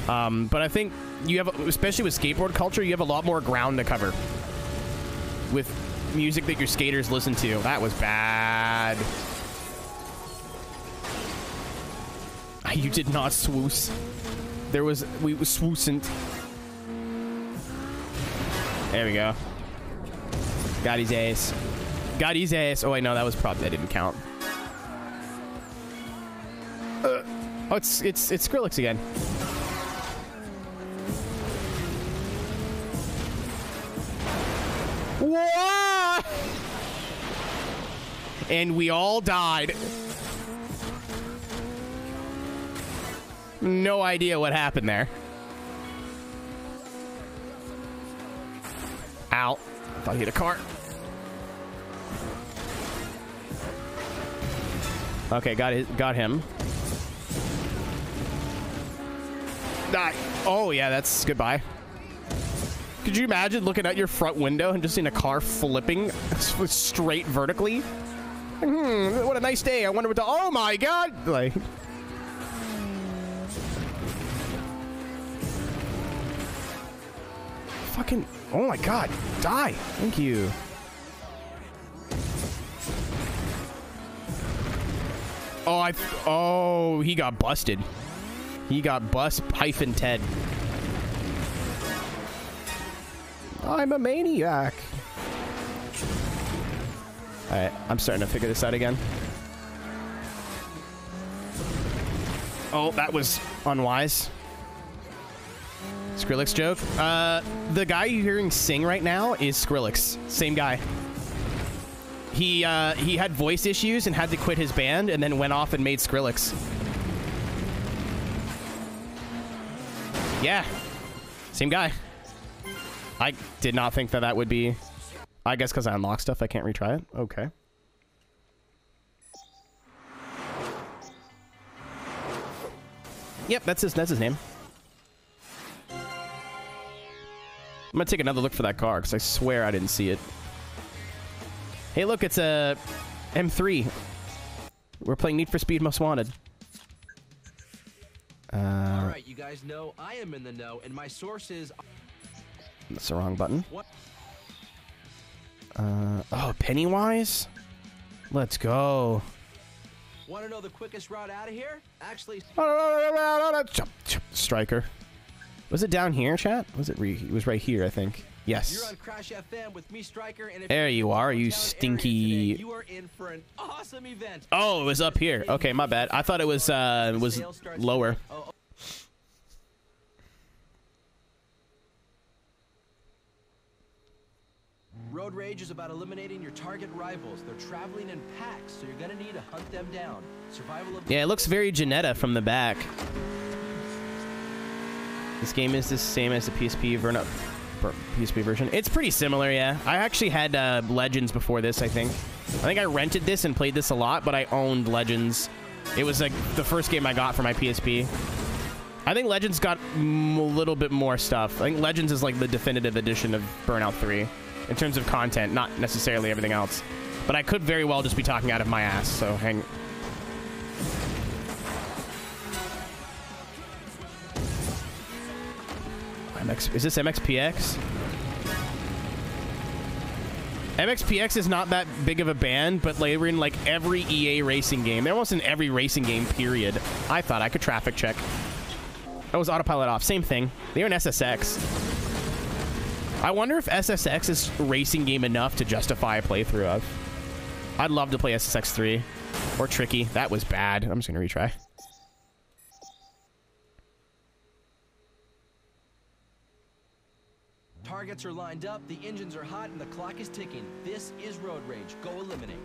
S1: But I think you have, especially with skateboard culture, you have a lot more ground to cover with music that your skaters listen to. That was bad. You did not swoosh. We was swoosant. There we go. Got his ass. Got his ass. Oh wait, no, that was probably, that didn't count. Oh, it's Skrillex again. What? And we all died. No idea what happened there. Ow. I thought he hit a car. Okay, got him. Die. Oh, yeah, that's goodbye. Could you imagine looking out your front window and just seeing a car flipping straight vertically? What a nice day. I wonder what the... Oh, my God. Like... Fucking... Oh, my God. Die. Thank you. Oh, Oh, he got busted. He got bust-Ted. I'm a maniac. Alright, I'm starting to figure this out again. Oh, that was unwise. Skrillex joke. The guy you're hearing sing right now is Skrillex. Same guy. He had voice issues and had to quit his band and then went off and made Skrillex. Yeah. Same guy. I did not think that would be... I guess because I unlocked stuff, I can't retry it. Okay. Yep, that's his name. I'm gonna take another look for that car, because I swear I didn't see it. Hey, look, it's a M3. We're playing Need for Speed Most Wanted.
S2: All right, you guys know I am in the know, and my sources...
S1: That's the wrong button.
S2: What?
S1: Oh, Pennywise? Let's go.
S2: Want to know the quickest route out of here? Actually...
S1: Striker. Was it down here, chat? Was it? It was right here, I think. Yes.
S2: You're on Crash FM with me, Striker, and if
S1: there you are, you stinky...
S2: Today, you are in for an awesome event.
S1: Oh, it was up here. Okay, my bad. I thought it was lower.
S2: Oh. Road Rage is about eliminating your target rivals. They're traveling in packs, so you're gonna need to hunt them down. Survival of...
S1: Yeah, it looks very Janetta from the back. This game is the same as the PSP Burnout PSP version. It's pretty similar, yeah. I actually had Legends before this, I think. I think I rented this and played this a lot, but I owned Legends. It was like the first game I got for my PSP. I think Legends got a little bit more stuff. I think Legends is like the definitive edition of Burnout 3 in terms of content, not necessarily everything else. But I could very well just be talking out of my ass, so hang... Is this MXPX? MXPX is not that big of a band, but they were in like every EA racing game. They're almost in every racing game, period. I thought I could traffic check. That was autopilot off. Same thing. They're in SSX. I wonder if SSX is racing game enough to justify a playthrough of. I'd love to play SSX3 or Tricky. That was bad. I'm just gonna retry.
S2: Targets are lined up, the engines are hot, and the clock is ticking. This is Road Rage. Go eliminate.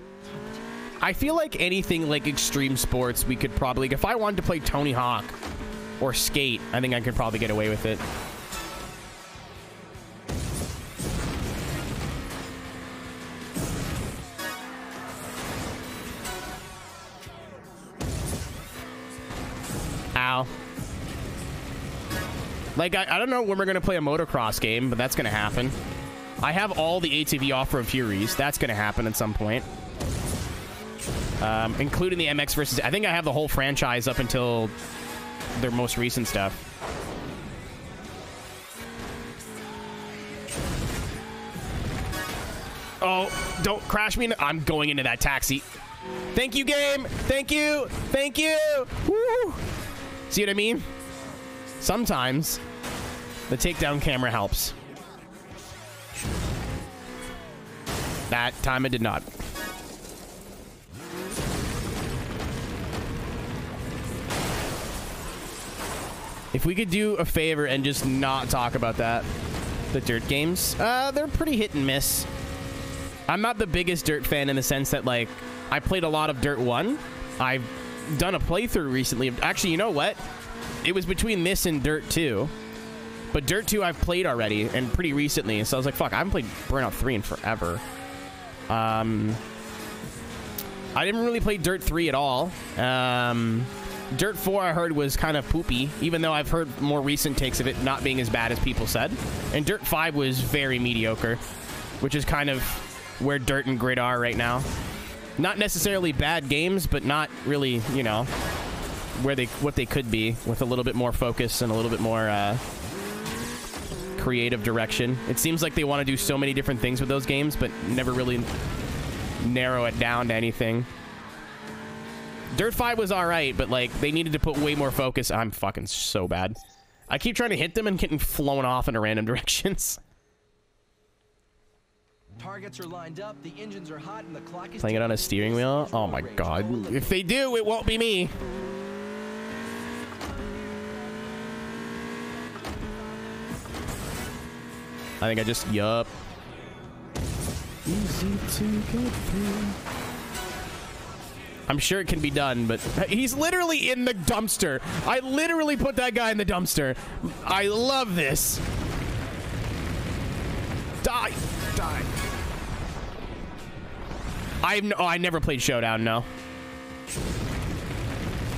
S1: I feel like anything like extreme sports, we could probably... If I wanted to play Tony Hawk or Skate, I think I could probably get away with it. Ow. Like, I don't know when we're going to play a motocross game, but that's going to happen. I have all the ATV Off-Road Furies. That's going to happen at some point. Including the MX versus... I think I have the whole franchise up until their most recent stuff. Oh, don't crash me. I'm going into that taxi. Thank you, game. Thank you. Thank you. Woo. See what I mean? Sometimes the takedown camera helps. That time it did not. If we could do a favor and just not talk about that. The dirt games, they're pretty hit and miss. I'm not the biggest dirt fan in the sense that, like, I played a lot of Dirt 1. I've done a playthrough recently. Actually, you know what? It was between this and Dirt 2. But Dirt 2 I've played already, and pretty recently. So I was like, fuck, I haven't played Burnout 3 in forever. I didn't really play Dirt 3 at all. Dirt 4 I heard was kind of poopy, even though I've heard more recent takes of it not being as bad as people said. And Dirt 5 was very mediocre, which is kind of where Dirt and Grid are right now. Not necessarily bad games, but not really, you know, what they could be with a little bit more focus and a little bit more creative direction. It seems like they want to do so many different things with those games, but never really narrow it down to anything. Dirt 5 was alright, but like they needed to put way more focus. I'm fucking so bad. I keep trying to hit them and getting flown off into random directions.
S2: Targets are lined up, the engines are hot, and the clock is
S1: playing it on a steering wheel. Oh my god. If they do, it won't be me. I think I just yup. Easy to get through. I'm sure it can be done, but he's literally in the dumpster. I literally put that guy in the dumpster. I love this. Die. Die. I never played Showdown, no.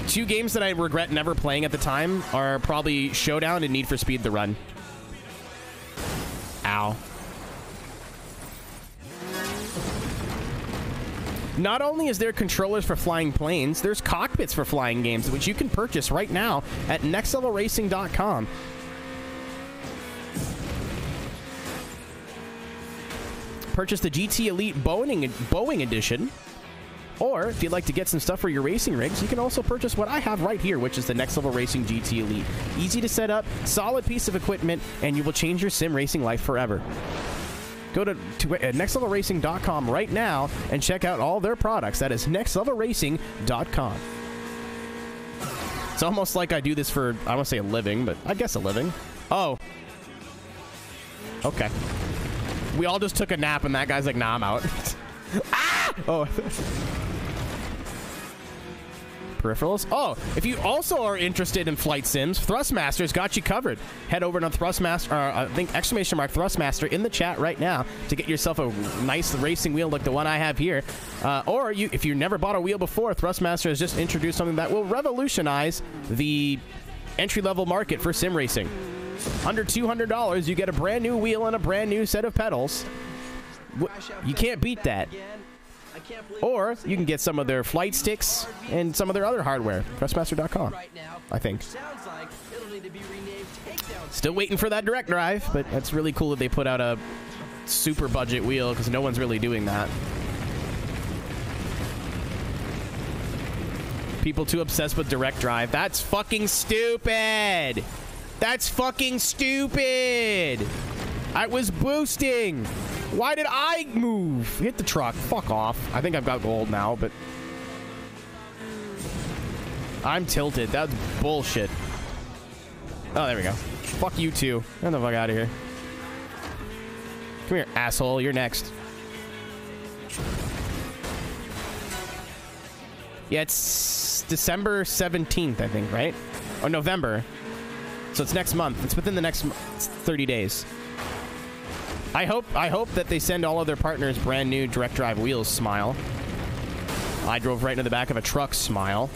S1: Two games that I regret never playing at the time are probably Showdown and Need for Speed The Run. Ow. Not only is there controllers for flying planes, there's cockpits for flying games, which you can purchase right now at nextlevelracing.com. Purchase the GT Elite Boeing Edition. Or, if you'd like to get some stuff for your racing rigs, you can also purchase what I have right here, which is the Next Level Racing GT Elite. Easy to set up, solid piece of equipment, and you will change your sim racing life forever. Go to nextlevelracing.com right now and check out all their products. That is nextlevelracing.com. It's almost like I do this for, I won't say a living, but I guess a living. Oh. Okay. We all just took a nap and that guy's like, nah, I'm out. Ah! Oh. Peripherals. Oh, if you also are interested in flight sims, THRUSTMASTER's got you covered. Head over to THRUSTMASTER, I think !THRUSTMASTER in the chat right now to get yourself a nice racing wheel like the one I have here. Or if you never bought a wheel before, THRUSTMASTER has just introduced something that will revolutionize the entry-level market for sim racing. Under $200, you get a brand new wheel and a brand new set of pedals. You can't beat that. Or you can get some of their flight sticks and some of their other hardware. THRUSTMASTER.com, I think. Still waiting for that direct drive, but that's really cool that they put out a super budget wheel because no one's really doing that. People too obsessed with direct drive. That's fucking stupid. That's fucking stupid. I was boosting. Why did I move? Hit the truck. Fuck off. I think I've got gold now, but I'm tilted. That's bullshit. Oh, there we go. Fuck you too. Get the fuck out of here. Come here, asshole. You're next. Yeah, it's December 17th, I think, right? Or November. So it's next month. It's within the next 30 days. I hope that they send all of their partners brand new direct drive wheels. Smile. I drove right into the back of a truck. Smile.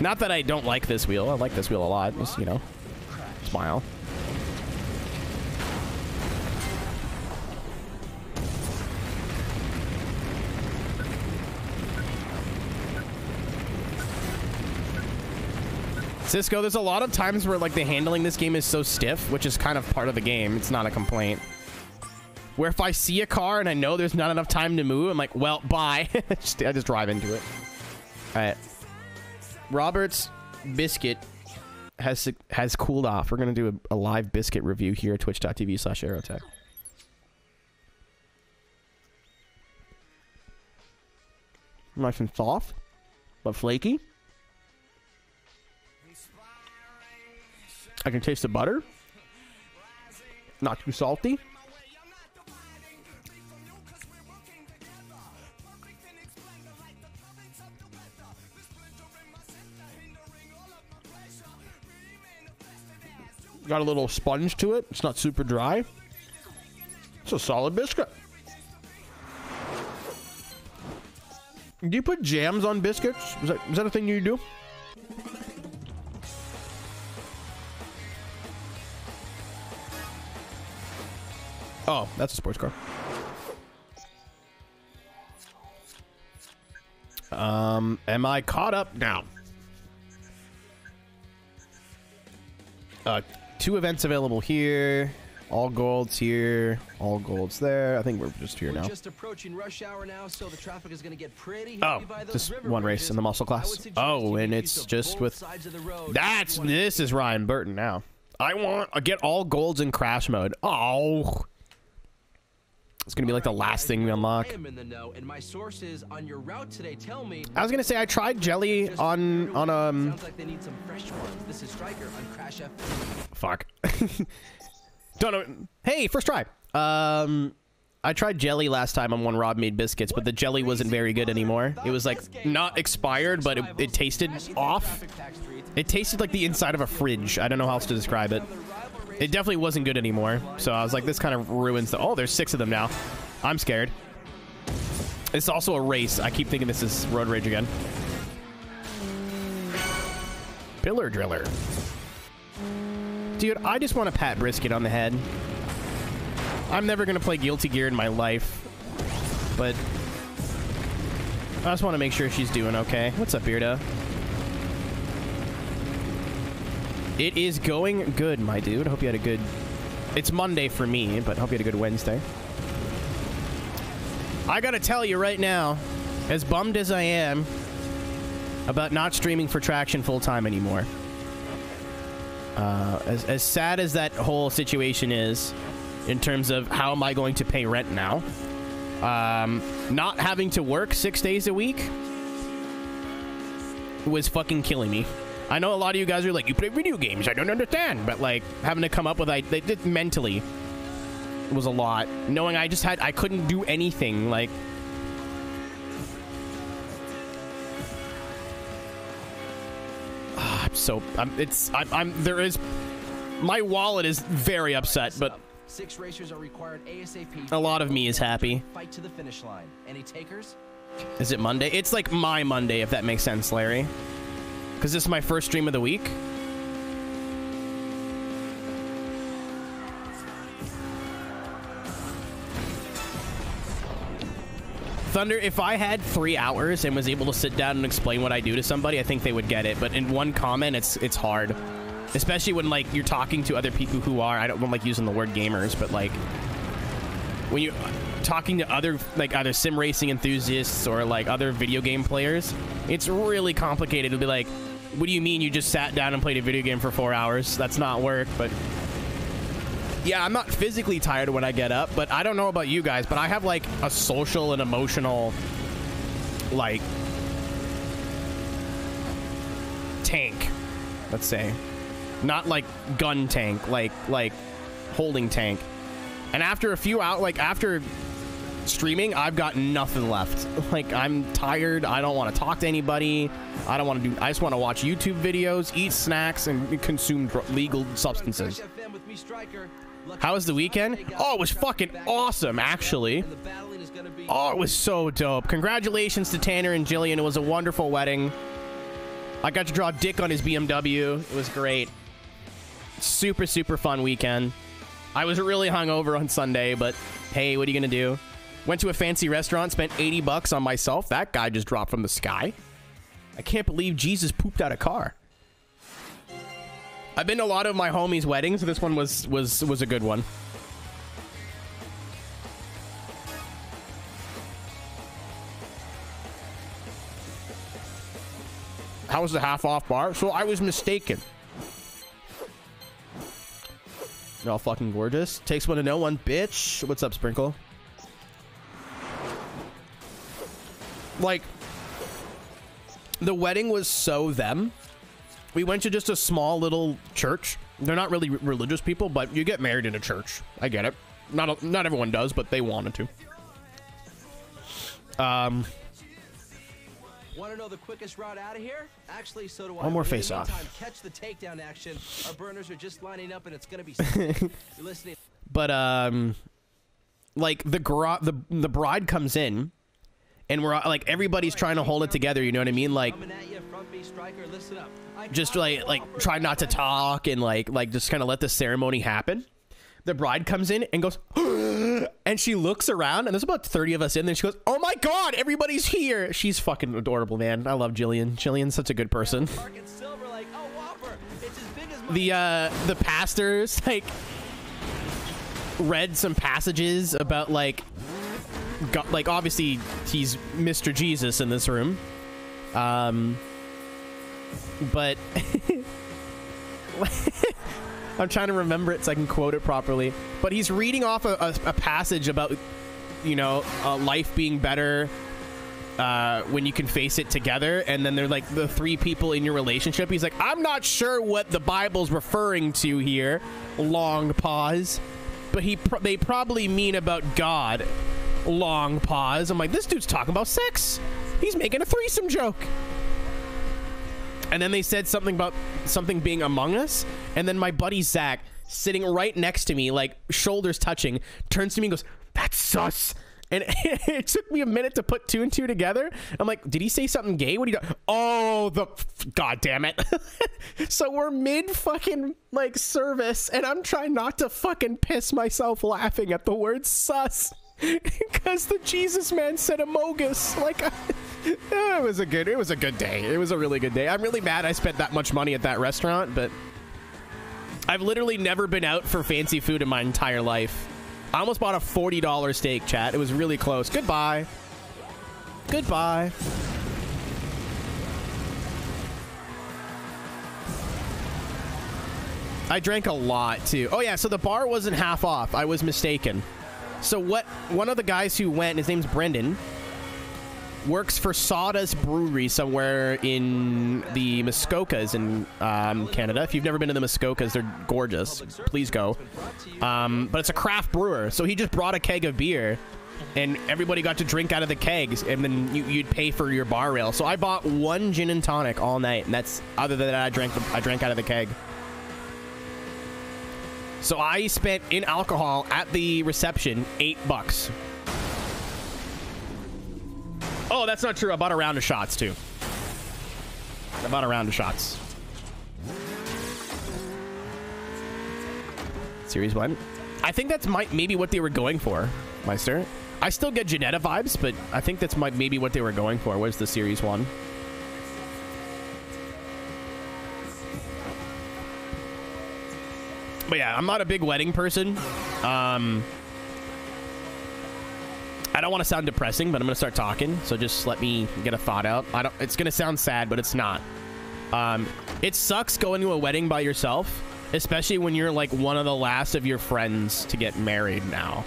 S1: Not that I don't like this wheel. I like this wheel a lot. Just, you know, smile. Cisco, there's a lot of times where like the handling this game is so stiff, which is kind of part of the game. It's not a complaint. Where if I see a car and I know there's not enough time to move, I'm like, well, bye. I just drive into it. All right. Robert's biscuit has cooled off. We're gonna do a live biscuit review here at twitch.tv/Aeroteq. Nice and soft, but flaky. I can taste the butter. Not too salty. Got a little sponge to it. It's not super dry. It's a solid biscuit. Do you put jams on biscuits? Is that a thing you do? Oh, that's a sports car. Am I caught up now? 2 events available here. All golds here. All golds there. I think we're just here now.
S2: We're just approaching rush hour now, so the traffic is going to get pretty heavy by those
S1: just
S2: river
S1: one race
S2: bridges.
S1: in the muscle class. Oh, and it's just with... This is Ryan Burton now. I want to get all golds in crash mode. Oh... It's gonna be like the last thing we unlock.
S2: I am in the know, and my sources on your route today tell me.
S1: I was gonna say I tried jelly on
S2: Sounds like they need some fresh ones. This is Striker on Crash FM.
S1: Fuck. Don't know. Hey, first try. I tried jelly last time on when Rob made biscuits, but the jelly wasn't very good anymore. It was like not expired, but it tasted off. It tasted like the inside of a fridge. I don't know how else to describe it. It definitely wasn't good anymore. So I was like, this kind of ruins the... Oh, there's 6 of them now. I'm scared. It's also a race. I keep thinking this is Road Rage again. Pillar Driller. Dude, I just want to pat Brisket on the head. I'm never going to play Guilty Gear in my life. But I just want to make sure she's doing okay. What's up, Bearda? It is going good, my dude. Hope you had a good... It's Monday for me, but hope you had a good Wednesday. I gotta tell you right now, as bummed as I am about not streaming for Traction full-time anymore, as sad as that whole situation is, in terms of how am I going to pay rent now, not having to work 6 days a week was fucking killing me. I know a lot of you guys are like, you play video games, I don't understand, but like having to come up with it mentally was a lot. Knowing I couldn't do anything. Like, my wallet is very upset, but
S2: 6 racers are required ASAP.
S1: A lot of me is happy.
S2: Fight to the finish line. Any takers?
S1: Is it Monday? It's like my Monday, if that makes sense, Larry. Because this is my first stream of the week. Thunder, if I had 3 hours and was able to sit down and explain what I do to somebody, I think they would get it. But in one comment, it's hard. Especially when, like, you're talking to other people who are, I don't like using the word gamers, but, like, when you're talking to other, like, either sim racing enthusiasts or, like, other video game players, it's really complicated to be like, What do you mean you just sat down and played a video game for 4 hours? That's not work, but... Yeah, I'm not physically tired when I get up, but I don't know about you guys, but I have, like, a social and emotional, like, tank, let's say. Not, like, gun tank, like, holding tank. And after a few out, like, after streaming, I've got nothing left. Like, I'm tired. I don't want to talk to anybody. I just want to watch YouTube videos, eat snacks, and consume legal substances. How was the weekend? Oh, it was fucking awesome, actually. Oh, it was so dope. Congratulations to Tanner and Jillian. It was a wonderful wedding. I got to draw dick on his BMW. It was great. Super, super fun weekend. I was really hungover on Sunday, but hey, what are you gonna do? Went to a fancy restaurant, spent 80 bucks on myself. That guy just dropped from the sky. I can't believe Jesus pooped out a car. I've been to a lot of my homies' weddings, so this one was a good one. How was the half off bar? So I was mistaken. You're all fucking gorgeous. Takes one to know one, bitch. What's up, Sprinkle? Like, the wedding was so them. We went to just a small little church. They're not really religious people, but you get married in a church. I get it. Not everyone does, but they wanted to.
S2: Want to know the quickest route out of here? Actually, so do I.
S1: One more face off.
S2: Catch the takedown action. Our burners are just lining up, and it's gonna be. You're listening.
S1: But like the bride comes in, and we're like everybody's trying to hold it together. You know what I mean? Like, just like try not to talk and like just kind of let the ceremony happen. The bride comes in and goes, and she looks around, and there's about 30 of us in there. She goes, "Oh my God, everybody's here!" She's fucking adorable, man. I love Jillian. Jillian's such a good person. The pastors like read some passages about like God, like obviously he's Mr. Jesus in this room, but. I'm trying to remember it so I can quote it properly. But he's reading off a passage about, you know, life being better when you can face it together. And then they're like the three people in your relationship. He's like, I'm not sure what the Bible's referring to here. Long pause. But they probably mean about God. Long pause. I'm like, this dude's talking about sex. He's making a threesome joke. And then they said something about something being among us. And then my buddy Zach, sitting right next to me, like shoulders touching, turns to me and goes, "That's sus." And it took me a minute to put two and two together. I'm like, did he say something gay? What do you do? Oh, God damn it. So we're mid fucking like service, and I'm trying not to fucking piss myself laughing at the word sus. Because the Jesus man said amogus. Like, it was a good day. It was a really good day. I'm really mad I spent that much money at that restaurant, but I've literally never been out for fancy food in my entire life. I almost bought a $40 steak, chat. It was really close. Goodbye. Goodbye. I drank a lot too. Oh yeah, so the bar wasn't half off. I was mistaken. So one of the guys who went, his name's Brendan, works for Sawdust Brewery somewhere in the Muskokas in Canada. If you've never been to the Muskokas, they're gorgeous. Please go. But it's a craft brewer. So he just brought a keg of beer, and everybody got to drink out of the kegs, and then you'd pay for your bar rail. So I bought one gin and tonic all night, and that's other than that I drank out of the keg. So I spent in alcohol at the reception $8. Oh, that's not true. I bought a round of shots too. I bought a round of shots. Series 1. I think that's maybe what they were going for, Meister. I still get Janetta vibes, but I think that's maybe what they were going for. Was the Series 1? But yeah, I'm not a big wedding person. I don't want to sound depressing, but I'm going to start talking. So just let me get a thought out. It's going to sound sad, but it's not. It sucks going to a wedding by yourself, especially when you're like one of the last of your friends to get married now.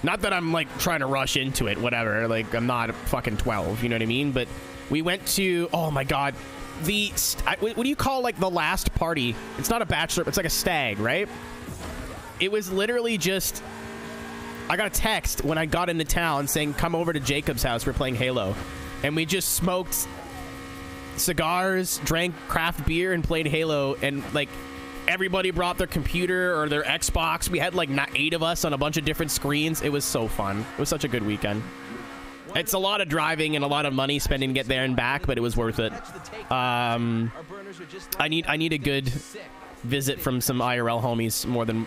S1: Not that I'm like trying to rush into it, whatever. Like, I'm not fucking 12, you know what I mean? But we went to, oh my god, what do you call like the last party? It's not a bachelor, it's like a stag, right? It was literally just, I got a text when I got into town saying, come over to Jacob's house, we're playing Halo. And we just smoked cigars, drank craft beer, and played Halo. And like, everybody brought their computer or their Xbox. We had like 8 of us on a bunch of different screens. It was so fun. It was such a good weekend. It's a lot of driving and a lot of money spending to get there and back, but it was worth it. I need a good visit from some IRL homies more than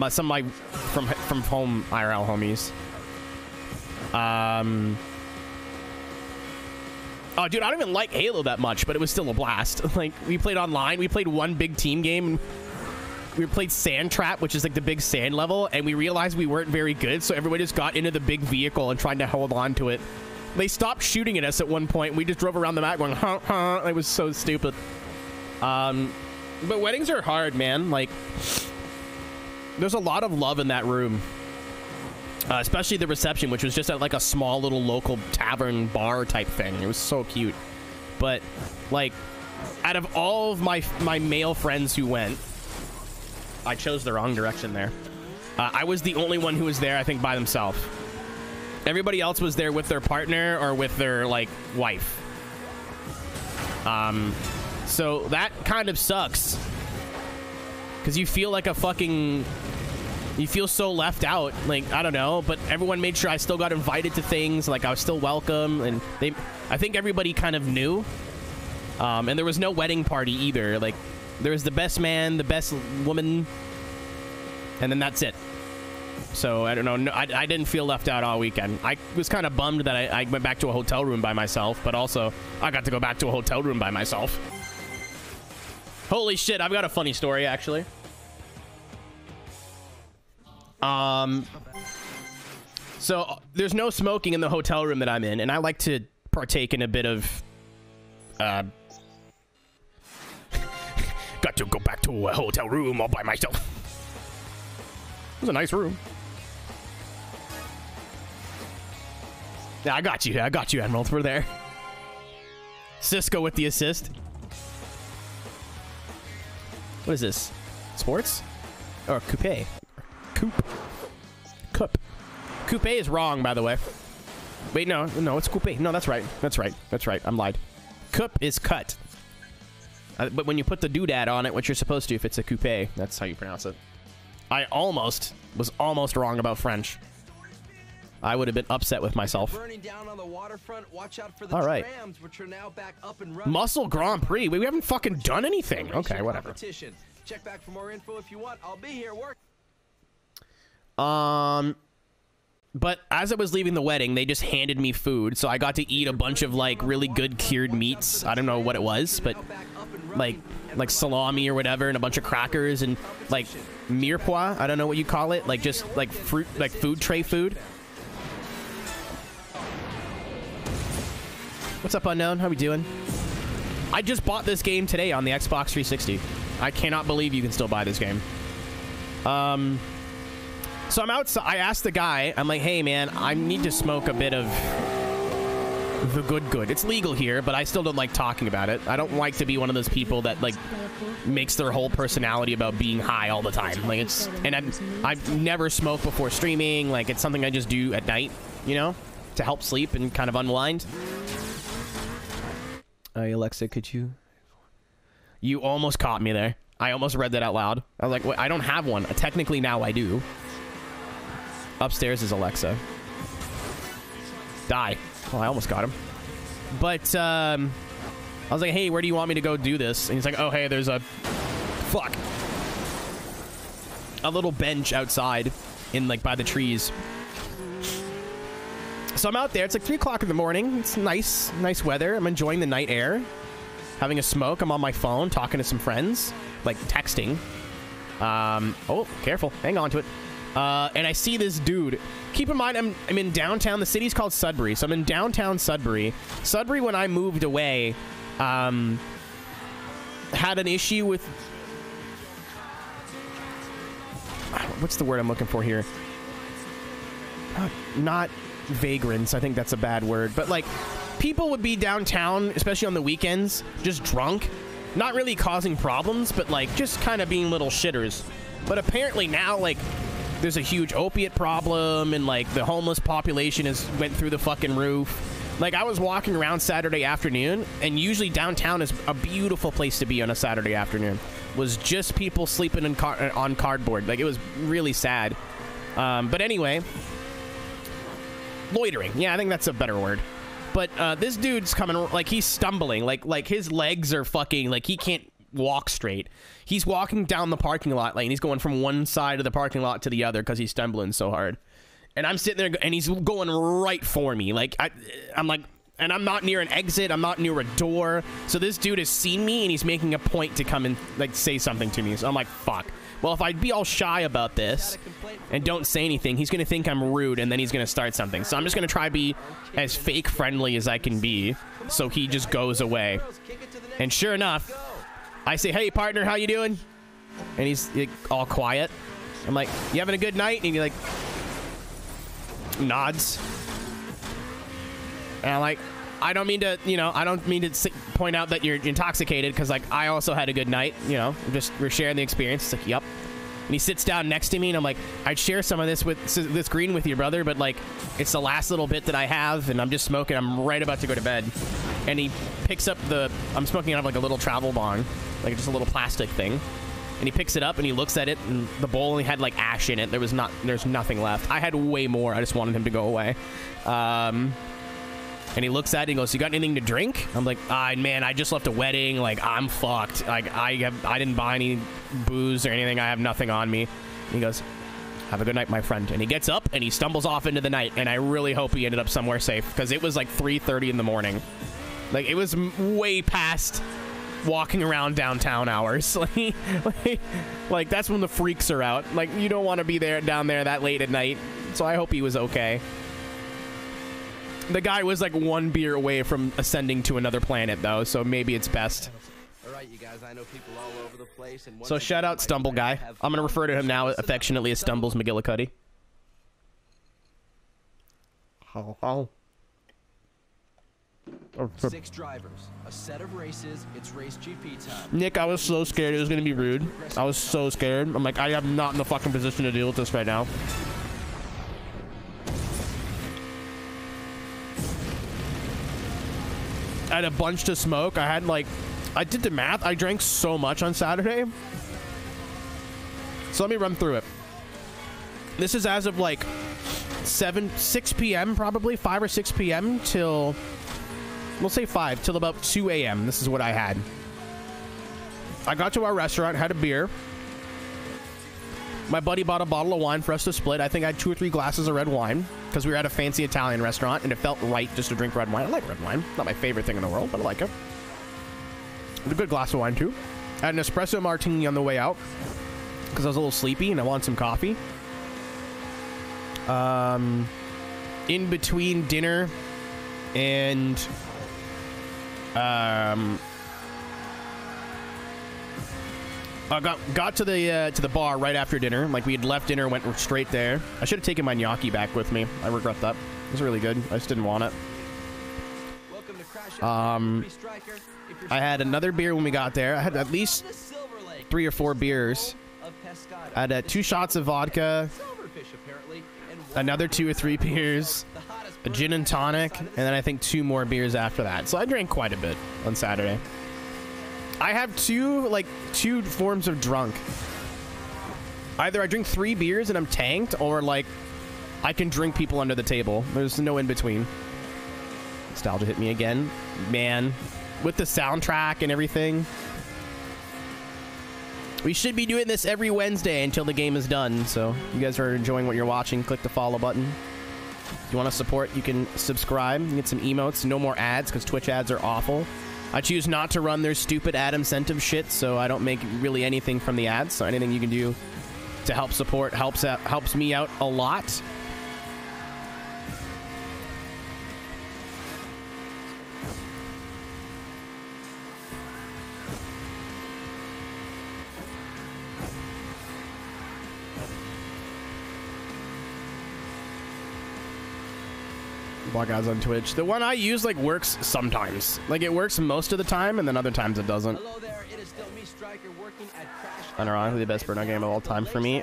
S1: some of my from home IRL homies. Oh, dude, I don't even like Halo that much, but it was still a blast. Like, we played online. We played one big team game. We played Sand Trap, which is like the big sand level, and we realized we weren't very good, so everybody just got into the big vehicle and tried to hold on to it. They stopped shooting at us at one point. We just drove around the map going, huh, huh. It was so stupid. But weddings are hard, man. Like, there's a lot of love in that room. Especially the reception, which was just at like a small little local tavern bar type thing. It was so cute. But like, out of all of my male friends who went, I chose the wrong direction there. I was the only one who was there, I think, by themselves. Everybody else was there with their partner or with their like wife. So that kind of sucks, because you feel like a fucking, you feel so left out. Like, I don't know, but everyone made sure I still got invited to things. Like, I was still welcome, and I think everybody kind of knew. And there was no wedding party either. Like, there was the best man, the best woman, and then that's it. So, I don't know. No, I didn't feel left out all weekend. I was kind of bummed that I went back to a hotel room by myself, but also I got to go back to a hotel room by myself. Holy shit, I've got a funny story, actually. So there's no smoking in the hotel room that I'm in, and I like to partake in a bit of, got to go back to a hotel room all by myself. It was a nice room. Yeah, I got you, Emerald. We're there. Cisco with the assist. What is this? Sports? Or coupe? Coupe. Coupe is wrong, by the way. Wait, no, it's coupe. No, that's right. That's right. I'm lied. Coupe is cut. But when you put the doodad on it, what you're supposed to, if it's a coupe, that's how you pronounce it. I was almost wrong about French. I would have been upset with myself.
S2: Burning down on the waterfront. Watch out for the
S1: all right.
S2: trams, which are now back up and running.
S1: Muscle Grand Prix. We haven't fucking done anything. Okay, whatever.
S2: Check back for more info if you want. I'll be here. Work.
S1: But as I was leaving the wedding, they just handed me food, so I got to eat a bunch of like really good cured meats. I don't know what it was, but like salami or whatever, and a bunch of crackers and like mirepoix. I don't know what you call it. Like just like fruit, like food tray food. What's up, Unknown? How we doing? I just bought this game today on the Xbox 360. I cannot believe you can still buy this game. So I'm outside. I asked the guy, I'm like, hey, man, I need to smoke a bit of the good. It's legal here, but I still don't like talking about it. I don't like to be one of those people that, like, makes their whole personality about being high all the time. Like, it's, and I've never smoked before streaming. Like, it's something I just do at night, you know, to help sleep and kind of unwind. Alexa, could you? You almost caught me there. I almost read that out loud. I was like, wait, I don't have one. Technically, now I do. Upstairs is Alexa. Die. Well, I almost got him. But, I was like, hey, where do you want me to go do this? And he's like, oh, hey, there's a... Fuck. A little bench outside in, like, by the trees. So I'm out there. It's like 3 o'clock in the morning. It's nice weather. I'm enjoying the night air. Having a smoke. I'm on my phone talking to some friends. Like, texting. Oh, careful. Hang on to it. And I see this dude. Keep in mind, I'm in downtown. The city's called Sudbury. So I'm in downtown Sudbury. Sudbury, when I moved away, had an issue with, what's the word I'm looking for here? Not vagrants. I think that's a bad word. But like, people would be downtown, especially on the weekends, just drunk, not really causing problems, but like just kind of being little shitters. But apparently now, like, there's a huge opiate problem, and like the homeless population has went through the fucking roof. Like, I was walking around Saturday afternoon, and usually downtown is a beautiful place to be on a Saturday afternoon. Was just people sleeping in on cardboard. Like, it was really sad. But anyway, loitering. Yeah, I think that's a better word. But this dude's coming, like, he's stumbling. Like his legs are fucking, like, he can't walk straight. He's walking down the parking lot lane. He's going from one side of the parking lot to the other because he's stumbling so hard. And I'm sitting there, and he's going right for me. Like, I'm like, and I'm not near an exit. I'm not near a door. So this dude has seen me, and he's making a point to come and, like, say something to me. So I'm like, fuck. Well, if I'd be all shy about this and don't say anything, he's going to think I'm rude, and then he's going to start something. So I'm just going to try to be as fake friendly as I can be, so he just goes away. And sure enough, I say, hey, partner, how you doing? And he's like, all quiet. I'm like, you having a good night? And he like nods. And I'm like, I don't mean to, you know, I don't mean to point out that you're intoxicated, because like I also had a good night, you know, we're sharing the experience. It's like, yep. And he sits down next to me, and I'm like, I'd share some of this green with your brother, but like it's the last little bit that I have, and I'm just smoking. I'm right about to go to bed. And he picks up I'm smoking out of like a little travel bong, like just a little plastic thing. And he picks it up, and he looks at it, and the bowl only had like ash in it. There's nothing left. I had way more. I just wanted him to go away. And he looks at it and goes, you got anything to drink? I'm like, man, I just left a wedding. Like, I'm fucked. Like, I didn't buy any booze or anything. I have nothing on me. And he goes, have a good night, my friend. And he gets up, and he stumbles off into the night. And I really hope he ended up somewhere safe, because it was like 3:30 in the morning. Like, it was way past walking around downtown hours. like that's when the freaks are out. Like, you don't want to be down there that late at night. So I hope he was okay. The guy was like one beer away from ascending to another planet, though, so maybe it's best.
S2: All right, you guys, I know people all over the place, and
S1: so shout out Stumble Guy. I'm going to refer to him now affectionately as Stumbles McGillicuddy. Oh.
S2: 6 drivers, a set of races, it's race GP time.
S1: Nick, I was so scared it was going to be rude. I was so scared. I'm like, I am not in the fucking position to deal with this right now. I had a bunch to smoke. I did the math. I drank so much on Saturday. So let me run through it. This is as of like 6 p.m. probably, 5 or 6 p.m. till, we'll say 5, till about 2 a.m. This is what I had. I got to our restaurant, had a beer. My buddy bought a bottle of wine for us to split. I think I had 2 or 3 glasses of red wine, because we were at a fancy Italian restaurant, and it felt right just to drink red wine. I like red wine. Not my favorite thing in the world, but I like it. A good glass of wine, too. I had an espresso martini on the way out, because I was a little sleepy, and I wanted some coffee. In between dinner and... I got to the bar right after dinner. Like, we had left dinner, went straight there. I should have taken my gnocchi back with me. I regret that. It was really good. I just didn't want it. I had another beer when we got there. I had at least 3 or 4 beers. I had 2 shots of vodka, another 2 or 3 beers, a gin and tonic, and then I think 2 more beers after that. So I drank quite a bit on Saturday. I have two forms of drunk. Either I drink 3 beers and I'm tanked, or like I can drink people under the table. There's no in between. Nostalgia hit me again, man. With the soundtrack and everything. We should be doing this every Wednesday until the game is done. So if you guys are enjoying what you're watching, click the follow button. If you want to support, you can subscribe and get some emotes. No more ads, because Twitch ads are awful. I choose not to run their stupid ad incentive shit, so I don't make really anything from the ads. So anything you can do to help support helps me out a lot. Block ads on Twitch. The one I use like works sometimes. Like it works most of the time, and then other times it doesn't.
S2: Hello there, it is still me, Striker, working at Crash.
S1: Unironically, the best Burnout game of all time for me.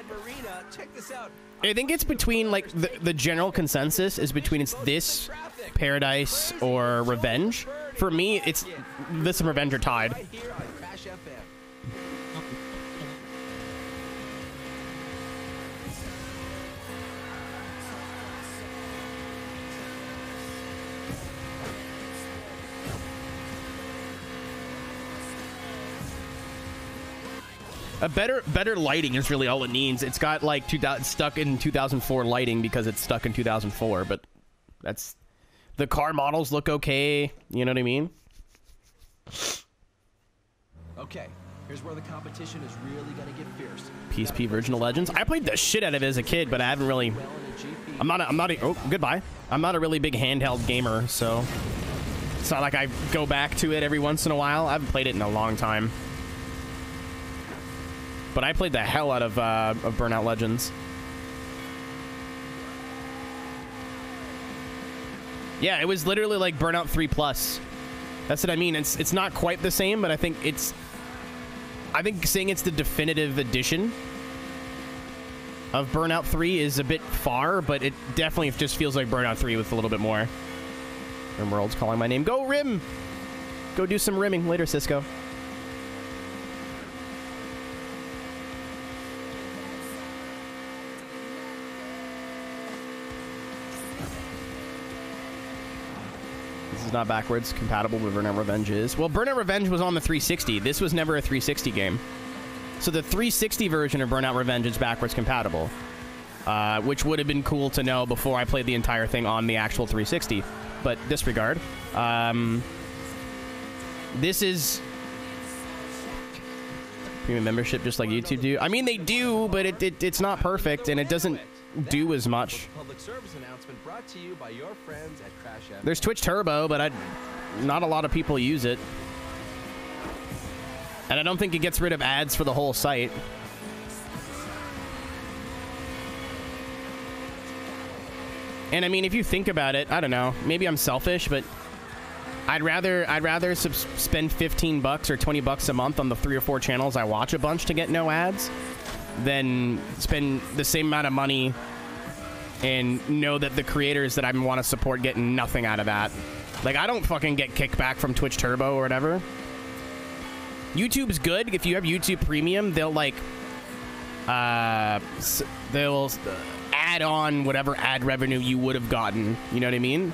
S2: Check this out.
S1: I think it's between like the general consensus is between it's this, Paradise, or Revenge. For me, it's this and Revenge are tied.
S2: Right here on Crash FM.
S1: A better lighting is really all it needs. It's got like stuck in 2004 lighting because it's stuck in 2004, but that's the car models look okay. You know what I mean?
S2: Okay, here's where the competition is really gonna get fierce.
S1: PSP Virginal Legends. I played the shit out of it as a kid, but I haven't really. I'm not a, oh, goodbye. I'm not a really big handheld gamer, so it's not like I go back to it every once in a while. I haven't played it in a long time. But I played the hell out of Burnout Legends. Yeah, it was literally like Burnout 3 Plus. That's what I mean. It's not quite the same, but I think saying it's the definitive edition of Burnout 3 is a bit far, but it definitely just feels like Burnout 3 with a little bit more. Rimworld's calling my name. Go Rim! Go do some rimming later, Cisco. This is not backwards compatible, but Burnout Revenge is. Well, Burnout Revenge was on the 360. This was never a 360 game. So the 360 version of Burnout Revenge is backwards compatible, which would have been cool to know before I played the entire thing on the actual 360. But disregard. This is premium membership, just like YouTube do. I mean, they do, but it's not perfect, and it doesn't do as much.
S2: Public service announcement brought to you by your friends at Crash FM.
S1: There's Twitch Turbo, but not a lot of people use it. And I don't think it gets rid of ads for the whole site. And I mean, if you think about it, I don't know, maybe I'm selfish, but I'd rather spend 15 bucks or 20 bucks a month on the 3 or 4 channels I watch a bunch to get no ads than spend the same amount of money and know that the creators that I want to support get nothing out of that. Like, I don't fucking get kickback from Twitch Turbo or whatever. YouTube's good. If you have YouTube Premium, they'll like they'll add on whatever ad revenue you would have gotten. You know what I mean?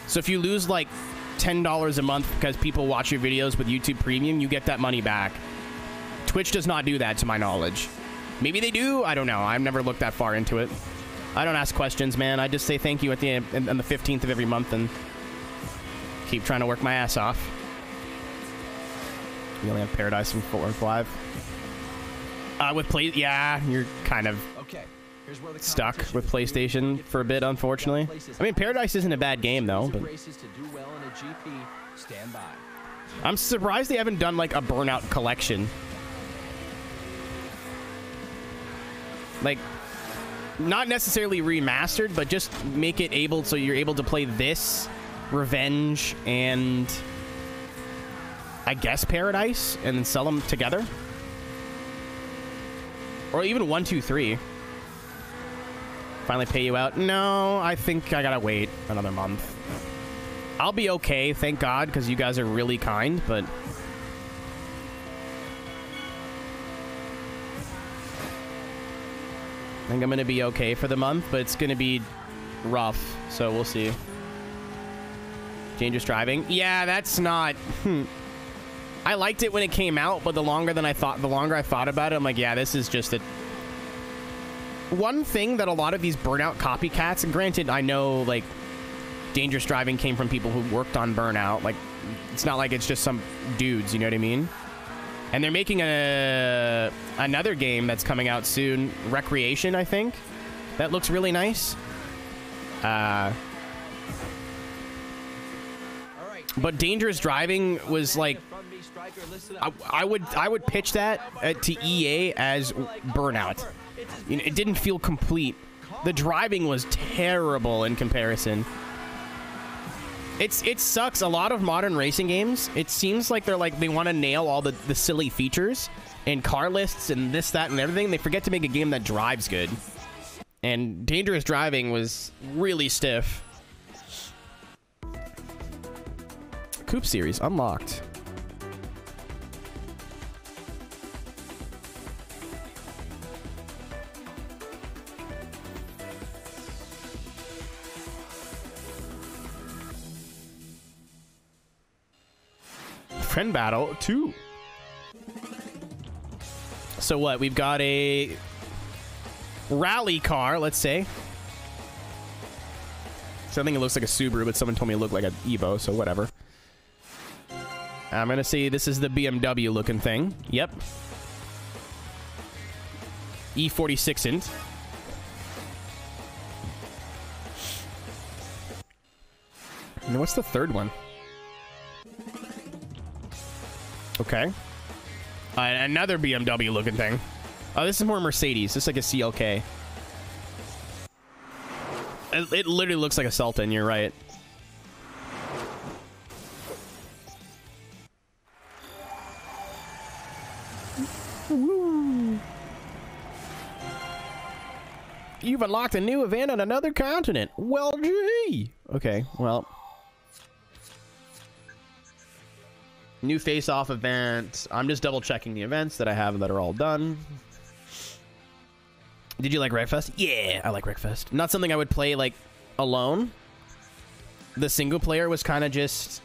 S1: So if you lose like $10 a month because people watch your videos with YouTube Premium, you get that money back. Twitch does not do that, to my knowledge. Maybe they do. I don't know. I've never looked that far into it. I don't ask questions, man. I just say thank you at the end, on the 15th of every month, and keep trying to work my ass off. We only have Paradise and Footwork Live. With Play, yeah, you're kind of stuck with PlayStation for a bit, unfortunately. I mean, Paradise isn't a bad game, though. But I'm surprised they haven't done like a Burnout collection. Like, not necessarily remastered, but just make it able so you're able to play this, Revenge, and I guess Paradise, and then sell them together. Or even 1, 2, 3. Finally pay you out. No, I think I gotta wait another month. I'll be okay, thank God, because you guys are really kind, but I think I'm gonna be okay for the month, but it's gonna be rough, so we'll see. Dangerous driving. Yeah, that's not... I liked it when it came out, but the longer I thought about it, I'm like, yeah, this is just a... One thing that a lot of these Burnout copycats, and granted, I know, like, Dangerous Driving came from people who worked on Burnout. Like, it's not like it's just some dudes, you know what I mean? And they're making another game that's coming out soon, Recreation, I think. That looks really nice. But Dangerous Driving was like... I would pitch that to EA as Burnout. You know, it didn't feel complete. The driving was terrible in comparison. It sucks. A lot of modern racing games, it seems like they want to nail all the silly features and car lists and this, that, and everything. They forget to make a game that drives good. And Dangerous Driving was really stiff. Coupe series unlocked. Friend Battle 2. So what? We've got a rally car, let's say. So I think it looks like a Subaru, but someone told me it looked like an Evo, so whatever. I'm gonna say this is the BMW looking thing. Yep. E46 int. And what's the third one? Okay. Another BMW looking thing. Oh, this is more Mercedes. This is like a CLK. It literally looks like a Sultan, you're right. Woo. You've unlocked a new event on another continent. Well, gee. Okay, well. New face-off event. I'm just double-checking the events that I have that are all done. Did you like Wreckfest? Yeah, I like Wreckfest. Not something I would play, like, alone. The single player was kind of just...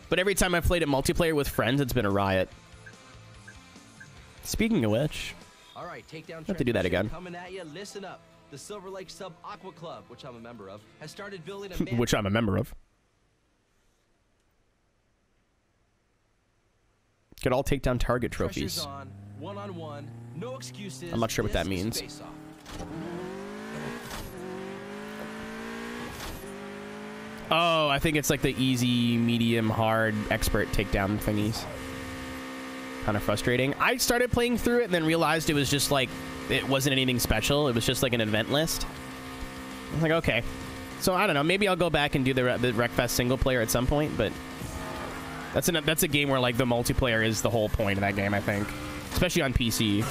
S1: But every time I played it multiplayer with friends, it's been a riot. Speaking of which...
S2: All right, Takedown.
S1: Have to do that again.
S2: Coming at you, listen up. The Silver Lake Sub Aqua Club, which I'm a member of, has started building a...
S1: which I'm a member of. Get all Takedown target trophies.
S2: On, one-on-one, no excuses.
S1: I'm not sure what that means. Oh, I think it's like the easy, medium, hard, expert takedown thingies. Kind of frustrating. I started playing through it and then realized it was just like, it wasn't anything special. It was just like an event list. I was like, okay. So I don't know. Maybe I'll go back and do the Wreckfest single player at some point, but that's a game where like the multiplayer is the whole point of that game, I think. Especially on PC.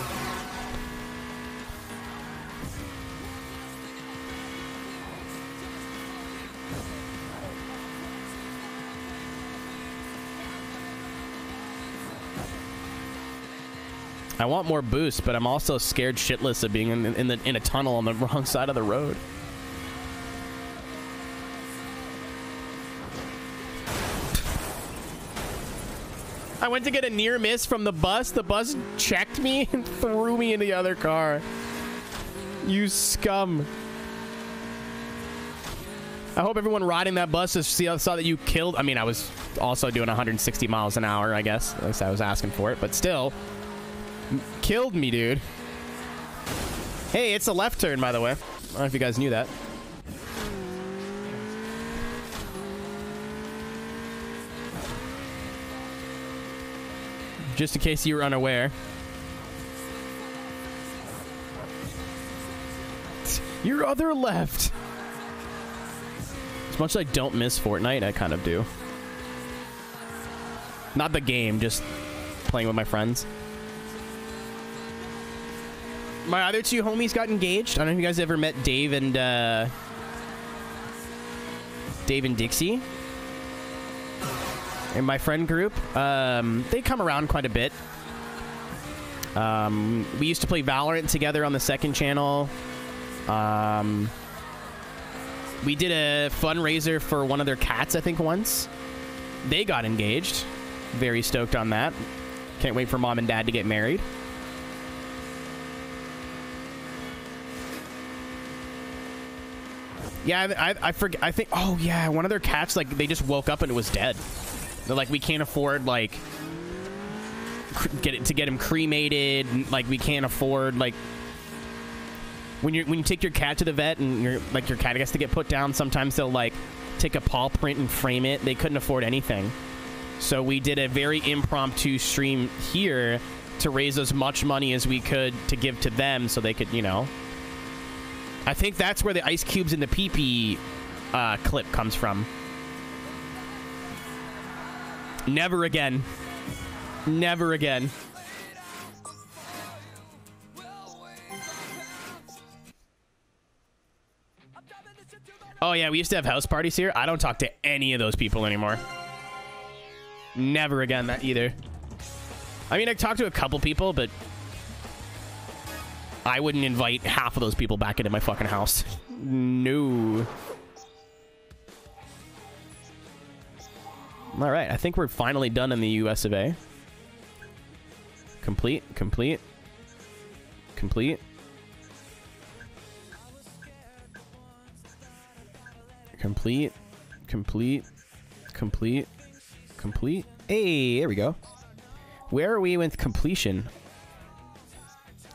S1: I want more boost, but I'm also scared shitless of being in a tunnel on the wrong side of the road. I went to get a near miss from the bus. The bus checked me and threw me in the other car. You scum. I hope everyone riding that bus saw that you killed. I mean, I was also doing 160 miles an hour, I guess. At least I was asking for it, but still. Killed me, dude. Hey, it's a left turn, by the way. I don't know if you guys knew that. Just in case you were unaware. Your other left. As much as I don't miss Fortnite, I kind of do. Not the game, just playing with my friends. My other two homies got engaged. I don't know if you guys ever met Dave and Dixie. In my friend group, they come around quite a bit. We used to play Valorant together on the second channel. We did a fundraiser for one of their cats, I think, once. They got engaged. Very stoked on that. Can't wait for mom and dad to get married. Yeah, I forget. I think. Oh yeah, one of their cats, like, they just woke up and it was dead. They're like, we can't afford like get him cremated. Like, we can't afford like when you take your cat to the vet and your cat has to get put down. Sometimes they'll like take a paw print and frame it. They couldn't afford anything, so we did a very impromptu stream here to raise as much money as we could to give to them so they could, you know. I think that's where the ice cubes in the pee-pee clip comes from. Never again. Never again. Oh, yeah, we used to have house parties here. I don't talk to any of those people anymore. Never again, that either. I mean, I talked to a couple people, but I wouldn't invite half of those people back into my fucking house. No. All right, I think we're finally done in the US of A. Complete, complete, complete. Complete, complete, complete, complete. Hey, there we go. Where are we with completion?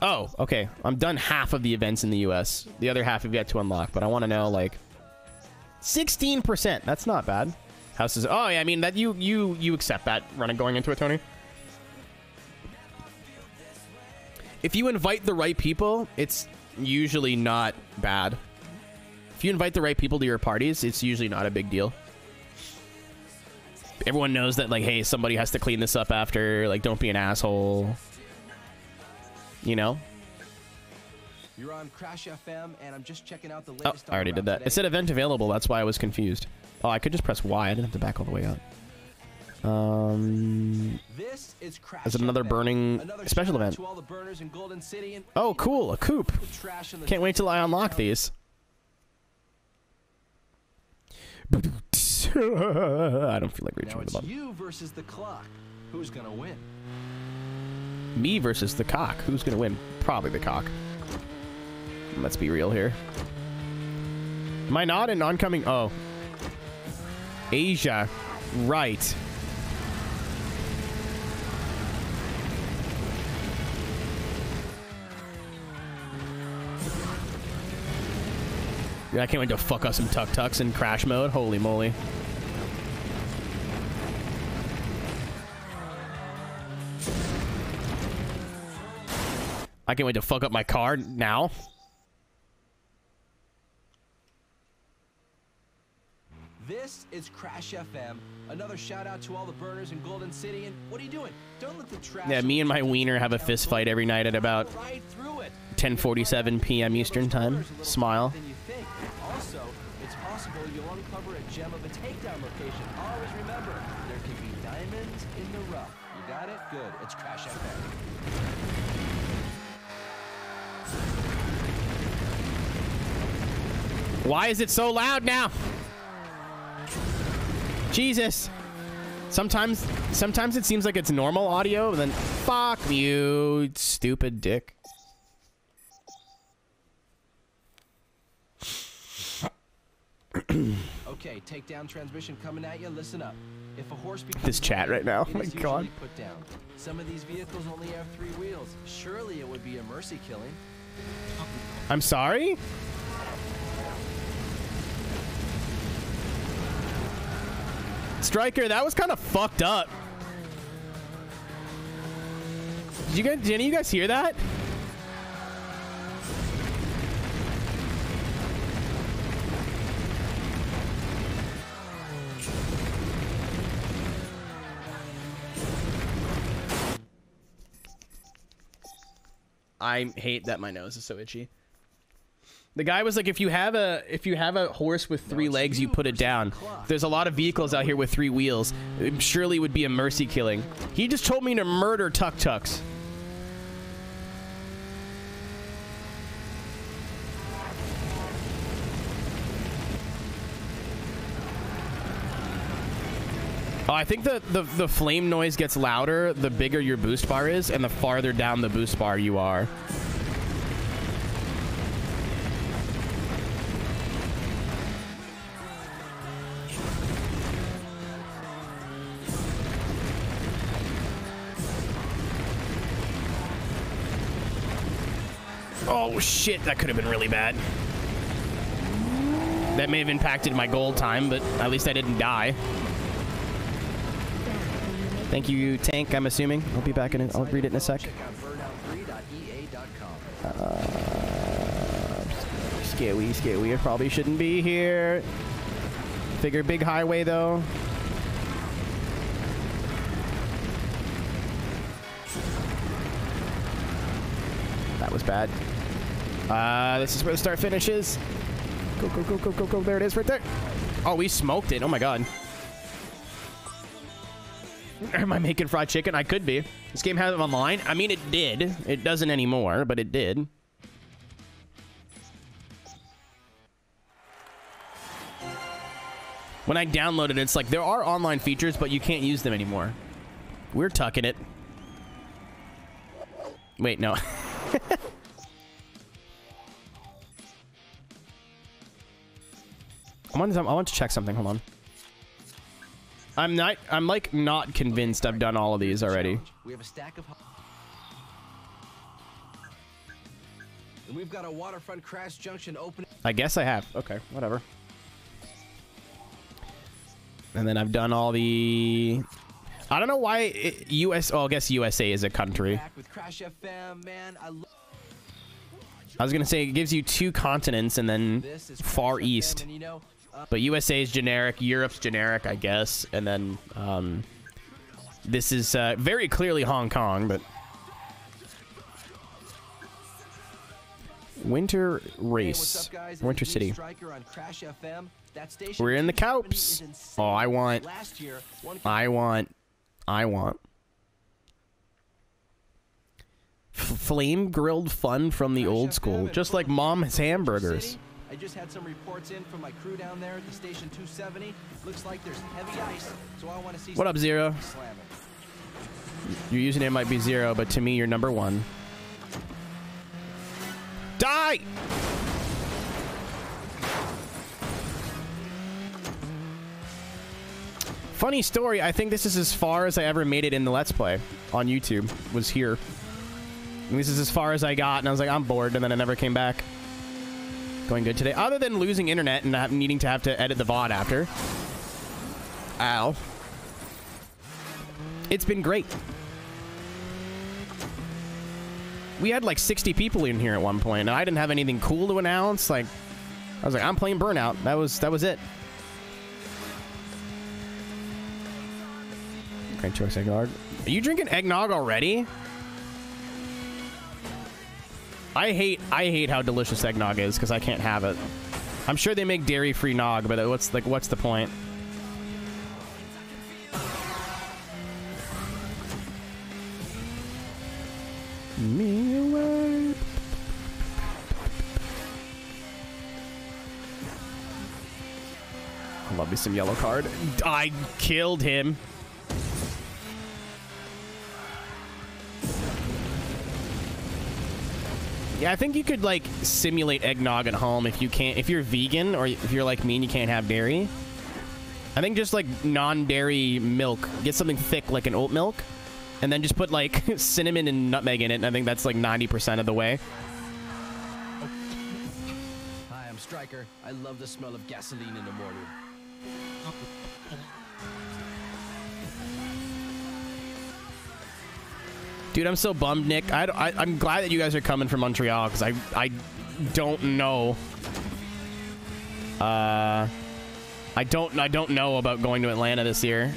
S1: Oh, okay. I'm done half of the events in the US. The other half we've yet to unlock, but I want to know, like, 16%. That's not bad. Houses. Oh, yeah, I mean, that you accept that going into it, Tony? If you invite the right people, it's usually not bad. If you invite the right people to your parties, it's usually not a big deal. Everyone knows that, like, hey, somebody has to clean this up after. Like, don't be an asshole. You know?
S2: You're on Crash FM, and I'm just checking out the latest.
S1: Oh, I already did that. It said event available. That's why I was confused. Oh, I could just press Y. I didn't have to back all the way up.
S2: This is Crash
S1: Is it another burning special event?
S2: To all the burners in Golden City and
S1: oh, cool. A coupe. Can't wait till I unlock these. I don't feel like reaching
S2: now
S1: for the button.
S2: You versus the clock. Who's gonna win?
S1: Me versus the cock. Who's gonna win? Probably the cock. Let's be real here. Am I not in oncoming? Oh. Asia. Right. Yeah, I can't wait to fuck up some tuk-tuks in crash mode. Holy moly. I can't wait to fuck up my car now.
S2: This is Crash FM. Another shout out to all the burners in Golden City. And what are you doing? Don't let the trash.
S1: Yeah, me and my wiener have a fist fight every night at about 10:47 p.m. Eastern time. Smile.
S2: Also, it's possible you'll uncover a gem of a takedown location. Always remember, there can be diamonds in the rough. You got it? Good. It's Crash FM.
S1: Why is it so loud now? Jesus. Sometimes it seems like it's normal audio, and then fuck you, stupid dick.
S2: Okay, takedown transmission coming at you. Listen up. If a horse becomes
S1: this chat right now. Oh my god.
S2: Put down. Some of these vehicles only have 3 wheels. Surely it would be a mercy killing.
S1: I'm sorry? Striker, that was kind of fucked up. Did any of you guys hear that? I hate that my nose is so itchy. The guy was like, if you have a horse with 3 legs, you put it down. There's a lot of vehicles out here with 3 wheels. It surely would be a mercy killing. He just told me to murder tuk-tuks. Oh, I think the flame noise gets louder the bigger your boost bar is and the farther down the boost bar you are. Oh shit, that could have been really bad. That may have impacted my gold time, but at least I didn't die. Thank you, Tank, I'm assuming. I'll be back in it. I'll read it in a sec.
S2: Check out burnout3.ea.com.
S1: Scary. I probably shouldn't be here. Figure big highway, though. That was bad. This is where the start finishes. Go. There it is, right there. Oh, we smoked it. Oh, my God. Am I making fried chicken? I could be. This game has it online. I mean, it did. It doesn't anymore, but it did. When I downloaded it, it's like, there are online features, but you can't use them anymore. We're tucking it. Wait, no. I want to check something. Hold on. I'm like not convinced I've done all of these already.
S2: We have a stack of... And we've got a waterfront crash junction open.
S1: I guess I have. Okay, whatever. And then I've done all the... I don't know why I guess USA is a country.
S2: With Crash FM, man,
S1: I was going to say it gives you 2 continents and then Far East. But USA is generic, Europe's generic, I guess. And then this is very clearly Hong Kong, but... Winter Race.
S2: Hey, up,
S1: Winter City. We're in the Cowps. Oh, I want. Flame grilled fun from the old school. Just like Mom's hamburgers.
S2: I just had some reports in from my crew down there at the station 270. Looks like there's heavy ice, so I want to see.
S1: What up, Zero? Your username might be Zero, but to me, you're number 1. Die! Funny story, I think this is as far as I ever made it in the Let's Play on YouTube, was here. And this is as far as I got, and I was like, I'm bored, and then I never came back. Going good today. Other than losing internet and not needing to have to edit the VOD after. Ow. It's been great. We had like 60 people in here at one point, and I didn't have anything cool to announce. Like, I was like, I'm playing Burnout. That was it. Okay, choice eggnog. Are you drinking eggnog already? I hate how delicious eggnog is because I can't have it. I'm sure they make dairy-free nog, but what's the point? Me away. I love me some yellow card. I killed him. Yeah, I think you could like simulate eggnog at home if you're vegan or if you're like me and you can't have dairy. I think just like non-dairy milk, get something thick like an oat milk, and then just put like cinnamon and nutmeg in it, and I think that's like 90% of the way.
S2: Hi, I'm Striker. I love the smell of gasoline in the morning.
S1: Dude, I'm so bummed, Nick. I'm glad that you guys are coming from Montreal, because I don't know. I don't know about going to Atlanta this year.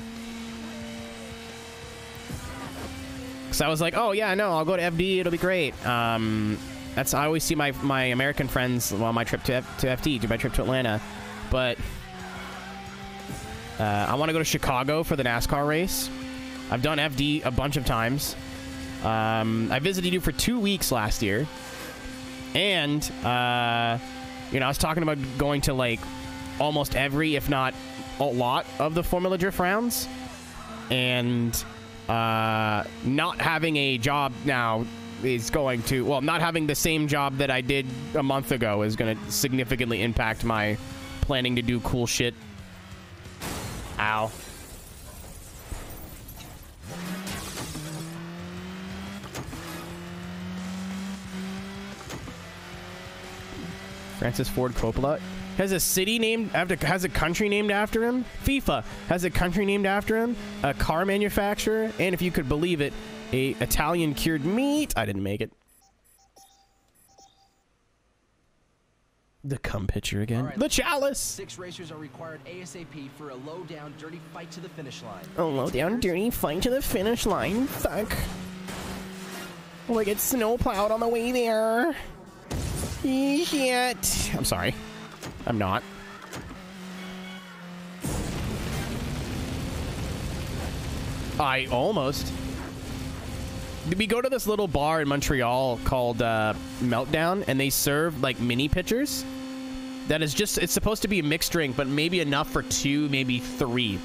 S1: Because I was like, oh yeah, no, I'll go to FD. It'll be great. I always see my American friends on my trip to FD, to my trip to Atlanta, but I want to go to Chicago for the NASCAR race. I've done FD a bunch of times. I visited you for 2 weeks last year, and I was talking about going to like almost every, if not a lot, of the Formula Drift rounds, and not having a job now is going to, well, not having the same job that I did a month ago is going to significantly impact my planning to do cool shit. Ow. Francis Ford Coppola. has a city named after, has a country named after him. FIFA has a country named after him. A car manufacturer, and if you could believe it, a Italian cured meat. I didn't make it. The cum pitcher again. Right, the chalice. 6 racers are required ASAP for a low-down, dirty fight to the finish line. A low-down, dirty fight to the finish line. Fuck. Will I get snowplowed on the way there? Shit. I'm sorry. I'm not. I almost. We go to this little bar in Montreal called Meltdown, and they serve like mini pitchers. That is just, it's supposed to be a mixed drink, but maybe enough for 2, maybe 3.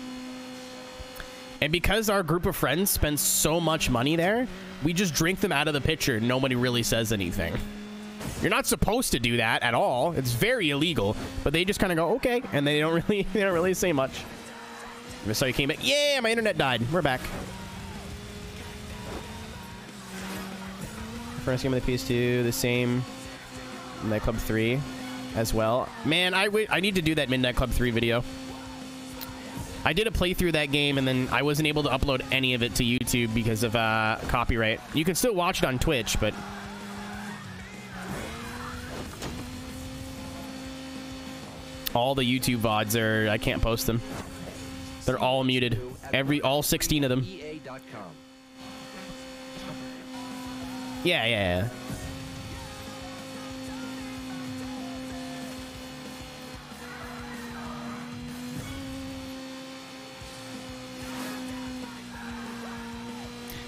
S1: And because our group of friends spend so much money there, we just drink them out of the pitcher. Nobody really says anything. You're not supposed to do that at all. It's very illegal. But they just kind of go, okay, and they don't really say much. I saw you came back. Yeah, my internet died. We're back. First game of the PS2, the same Midnight Club 3 as well. Man, I need to do that Midnight Club 3 video. I did a playthrough of that game, and then I wasn't able to upload any of it to YouTube because of copyright. You can still watch it on Twitch, but... all the YouTube VODs are... I can't post them. They're all muted. All 16 of them. Yeah.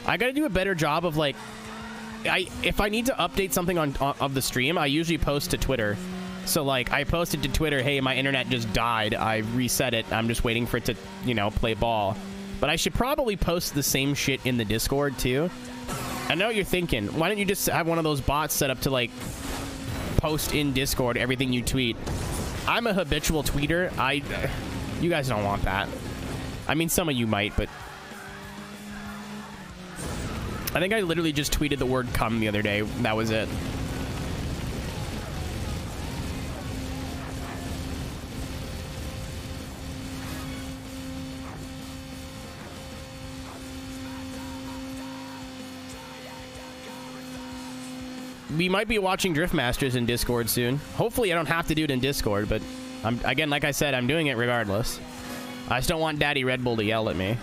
S1: I gotta do a better job of like, if I need to update something of the stream, I usually post to Twitter. So like, I posted to Twitter, hey, my internet just died. I reset it. I'm just waiting for it to, you know, play ball. But I should probably post the same shit in the Discord too. I know what you're thinking. Why don't you just have one of those bots set up to like post in Discord everything you tweet? I'm a habitual tweeter. You guys don't want that. I mean, some of you might, but I think I literally just tweeted the word cum the other day. That was it. We might be watching Drift Masters in Discord soon. Hopefully I don't have to do it in Discord, but again, like I said, I'm doing it regardless. I just don't want Daddy Red Bull to yell at me.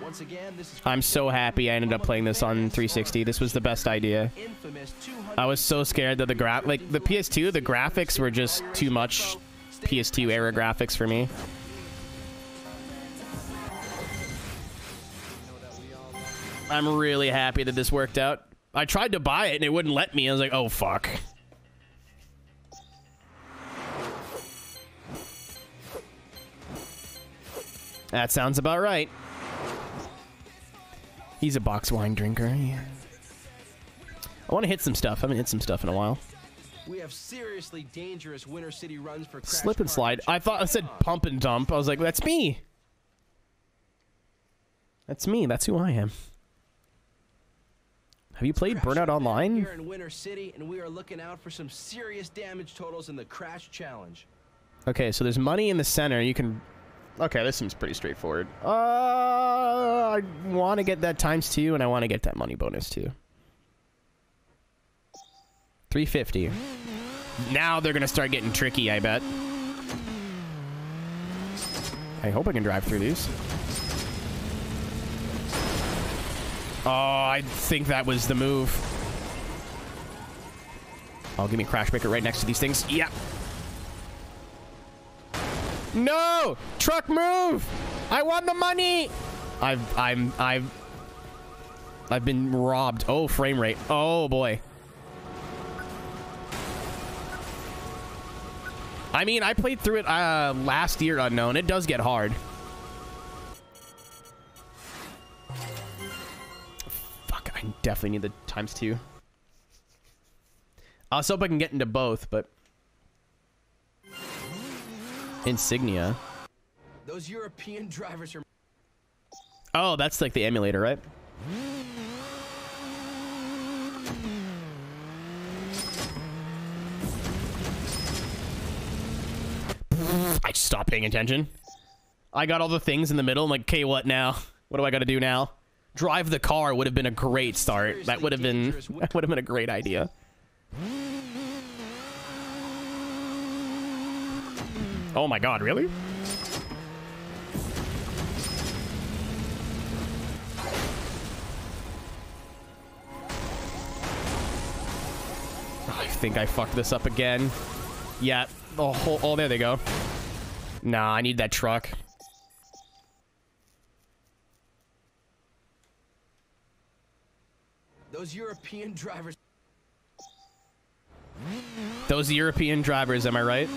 S1: Once again, I'm so happy I ended up playing this on 360. This was the best idea. I was so scared that the PS2, the graphics were just too much PS2 era graphics for me. I'm really happy that this worked out. I tried to buy it and it wouldn't let me. I was like, oh, fuck. That sounds about right. He's a box wine drinker. Yeah. I want to hit some stuff. I haven't hit some stuff in a while. We have seriously dangerous Winter City runs for slip and slide. I thought I said pump and dump. I was like, that's me. That's me. That's who I am. Have you played Burnout Online? Here in Winter City, and we are looking out for some serious damage totals in the Crash Challenge. Okay, so there's money in the center. You can... Okay, this seems pretty straightforward. I want to get that ×2, and I want to get that money bonus too. 350. Now they're going to start getting tricky, I bet. I hope I can drive through these. Oh, I think that was the move. Oh, give me a crash breaker right next to these things. Yeah. No! Truck, move! I want the money! I've been robbed. Oh, frame rate. Oh boy. I mean, I played through it last year, Unknown. It does get hard. I definitely need the ×2. I also hope I can get into both, but Insignia. Those European drivers are... Oh, that's like the emulator, right? stop paying attention. I got all the things in the middle. I'm like, okay, what now? What do I got to do now? Drive the car would have been a great start. That would have been a great idea. Oh my god, really? I think I fucked this up again. Yeah. Oh, there they go. Nah, I need that truck.
S2: Those European drivers.
S1: Those European drivers, am I right?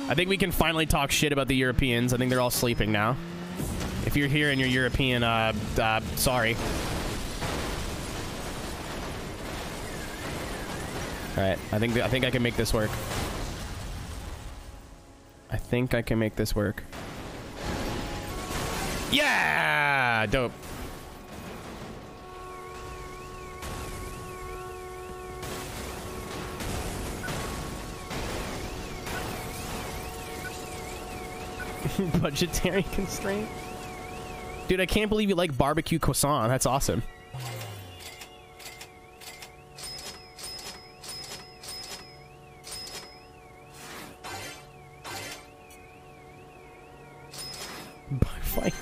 S1: I think we can finally talk shit about the Europeans. I think they're all sleeping now. If you're here and you're European, sorry. Alright, I think I can make this work. I think I can make this work. Yeah! Dope. Budgetary constraint. Dude, I can't believe you like barbecue croissant. That's awesome. Fight.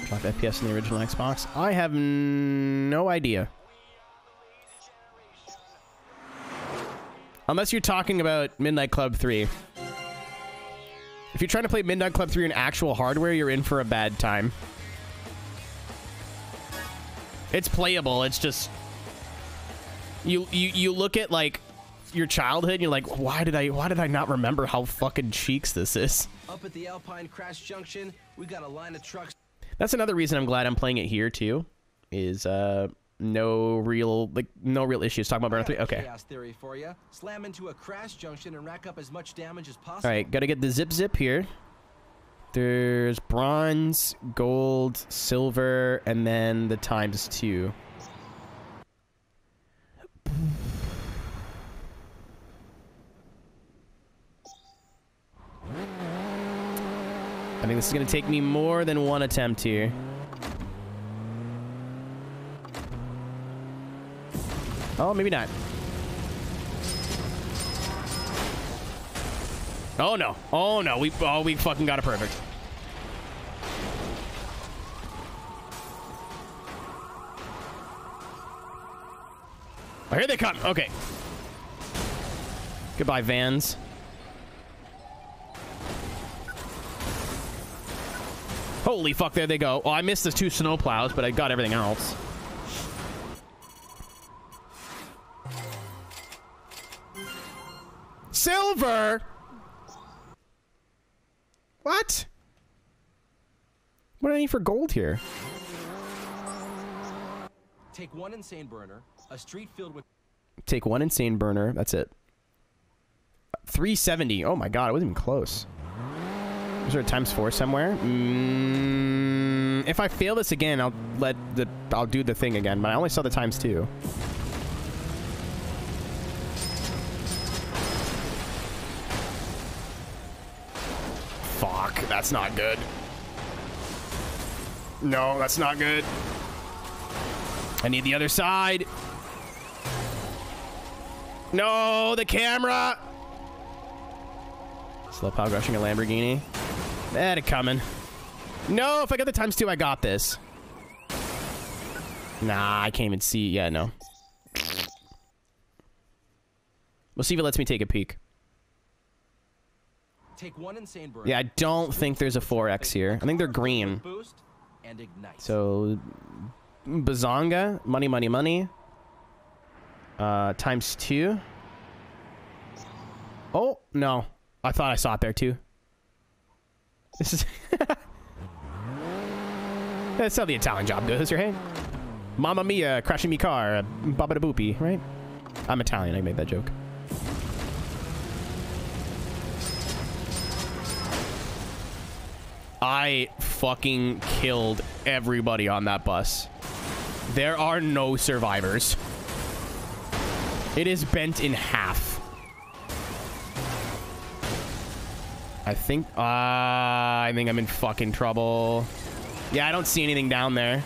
S1: Drop FPS in the original Xbox. I have no idea. Unless you're talking about Midnight Club 3. If you're trying to play Midnight Club 3 in actual hardware, you're in for a bad time. It's playable. It's just you look at like your childhood and you're like, why did I not remember how fucking cheeks this is?
S2: Up at the Alpine Crash Junction, we got a line of trucks.
S1: That's another reason I'm glad I'm playing it here too. Is no real issues talking about Burnout 3. Okay.
S2: Chaos theory for you. Slam into a crash junction and rack up as much damage as possible.
S1: All right, gotta get the zip here. There's bronze, gold, silver, and then the ×2. I think this is gonna take me more than one attempt here. Oh, maybe not. Oh no. Oh no. We fucking got it perfect. Oh, here they come. Okay. Goodbye, vans. Holy fuck, there they go. Oh, I missed the 2 snowplows, but I got everything else. Silver? What? What do I need for gold here?
S2: Take one insane burner, a street filled with...
S1: Take one insane burner. That's it. 370. Oh my god, I wasn't even close. Is there a ×4 somewhere? If I fail this again, I'll do the thing again, but I only saw the ×2. Fuck, that's not good. No, that's not good. I need the other side. No, the camera. Slow power rushing a Lamborghini. That it coming. No, if I got the ×2, I got this. Nah, I can't even see. Yeah, no. We'll see if it lets me take a peek.
S2: Take one insane burner.
S1: Yeah, I don't think there's a 4X here. I think they're green.
S2: Boost and ignite.
S1: So, Bazonga, money, money, money. ×2. Oh, no. I thought I saw it there, too. This is... That's how the Italian job goes, right? Mamma mia, crashing me car, baba da boopy, right? I'm Italian, I made that joke. I fucking killed everybody on that bus. There are no survivors. It is bent in half. I think I'm in fucking trouble. Yeah, I don't see anything down there.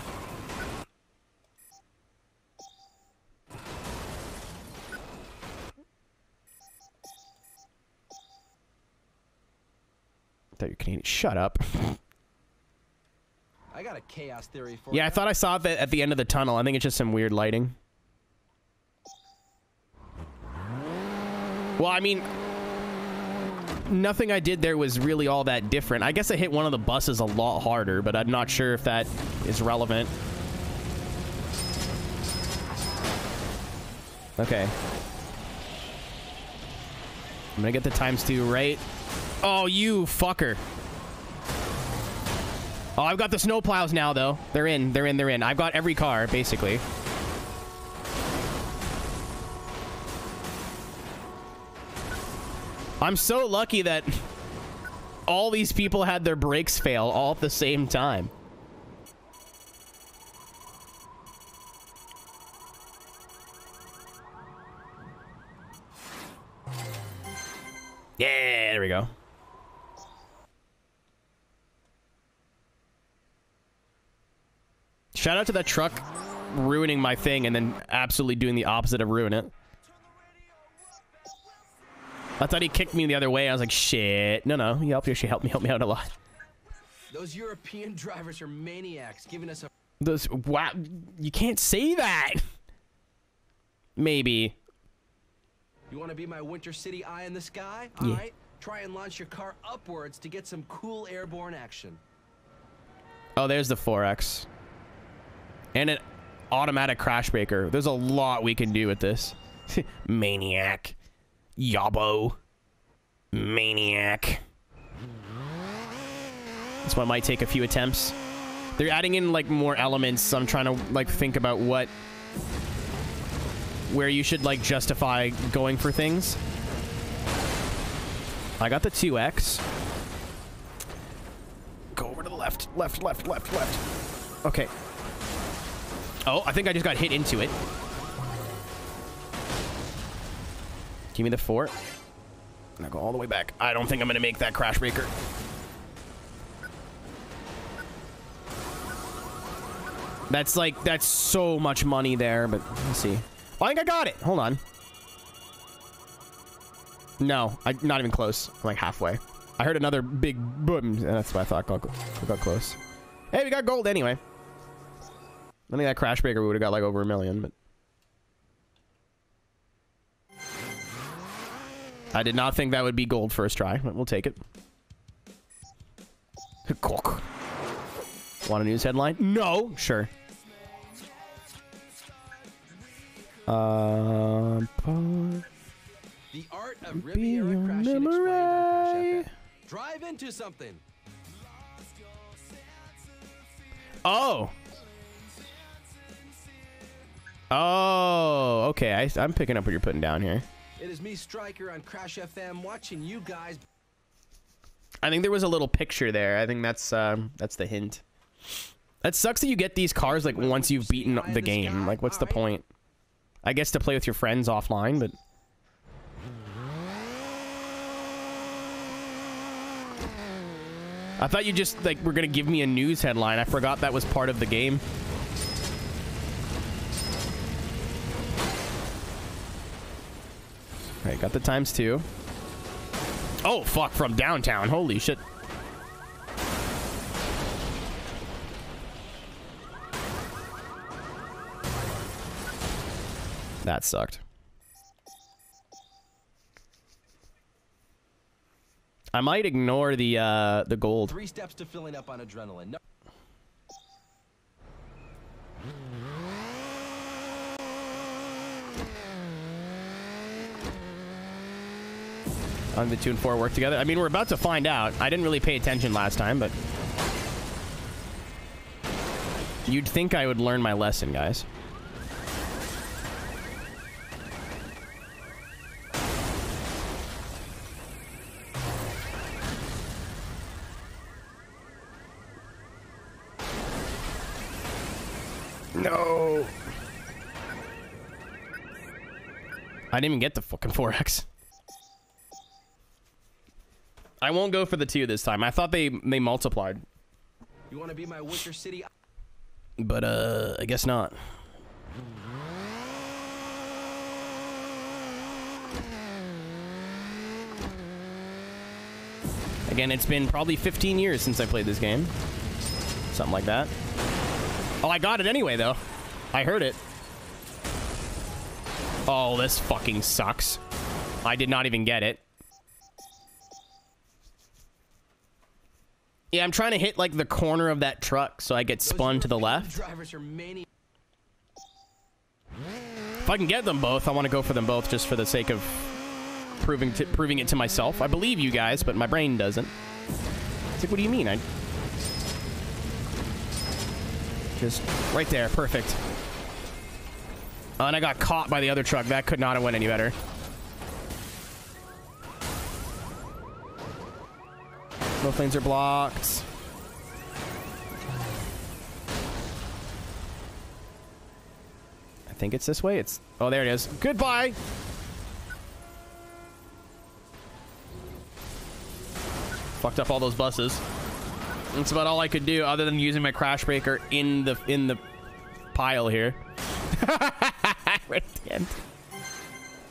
S1: I thought you're Canadian. Shut up.
S2: I got a chaos theory for
S1: Yeah, I thought I saw it at the end of the tunnel. I think it's just some weird lighting. Well, I mean, nothing I did there was really all that different. I guess I hit one of the buses a lot harder, but I'm not sure if that is relevant. Okay. I'm gonna get the ×2 right. Oh, you fucker. Oh, I've got the snowplows now, though. They're in. I've got every car, basically. I'm so lucky that all these people had their brakes fail all at the same time. Yeah, there we go. Shout out to that truck ruining my thing and then absolutely doing the opposite of ruin it. I thought he kicked me the other way. I was like, shit. No. He actually helped me out a lot.
S2: Those European drivers are maniacs, giving us a...
S1: Wow. You can't say that. Maybe.
S2: You want to be my Winter City eye in the sky?
S1: Yeah.
S2: All right. Try and launch your car upwards to get some cool airborne action.
S1: Oh, there's the 4X. And an automatic crash breaker. There's a lot we can do with this. Maniac. Yabo. Maniac. This one might take a few attempts. They're adding in like more elements. So I'm trying to like think about where you should like justify going for things. I got the 2X. Go over to the left. Left. Okay. Oh, I think I just got hit into it. Give me the 4. Now go all the way back. I don't think I'm going to make that crash breaker. That's so much money there, but let's see. Oh, I think I got it. Hold on. No, not even close. I'm like halfway. I heard another big boom, and that's why I thought I got close. Hey, we got gold anyway. I think that crash breaker we would have got like over $1 million, but I did not think that would be gold first try, but we'll take it. Want a news headline? No, sure.
S2: The art of Riviera crashing explained on Crash FM. Drive into something.
S1: Oh. Oh, okay. I'm picking up what you're putting down here.
S2: It is me, Striker, on Crash FM, watching you guys.
S1: I think there was a little picture there. I think that's the hint. That sucks that you get these cars like once you've beaten the game. Like, what's the point? I guess to play with your friends offline, but I thought you just like were gonna give me a news headline. I forgot that was part of the game. All right, got the ×2. Oh fuck! From downtown. Holy shit! That sucked. I might ignore the gold.
S2: 3 steps to filling up on adrenaline. No.
S1: On the 2 and 4 work together. I mean, we're about to find out. I didn't really pay attention last time, but you'd think I would learn my lesson, guys. No. I didn't even get the fucking 4X. I won't go for the 2 this time. I thought they multiplied.
S2: You want to be my Wicker City?
S1: But, I guess not. Again, it's been probably 15 years since I played this game. Something like that. Oh, I got it anyway, though. I heard it. Oh, this fucking sucks. I did not even get it. Yeah, I'm trying to hit, like, the corner of that truck so I get spun to the left. If I can get them both, I want to go for them both just for the sake of proving it to myself. I believe you guys, but my brain doesn't. It's like, what do you mean? Just right there. Perfect. Oh, and I got caught by the other truck. That could not have went any better. Both lanes are blocked. I think it's this way. It's... Oh, there it is. Goodbye! Fucked up all those buses. That's about all I could do other than using my crash breaker in the pile here. Right at the end.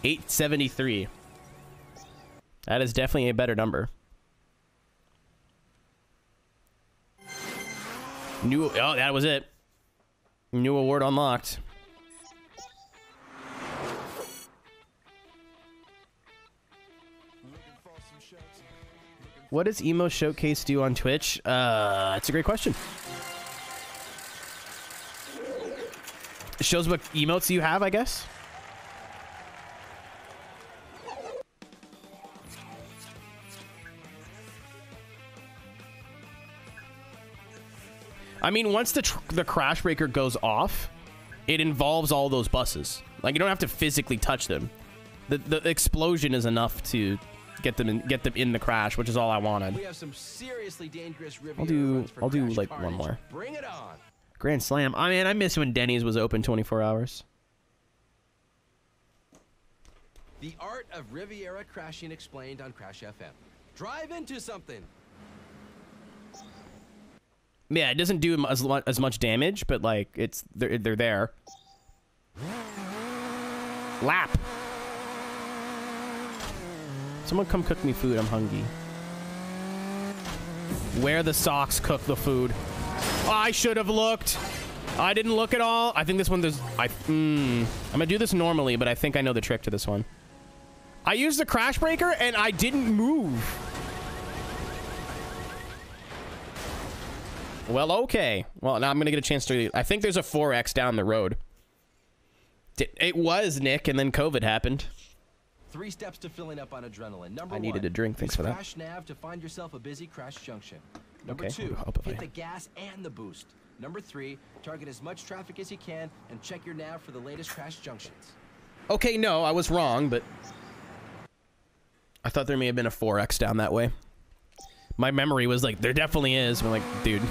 S1: 873. That is definitely a better number. Oh, that was it. New award unlocked. What does Emo Showcase do on Twitch? That's a great question. It shows what emotes you have, I guess. I mean, once the crash breaker goes off, it involves all those buses. Like, you don't have to physically touch them. The explosion is enough to get them in the crash, which is all I wanted.
S2: We have some seriously dangerous
S1: I'll do like one more.
S2: Bring it on.
S1: Grand Slam. I mean, I miss when Denny's was open 24 hours.
S2: The art of Riviera crashing explained on Crash FM. Drive into something.
S1: Yeah, it doesn't do as much damage, but like they're there. Lap. Someone come cook me food. I'm hungry. Where the socks cook the food. I should have looked. I didn't look at all. I think this one there's I'm gonna do this normally, but I think I know the trick to this one. I used the crash breaker and I didn't move. Well, okay. Well, now I'm gonna get a chance to... I think there's a 4X down the road. It was, Nick, and then COVID happened.
S2: 3 steps to filling up on adrenaline. Number 1.
S1: I needed a drink. Thanks for that.
S2: Crash nav to find yourself a busy crash junction. Number
S1: Okay,
S2: 2,
S1: I'll
S2: hit the gas and the boost. Number 3, target as much traffic as you can and check your nav for the latest crash junctions.
S1: Okay, no, I was wrong, but... I thought there may have been a 4X down that way. My memory was like, there definitely is. I'm like, dude...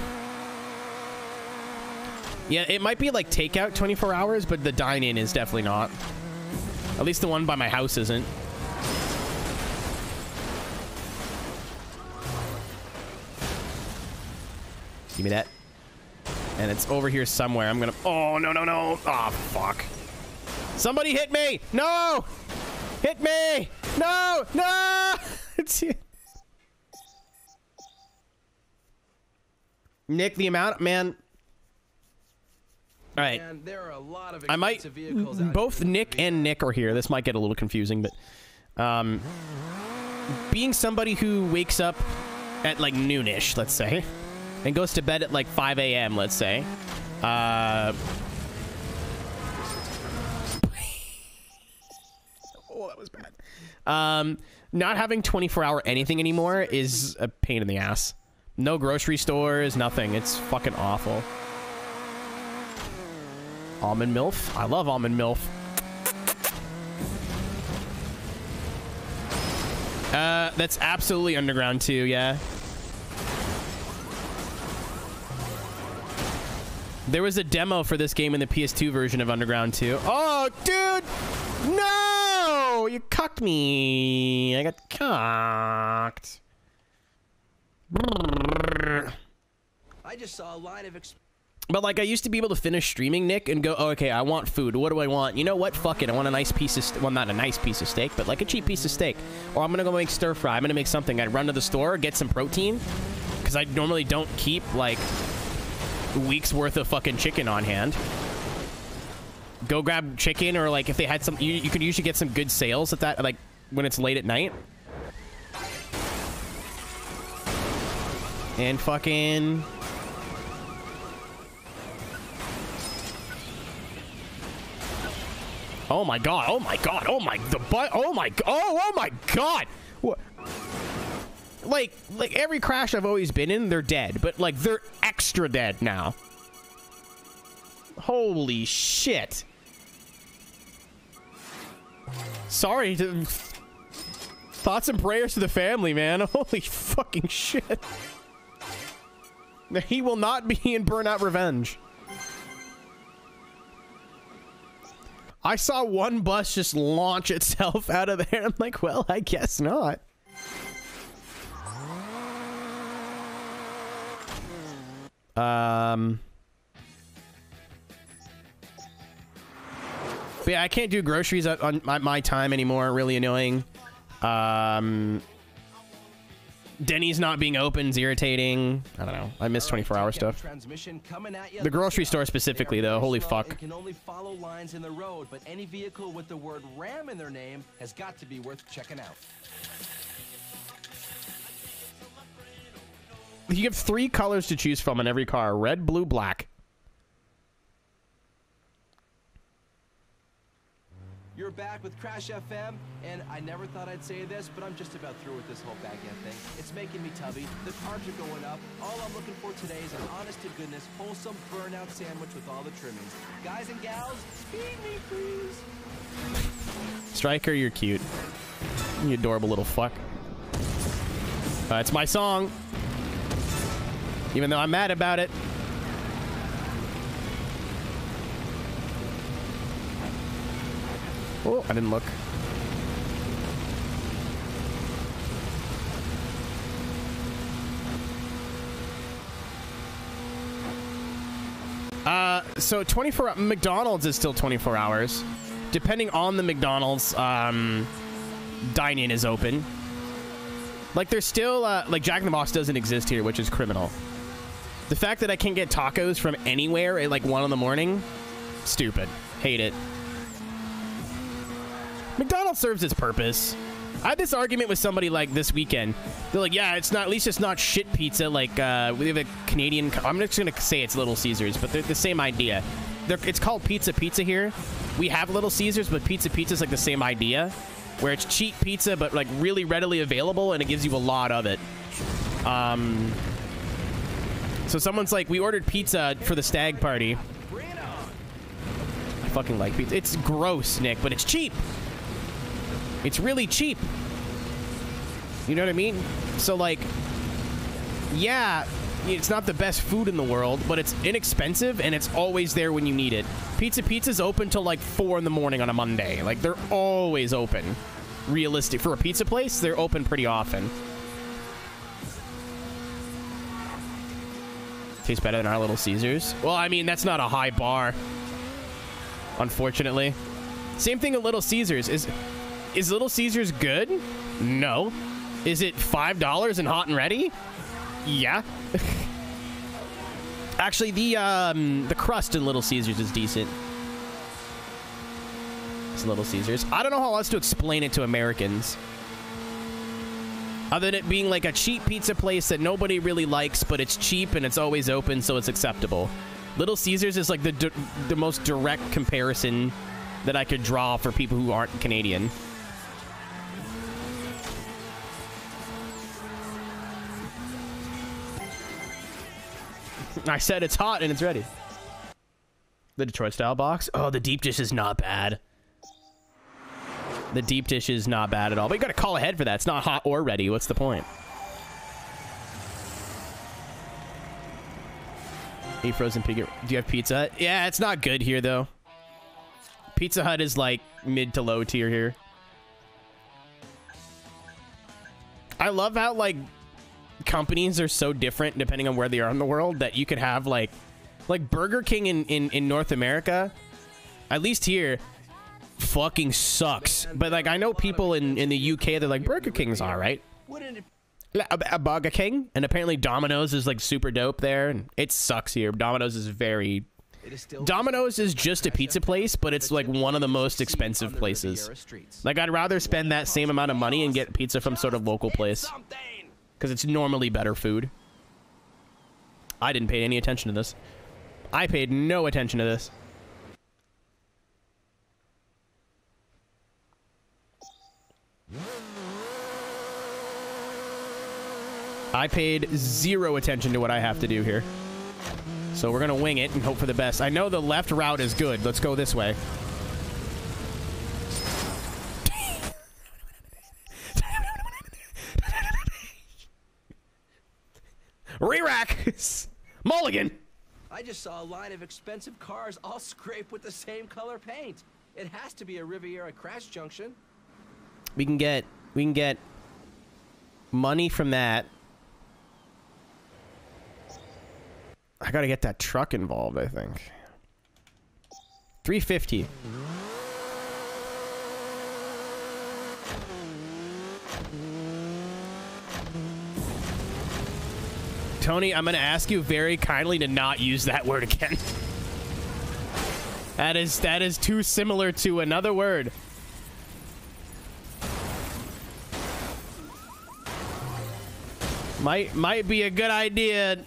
S1: Yeah, it might be like takeout 24 hours, but the dine-in is definitely not. At least the one by my house isn't. Give me that. And it's over here somewhere. I'm gonna... Oh, no, no, no. Oh, fuck. Somebody hit me! No! Hit me! No! No! Nick, the amount... Man... All right.
S2: And there are a lot of
S1: I might...
S2: vehicles
S1: Both Nick and Nick are here. This might get a little confusing, but... being somebody who wakes up at, like, noonish, let's say, and goes to bed at, like, 5 a.m., let's say... Oh, that was bad. Not having 24-hour anything anymore is a pain in the ass. No grocery stores, nothing. It's fucking awful. Almond MILF. I love almond MILF. That's absolutely Underground 2, yeah. There was a demo for this game in the PS2 version of Underground 2. Oh, dude! No! no, you cucked me. I got cocked.
S2: I just saw a line of
S1: But like, I used to be able to finish streaming, Nick, and go, oh, okay, I want food. What do I want? You know what? Fuck it. I want a nice piece of, well, not a nice piece of steak, but like a cheap piece of steak. Or I'm gonna go make stir fry. I'm gonna make something. I'd run to the store, get some protein, because I normally don't keep like a week's worth of fucking chicken on hand. Go grab chicken, or like if they had some, you could usually get some good sales at that, like when it's late at night. And fucking... Oh my god, oh my god, oh my, the butt, oh my, oh my god! What? Like every crash I've always been in, they're dead, but like they're extra dead now. Holy shit. Sorry to... Thoughts and prayers to the family, man. Holy fucking shit. He will not be in Burnout Revenge. I saw one bus just launch itself out of there. I'm like, well, I guess not. But yeah, I can't do groceries on my time anymore. Really annoying. Denny's not being open is irritating. I don't know. I miss 24-hour stuff. The grocery store specifically, though. Holy fuck.
S2: It can only follow lines in the road, but any vehicle with the word Ram in their name has got to be worth checking out.
S1: You have 3 colors to choose from in every car. Red, blue, black.
S2: You're back with Crash FM, and I never thought I'd say this, but I'm just about through with this whole baguette thing. It's making me tubby. The carbs are going up. All I'm looking for today is an honest-to-goodness, wholesome Burnout sandwich with all the trimmings. Guys and gals, feed me, please.
S1: Striker, you're cute. You adorable little fuck. It's my song. Even though I'm mad about it. Oh, I didn't look. So 24 McDonald's is still 24 hours. Depending on the McDonald's, dine-in is open. Like there's still like Jack in the Box doesn't exist here, which is criminal. The fact that I can't get tacos from anywhere at like 1 in the morning, stupid. Hate it. McDonald's serves its purpose. I had this argument with somebody like this weekend. They're like, yeah, it's not, at least it's not shit pizza. Like, we have a Canadian, I'm just going to say it's Little Caesars, but they're the same idea. It's called Pizza here. We have Little Caesars, but Pizza is like the same idea, where it's cheap pizza, but like really readily available, and it gives you a lot of it. So someone's like, we ordered pizza for the stag party. I fucking like pizza. It's gross, Nick, but it's cheap. It's really cheap. You know what I mean? So, like, yeah, it's not the best food in the world, but it's inexpensive, and it's always there when you need it. Pizza's open till, like, 4 in the morning on a Monday. Like, they're always open. Realistic. For a pizza place, they're open pretty often. Tastes better than our Little Caesars. Well, I mean, that's not a high bar. Unfortunately. Same thing at Little Caesars. Is Little Caesars good? No. Is it $5 and hot and ready? Yeah. Actually, the crust in Little Caesars is decent. It's Little Caesars. I don't know how else to explain it to Americans. Other than it being like a cheap pizza place that nobody really likes, but it's cheap and it's always open, so it's acceptable. Little Caesars is like the most direct comparison that I could draw for people who aren't Canadian. I said it's hot and it's ready. The Detroit style box. Oh, the deep dish is not bad. The deep dish is not bad at all. But you got to call ahead for that. It's not hot or ready. What's the point? Hey, frozen pig. Do you have Pizza Hut? Yeah, it's not good here though. Pizza Hut is like mid to low tier here. I love how like companies are so different depending on where they are in the world, that you could have like Burger King in North America, at least here, fucking sucks. But like I know people in the UK, they're like, Burger King's all right. A Burger King, and apparently Domino's is like super dope there, and it sucks here. Domino's is just a pizza place, but it's like one of the most expensive places. Like I'd rather spend that same amount of money and get pizza from sort of local place, because it's normally better food. I didn't pay any attention to this. I paid no attention to this. I paid zero attention to what I have to do here. So we're gonna wing it and hope for the best. I know the left route is good. Let's go this way. Re-rack! Mulligan!
S2: I just saw a line of expensive cars all scraped with the same color paint. It has to be a Riviera crash junction.
S1: We can get money from that. I gotta get that truck involved, I think. 350. Tony, I'm gonna ask you very kindly to not use that word again. That is too similar to another word. Might be a good idea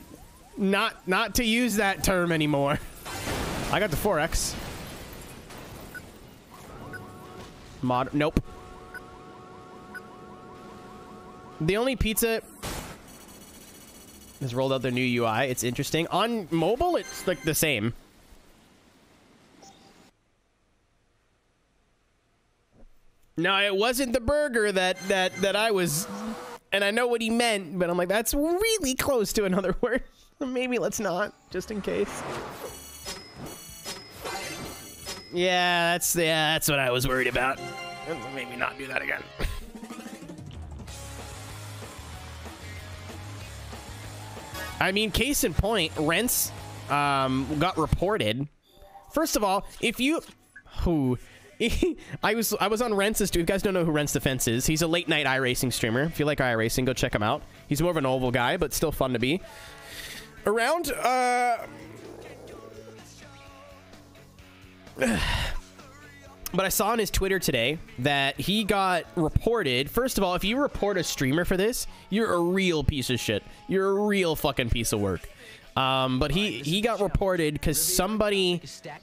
S1: not to use that term anymore. I got the 4X. Nope. The only pizza has rolled out their new UI. It's interesting. On mobile, it's like the same. No, it wasn't the burger that I was, and I know what he meant, but I'm like, that's really close to another word. Maybe let's not, just in case. Yeah, that's what I was worried about. Maybe not do that again. I mean, case in point, rents got reported. First of all, if you I was on Rents. If you guys don't know who Rents Defense is, he's a late night iRacing streamer. If you like iRacing, go check him out. He's more of an oval guy, but still fun to be around. But I saw on his Twitter today that he got reported. First of all, if you report a streamer for this, you're a real piece of shit. You're a real fucking piece of work. But he got reported because somebody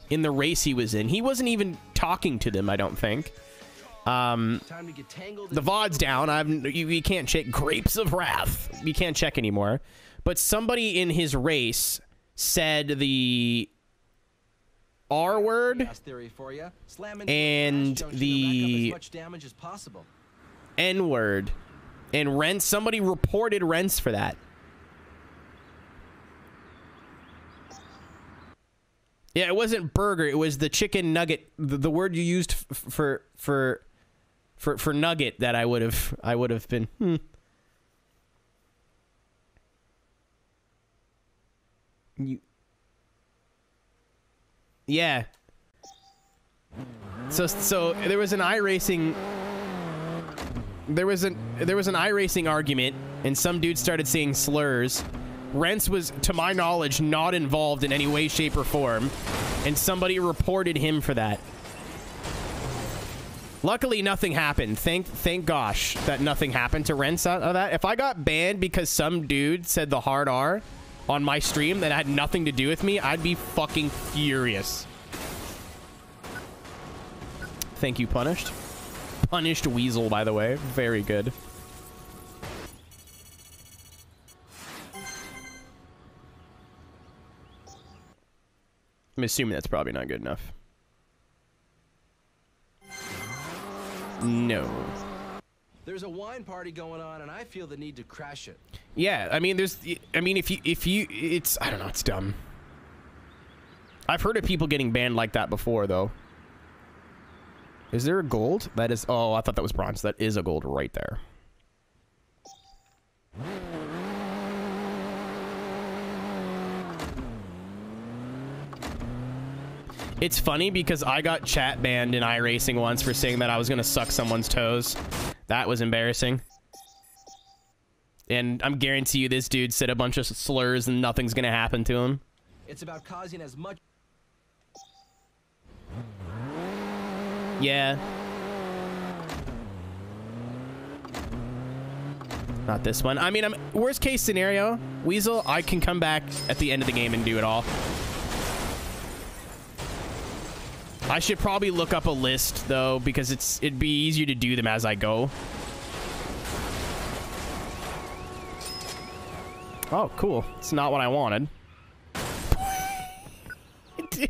S1: in the race he was in, he wasn't even talking to them, I don't think. The VOD's down. You can't check. Grapes of Wrath. You can't check anymore. But somebody in his race said the R word and the N word, and Rents. Somebody reported Rents for that. Yeah, it wasn't burger. It was the chicken nugget. The word you used for nugget that I would have been. Yeah. So there was an iRacing. There was an iRacing argument, and some dude started saying slurs. Rents was, to my knowledge, not involved in any way, shape, or form, and somebody reported him for that. Luckily, nothing happened. Thank gosh that nothing happened to Rents out of that. If I got banned because some dude said the hard R on my stream that had nothing to do with me, I'd be fucking furious. Thank you, Punished. Punished Weasel, by the way. Very good. I'm assuming that's probably not good enough. No.
S2: There's a wine party going on, and I feel the need to crash it.
S1: Yeah, I mean, if you, it's, I don't know, it's dumb. I've heard of people getting banned like that before, though. Is there a gold? That is, oh, I thought that was bronze. That is a gold right there. It's funny because I got chat banned in iRacing once for saying that I was gonna suck someone's toes. That was embarrassing. And I'm guarantee you this dude said a bunch of slurs and nothing's gonna happen to him.
S2: It's about causing as much...
S1: Yeah. Not this one. I mean, worst case scenario, Weasel, I can come back at the end of the game and do it all. I should probably look up a list, though, because it'd be easier to do them as I go. Oh, cool. It's not what I wanted.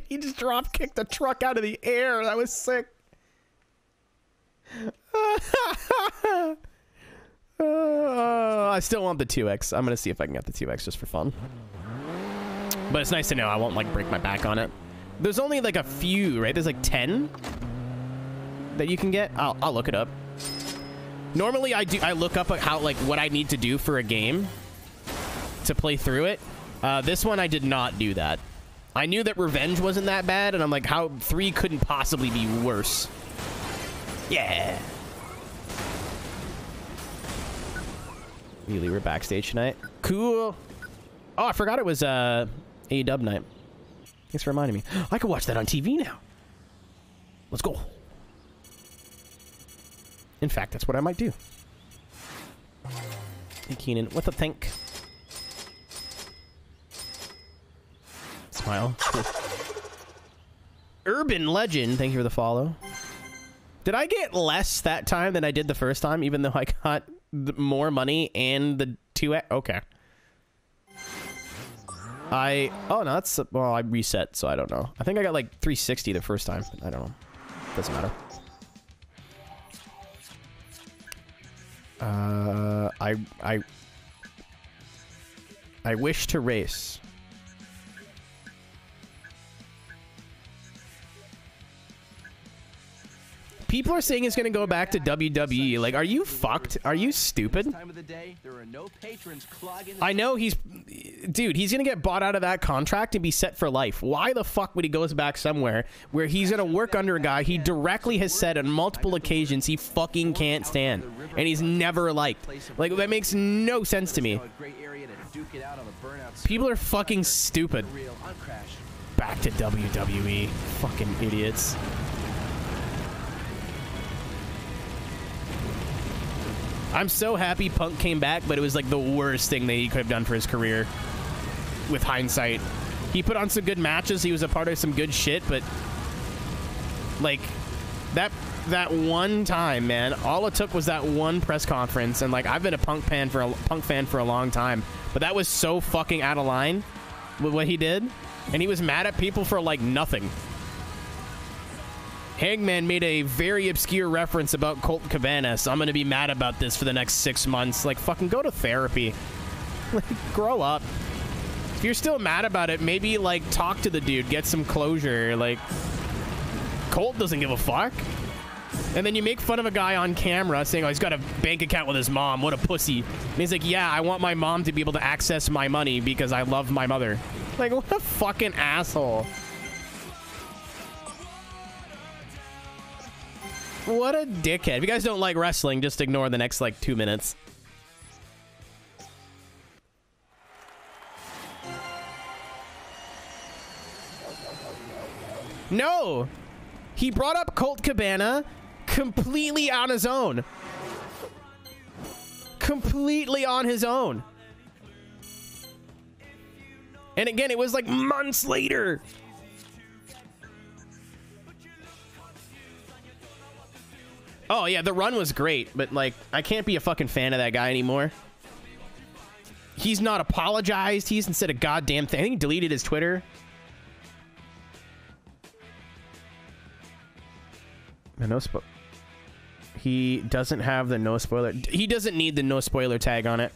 S1: He just drop kicked the truck out of the air. That was sick. I still want the 2X. I'm gonna see if I can get the 2X just for fun. But it's nice to know I won't like break my back on it. There's only like a few, right? There's like 10 that you can get. I'll look it up. Normally I look up how like what I need to do for a game to play through it. This one I did not do that. I knew that Revenge wasn't that bad, and I'm like, how 3 couldn't possibly be worse. Yeah. Really, we're backstage tonight. Cool. Oh, I forgot it was A-Dub night. Thanks for reminding me. I could watch that on TV now. Let's go. In fact, that's what I might do. Hey, Keenan, what the think? Smile. Urban Legend, thank you for the follow. Did I get less that time than I did the first time, even though I got more money and the 2X? Okay. Oh, no, that's... Well, I reset, so I don't know. I think I got like 360 the first time. I don't know. Doesn't matter. I wish to race. People are saying it's going to go back to WWE. Like, are you fucked? Are you stupid?
S2: Time of the day, there are no patrons clogging.
S1: I know he's... Dude, he's going to get bought out of that contract and be set for life. Why the fuck would he goes back somewhere where he's going to work under a guy he directly has said on multiple occasions he fucking can't stand? And he's never liked. Like, that makes no sense to me. People are fucking stupid. Back to WWE. Fucking idiots. I'm so happy Punk came back, but it was like the worst thing that he could have done for his career. With hindsight, he put on some good matches. He was a part of some good shit, but like that one time, man, all it took was that one press conference. And like, I've been a Punk fan for a long time, but that was so fucking out of line with what he did, and he was mad at people for like nothing. Hangman made a very obscure reference about Colt Cabana, so I'm gonna be mad about this for the next 6 months. Like, fucking go to therapy. Like, grow up. If you're still mad about it, maybe, like, talk to the dude, get some closure. Like, Colt doesn't give a fuck. And then you make fun of a guy on camera saying, oh, he's got a bank account with his mom. What a pussy. And he's like, yeah, I want my mom to be able to access my money because I love my mother. Like, what a fucking asshole. What a dickhead. If you guys don't like wrestling, just ignore the next, like, 2 minutes. No! He brought up Colt Cabana completely on his own. Completely on his own. And again, it was like months later. Oh, yeah, the run was great, but, like, I can't be a fucking fan of that guy anymore. He's not apologized. He's said a goddamn thing. I think he deleted his Twitter. He doesn't have the no spoiler. He doesn't need the no spoiler tag on it.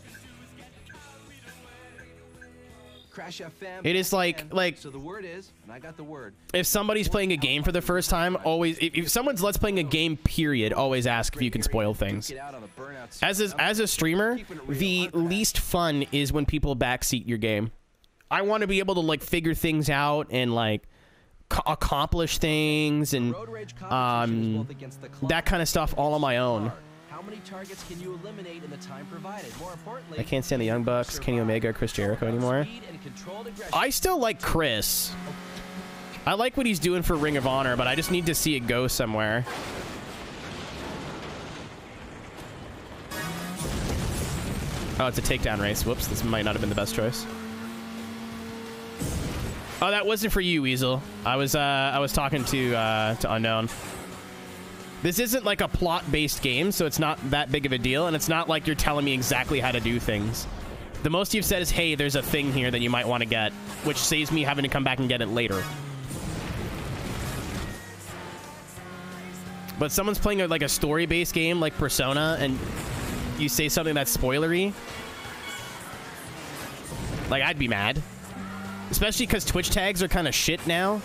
S2: Crash FM.
S1: It is like
S2: So the word is, and I got the word.
S1: if somebody's playing a game for the first time, always if someone's let's playing a game period, always ask if you can spoil things. As a streamer, the least fun is when people backseat your game. I want to be able to like figure things out and like accomplish things and that kind of stuff all on my own.
S2: How many targets can you eliminate in the time provided? More importantly,
S1: I can't stand the Young Bucks, Kenny Omega, or Chris Jericho anymore. I still like Chris. I like what he's doing for Ring of Honor, but I just need to see it go somewhere. Oh, it's a takedown race. Whoops, this might not have been the best choice. Oh, that wasn't for you, Weasel. I was talking to Unknown. This isn't like a plot-based game, so it's not that big of a deal, and it's not like you're telling me exactly how to do things. The most you've said is, hey, there's a thing here that you might want to get, which saves me having to come back and get it later. But someone's playing like a story-based game like Persona, and you say something that's spoilery, like, I'd be mad. Especially because Twitch tags are kind of shit now.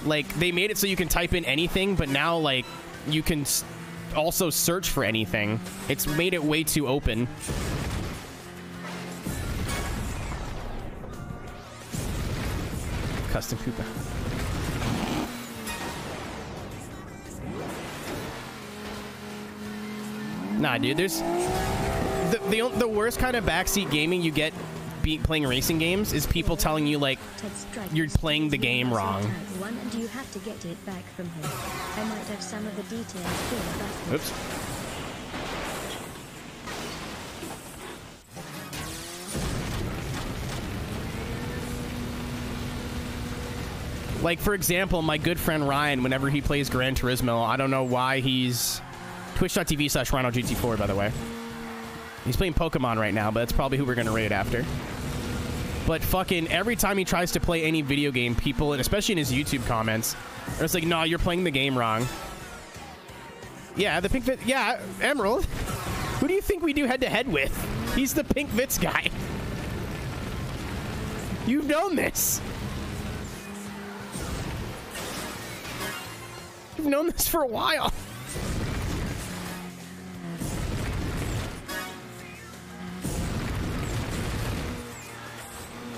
S1: Like, they made it so you can type in anything, but now, like, you can also search for anything. It's made it way too open. Custom Koopa. Nah, dude, there's... The worst kind of backseat gaming you get playing racing games is people telling you, like, you're playing the game wrong.
S3: And you have to get it back from him. I might have some of the details here.
S1: Oops. Like, for example, my good friend Ryan, whenever he plays Gran Turismo, I don't know why he's... Twitch.tv/RhinoGT4, by the way. He's playing Pokemon right now, but that's probably who we're going to raid after. But fucking every time he tries to play any video game, people, and especially in his YouTube comments, are it's like, no, you're playing the game wrong. Yeah, the Pink Vitz... Yeah, Emerald. Who do you think we do head-to-head with? He's the Pink Vitz guy. You've known this. You've known this for a while.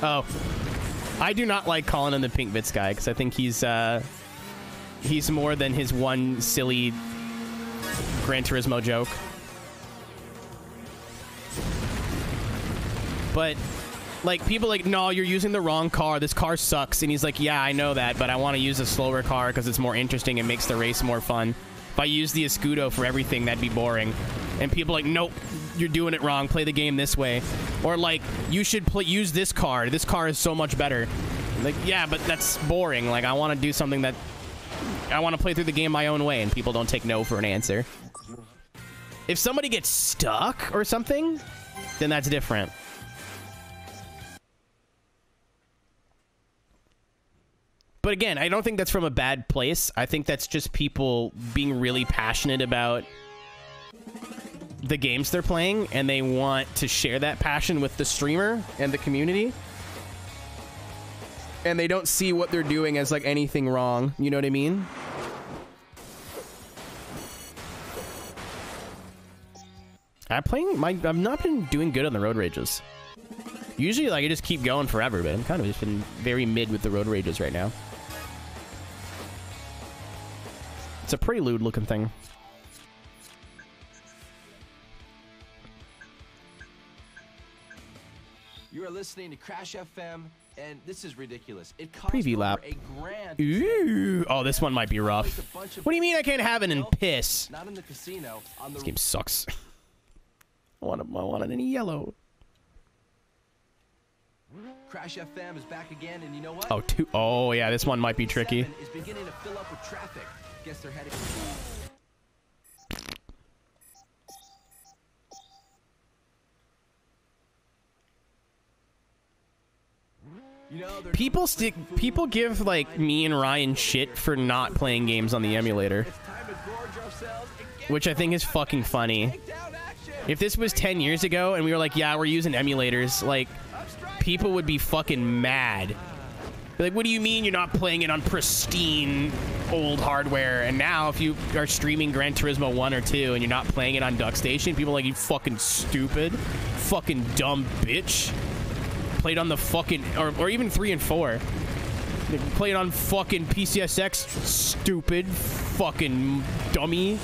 S1: Oh, I do not like calling him the Pink Vitz guy because I think he's more than his one silly Gran Turismo joke. But like people like, no, you're using the wrong car. This car sucks. And he's like, yeah, I know that, but I want to use a slower car because it's more interesting and makes the race more fun. If I use the Escudo for everything, that'd be boring. And people are like, nope, you're doing it wrong. Play the game this way. Or like, you should use this car. This car is so much better. Like, yeah, but that's boring. Like, I want to do something that... I want to play through the game my own way, and people don't take no for an answer. If somebody gets stuck or something, then that's different. But again, I don't think that's from a bad place. I think that's just people being really passionate about the games they're playing, and they want to share that passion with the streamer and the community. And they don't see what they're doing as like anything wrong. You know what I mean? I've not been doing good on the road rages. Usually, like, I just keep going forever, but I'm kind of just been very mid with the road rages right now. It's a prelude looking thing.
S2: You are listening to Crash FM, and this is ridiculous. It costs
S1: Preview lap. Ooh. Oh, this one might be rough. What do you mean I can't have it in piss?
S2: Not in the casino. On the
S1: this game sucks. I want it in yellow.
S2: Crash FM is back again, and you know what?
S1: Oh, oh yeah, this one might be tricky.
S2: Is beginning to fill up with traffic. Guess they're heading. You know, people give like me and Ryan shit for not playing games on the emulator, which I think is fucking funny.
S1: If this was 10 years ago and we were like, yeah, we're using emulators, like, people would be fucking mad. Like, what do you mean you're not playing it on pristine old hardware? And now if you are streaming Gran Turismo 1 or 2 and you're not playing it on DuckStation, people are like, you fucking stupid, fucking dumb bitch. Played on the fucking, or even 3 and 4. Played on fucking PCSX, stupid fucking dummy.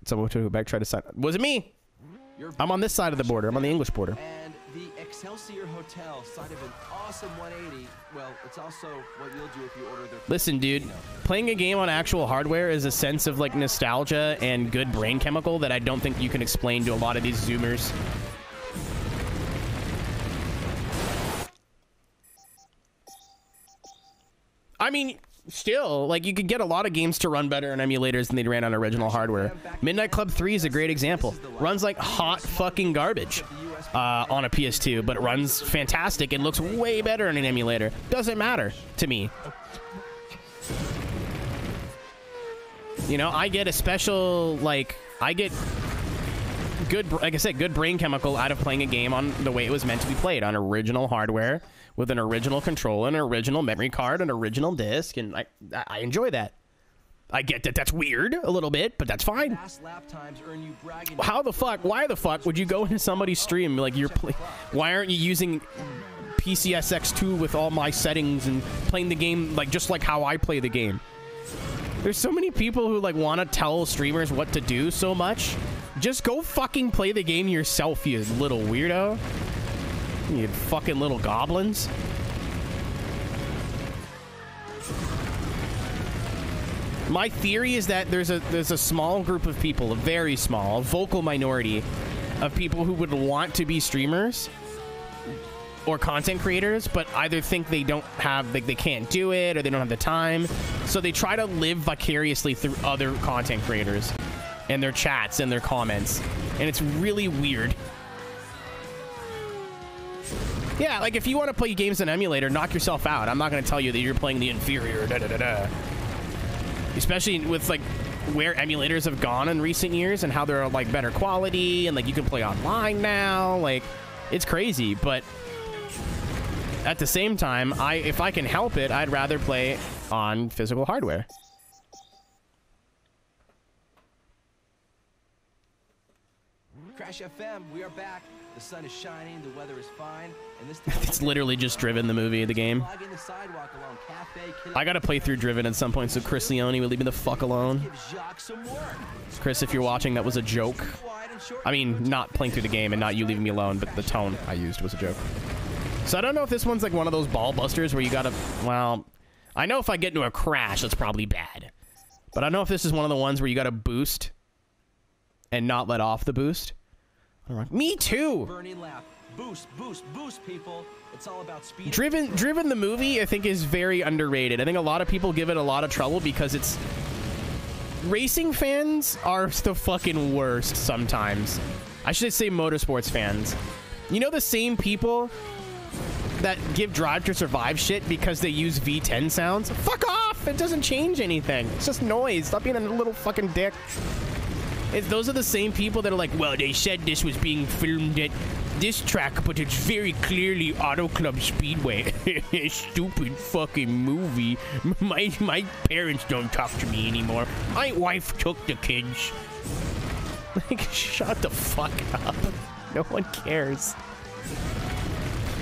S1: Someone to go back, try to sign. Was it me? I'm on this side of the border. I'm on the English border.
S2: And the Excelsior Hotel, side of an awesome 180. Well, it's also what you'll do if you order their.
S1: Listen, dude, playing a game on actual hardware is a sense of like nostalgia and good brain chemical that I don't think you can explain to a lot of these Zoomers. I mean, still, like, you could get a lot of games to run better on emulators than they ran on original hardware. Midnight Club 3 is a great example. Runs like hot fucking garbage on a PS2, but it runs fantastic and looks way better in an emulator. Doesn't matter to me. You know, I get a special, like, I get good, like I said, good brain chemical out of playing a game on the way it was meant to be played, on original hardware, with an original controller, an original memory card, an original disc, and I enjoy that. I get that that's weird a little bit, but that's fine. How the fuck, why the fuck would you go into somebody's stream like why aren't you using PCSX2 with all my settings and playing the game like just like how I play the game? There's so many people who like want to tell streamers what to do so much. Just go fucking play the game yourself, you little weirdo. You fucking little goblins. My theory is that there's a small group of people, a very small, a vocal minority of people who would want to be streamers or content creators, but either think they don't have, like, they can't do it or they don't have the time, so they try to live vicariously through other content creators and their chats and their comments, and it's really weird. Yeah, like, if you want to play games on emulator, knock yourself out. I'm not going to tell you that you're playing the inferior da-da-da-da. Especially with, like, where emulators have gone in recent years and how they're, like, better quality and, like, you can play online now. Like, it's crazy, but at the same time, if I can help it, I'd rather play on physical hardware.
S2: Crash FM, we are back. The sun is shining, the weather is fine, and this
S1: it's literally just Driven, the movie, the game. I gotta play through Driven at some point, so Chris Leone will leave me the fuck alone. Chris, if you're watching, that was a joke. I mean, not playing through the game and not you leaving me alone, but the tone I used was a joke. So I don't know if this one's like one of those ball busters where you gotta, well, I know if I get into a crash, it's probably bad. But I don't know if this is one of the ones where you gotta boost and not let off the boost. Me too.
S2: Burning lap. Boost, boost, boost, people. It's all about speed.
S1: Driven the movie, I think, is very underrated. I think a lot of people give it a lot of trouble because it's... Racing fans are the fucking worst sometimes. I should say motorsports fans. You know the same people that give Drive to Survive shit because they use V10 sounds? Fuck off! It doesn't change anything. It's just noise. Stop being a little fucking dick. Those are the same people that are like, well, they said this was being filmed at this track, but it's very clearly Auto Club Speedway. Stupid fucking movie. My parents don't talk to me anymore. My wife took the kids. Like, shut the fuck up. No one cares.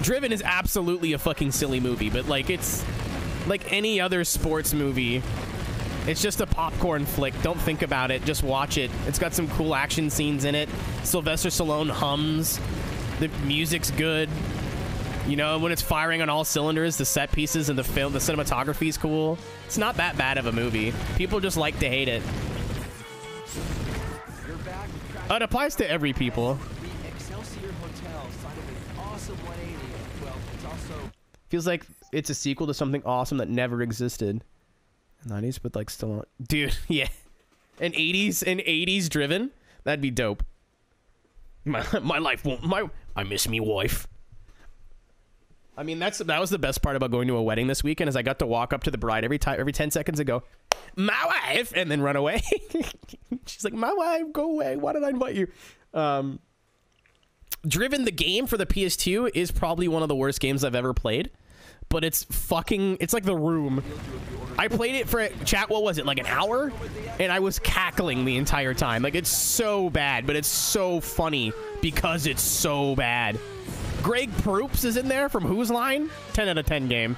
S1: Driven is absolutely a fucking silly movie, but like, it's like any other sports movie. It's just a popcorn flick. Don't think about it. Just watch it. It's got some cool action scenes in it. Sylvester Stallone hums. The music's good. You know, when it's firing on all cylinders, the set pieces and the film, the cinematography is cool. It's not that bad of a movie. People just like to hate it. It applies to every people.
S2: The Excelsior Hotel, side of an awesome 180. Well, it's also...
S1: Feels like it's a sequel to something awesome that never existed. 90s, but like still, dude, yeah, an 80s Driven, that'd be dope. My life won't. I miss me wife. I mean, that was the best part about going to a wedding this weekend is I got to walk up to the bride every 10 seconds and go, my wife, and then run away. She's like, my wife, go away. Why did I invite you? Driven, the game for the PS2 is probably one of the worst games I've ever played. But it's like The Room. I played it for, chat, what was it, like an hour? And I was cackling the entire time. Like, it's so bad, but it's so funny because it's so bad. Greg Proops is in there from Who's Line? 10 out of 10 game.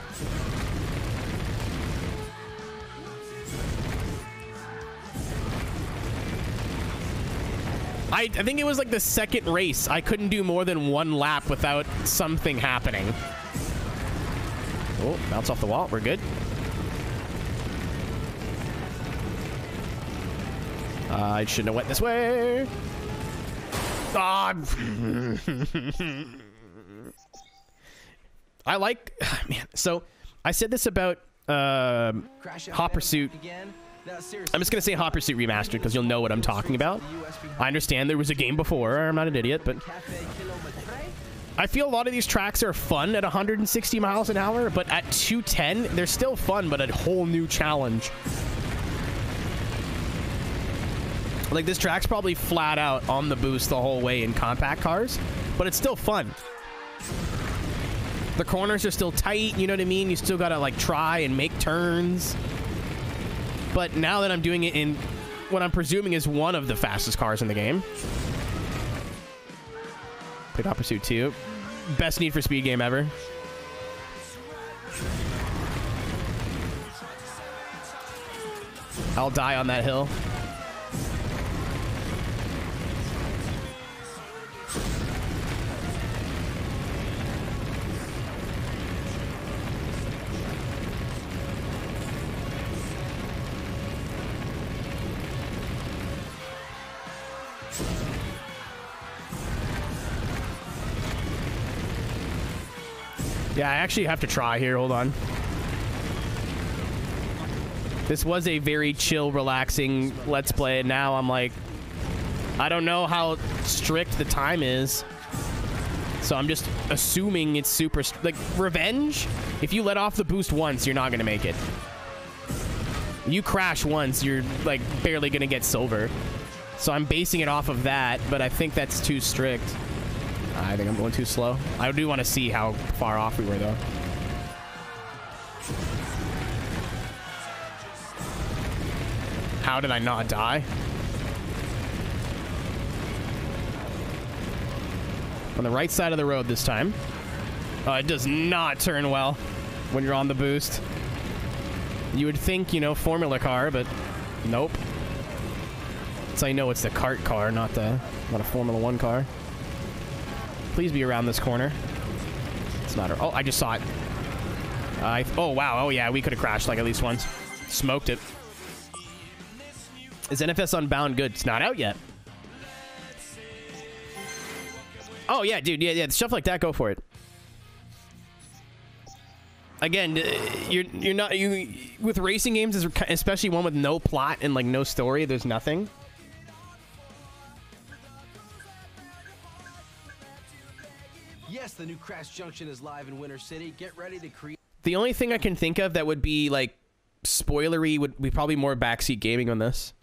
S1: I think it was like the second race. I couldn't do more than one lap without something happening. Oh, bounce off the wall. We're good. I shouldn't have went this way. Ah. I like, man. So I said this about Hot Pursuit. I'm just gonna say Hot Pursuit Remastered because you'll know what I'm talking about. I understand there was a game before. I'm not an idiot, but I feel a lot of these tracks are fun at 160 miles an hour, but at 210, they're still fun, but a whole new challenge. Like, this track's probably flat out on the boost the whole way in compact cars, but it's still fun. The corners are still tight, you know what I mean? You still gotta, like, try and make turns. But now that I'm doing it in what I'm presuming is one of the fastest cars in the game. Played Hot Pursuit 2. Best Need for Speed game ever. I'll die on that hill. Yeah, I actually have to try here. Hold on. This was a very chill, relaxing Let's Play, and now I'm like, I don't know how strict the time is. So I'm just assuming it's super... Like, Revenge, if you let off the boost once, you're not going to make it. You crash once, you're, like, barely going to get silver. So I'm basing it off of that, but I think that's too strict. I think I'm going too slow. I do want to see how far off we were, though. How did I not die? On the right side of the road this time. It does not turn well when you're on the boost. You would think, you know, Formula car, but nope. So you know it's the kart car, not a Formula 1 car. Please be around this corner. It's not. Oh, I just saw it. Oh, wow. Oh, yeah. We could have crashed like at least once. Smoked it. Is NFS Unbound good? It's not out yet. Oh, yeah, dude. Yeah. Stuff like that, go for it. Again, you're not... with racing games, especially one with no plot and, like, no story, there's nothing.
S2: Yes, the new Crash Junction is live in Winter City. Get ready to create.
S1: The only thing I can think of that would be like spoilery would be probably more backseat gaming on this.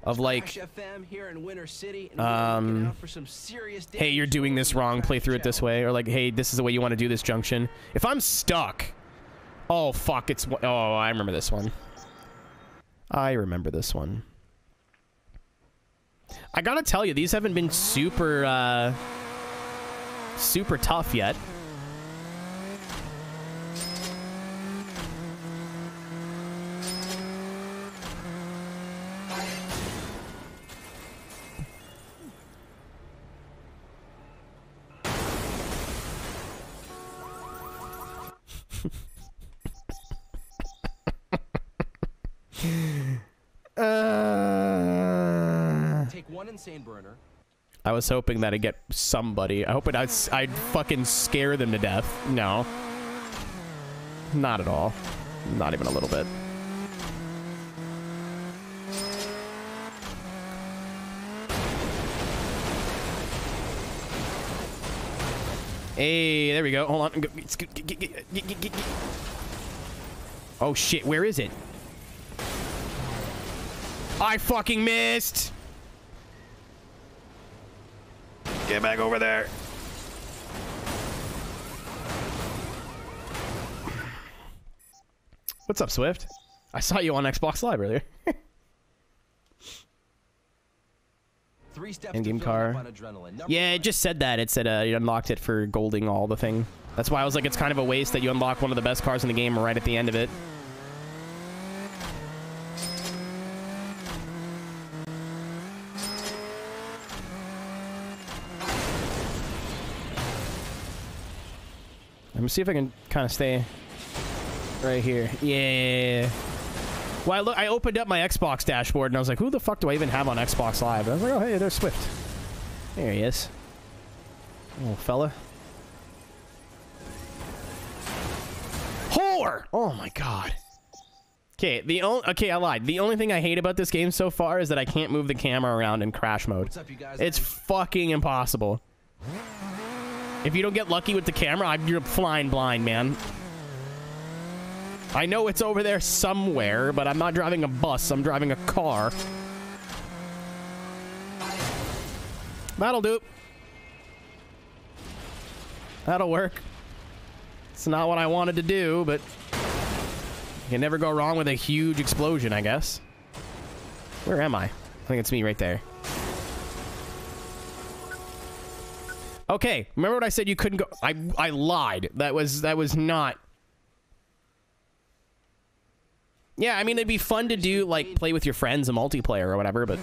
S1: Of like,
S2: Crash FM here in Winter City, and out for some serious
S1: hey, you're doing this wrong. Play through it this way, or like, hey, this is the way you want to do this junction. If I'm stuck, oh fuck, it's oh, I remember this one. I remember this one. I gotta tell you, these haven't been super. Super tough yet.
S2: Take one insane burner.
S1: I was hoping that I'd get somebody. I hope I'd fucking scare them to death. No. Not at all. Not even a little bit. Hey, there we go. Hold on. Oh shit, where is it? I fucking missed.
S5: Get back over there.
S1: What's up, Swift? I saw you on Xbox Live earlier. In-game car. Yeah, it just said that. It said you unlocked it for golding all the thing. That's why I was like, it's kind of a waste that you unlock one of the best cars in the game right at the end of it. Let me see if I can kind of stay right here. Yeah. Well, I opened up my Xbox dashboard and I was like, who the fuck do I even have on Xbox Live? And I was like, oh, hey, there's Swift. There he is. Little fella. Whore! Oh my god. Okay, I lied. The only thing I hate about this game so far is that I can't move the camera around in crash mode.
S2: What's up, you guys?
S1: It's fucking impossible. If you don't get lucky with the camera, you're flying blind, man. I know it's over there somewhere, but I'm not driving a bus. I'm driving a car. That'll do. That'll work. It's not what I wanted to do, but you can never go wrong with a huge explosion, I guess. Where am I? I think it's me right there. Okay, remember what I said you couldn't go? I lied. That was not. Yeah, I mean, it'd be fun to do, like, play with your friends, a multiplayer or whatever, but...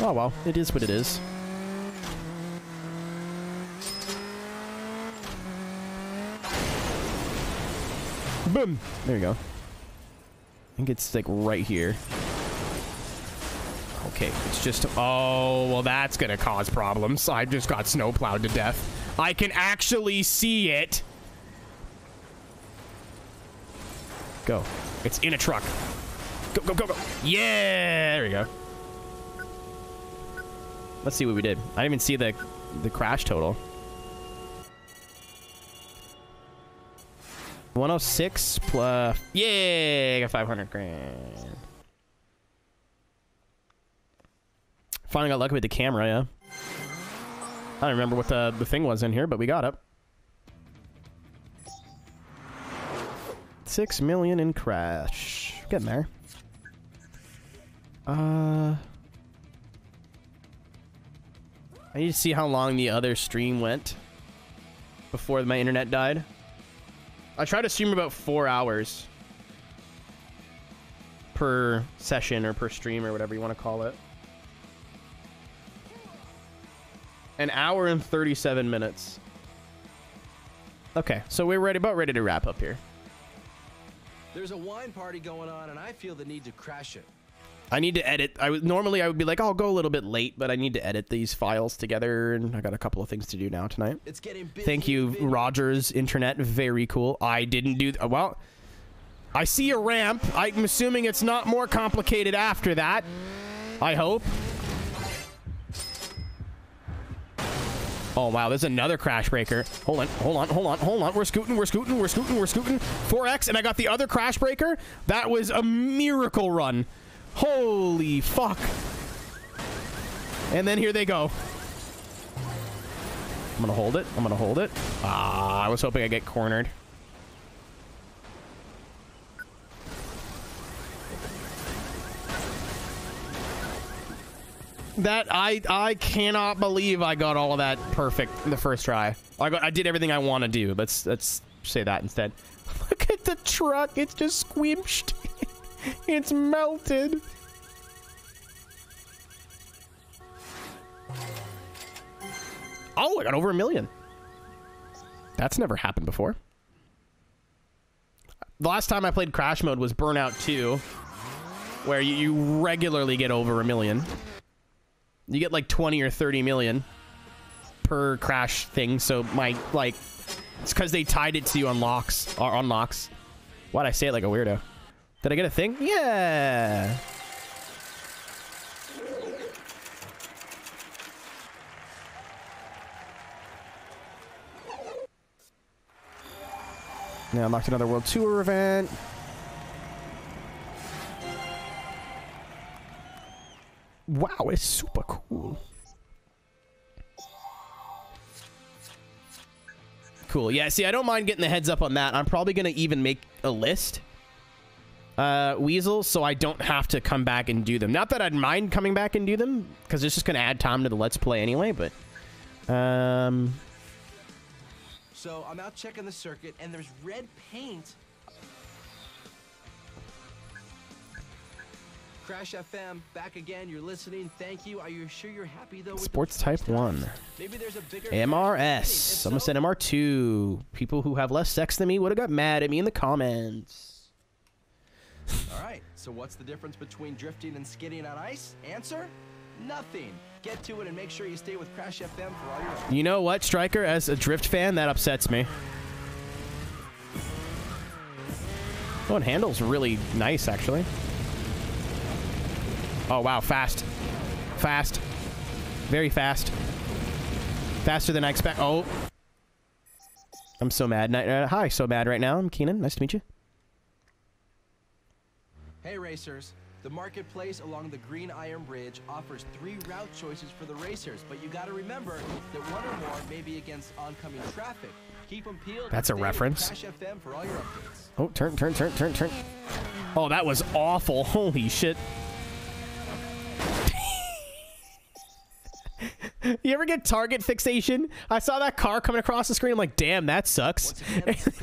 S1: Oh, well, it is what it is. Boom! There you go. I think it's, like, right here. Okay, it's just... Oh, well, that's gonna cause problems. I just got snowplowed to death. I can actually see it. Go. It's in a truck. Go, go, go, go. Yeah! There we go. Let's see what we did. I didn't even see the crash total. 106 plus... Yeah! I got 500 grand. Finally got lucky with the camera, yeah. I don't remember what the thing was in here, but we got it. 6 million in crash. Getting there. I need to see how long the other stream went before my internet died. I tried to stream about 4 hours per session or per stream or whatever you want to call it. An hour and 37 minutes. Okay, so we're about ready to wrap up here.
S2: There's a wine party going on, and I feel the need to crash it.
S1: I need to edit. Normally I would be like, I'll go a little bit late, but I need to edit these files together, and I got a couple of things to do now tonight.
S2: It's getting busy.
S1: Thank you, Rogers Internet. Very cool. I didn't do... Well, I see a ramp. I'm assuming it's not more complicated after that. I hope. Oh, wow, there's another crash breaker. Hold on. We're scooting. 4X, and I got the other crash breaker. That was a miracle run. Holy fuck. And then here they go. I'm gonna hold it. Ah, I was hoping I'd get cornered. That I cannot believe I got all of that perfect in the first try. I did everything I want to do. Let's say that instead. Look at the truck. It's just squished. It's melted. Oh, I got over 1 million. That's never happened before. The last time I played Crash Mode was Burnout 2, where you regularly get over 1 million. You get like 20 or 30 million per crash thing, so it's because they tied it to unlocks. Why'd I say it like a weirdo? Did I get a thing? Yeah! Now unlocked another World Tour event. Wow, it's super cool. Cool. Yeah, see, I don't mind getting the heads up on that. I'm probably going to even make a list, Weasel, so I don't have to come back and do them. Not that I'd mind coming back and do them, because it's just going to add time to the Let's Play anyway, but...
S2: So I'm out checking the circuit, and there's red paint. Crash FM, back again. You're listening. Thank you. Are you sure you're happy though?
S1: Sports Type 1.
S2: Maybe there's a bigger
S1: MRS. I'm gonna send MR2. People who have less sex than me would have got mad at me in the comments.
S2: All right. So what's the difference between drifting and skidding on ice? Answer: nothing. Get to it and make sure you stay with Crash FM for all your...
S1: You know what, Striker? As a drift fan, that upsets me. Oh, and handle's really nice, actually. Oh, wow. Fast. Fast. Very fast. Faster than I expect. Oh. I'm so mad. Hi, so mad right now. I'm Keenan. Nice to meet you.
S2: Hey, racers. The marketplace along the Green Iron Bridge offers 3 route choices for the racers, but you got to remember that one or more may be against oncoming traffic. Keep them peeled.
S1: That's a reference.
S2: Crash FM for all your updates.
S1: Oh, turn. Oh, that was awful. Holy shit. You ever get target fixation? I saw that car coming across the screen. I'm like, damn, that sucks.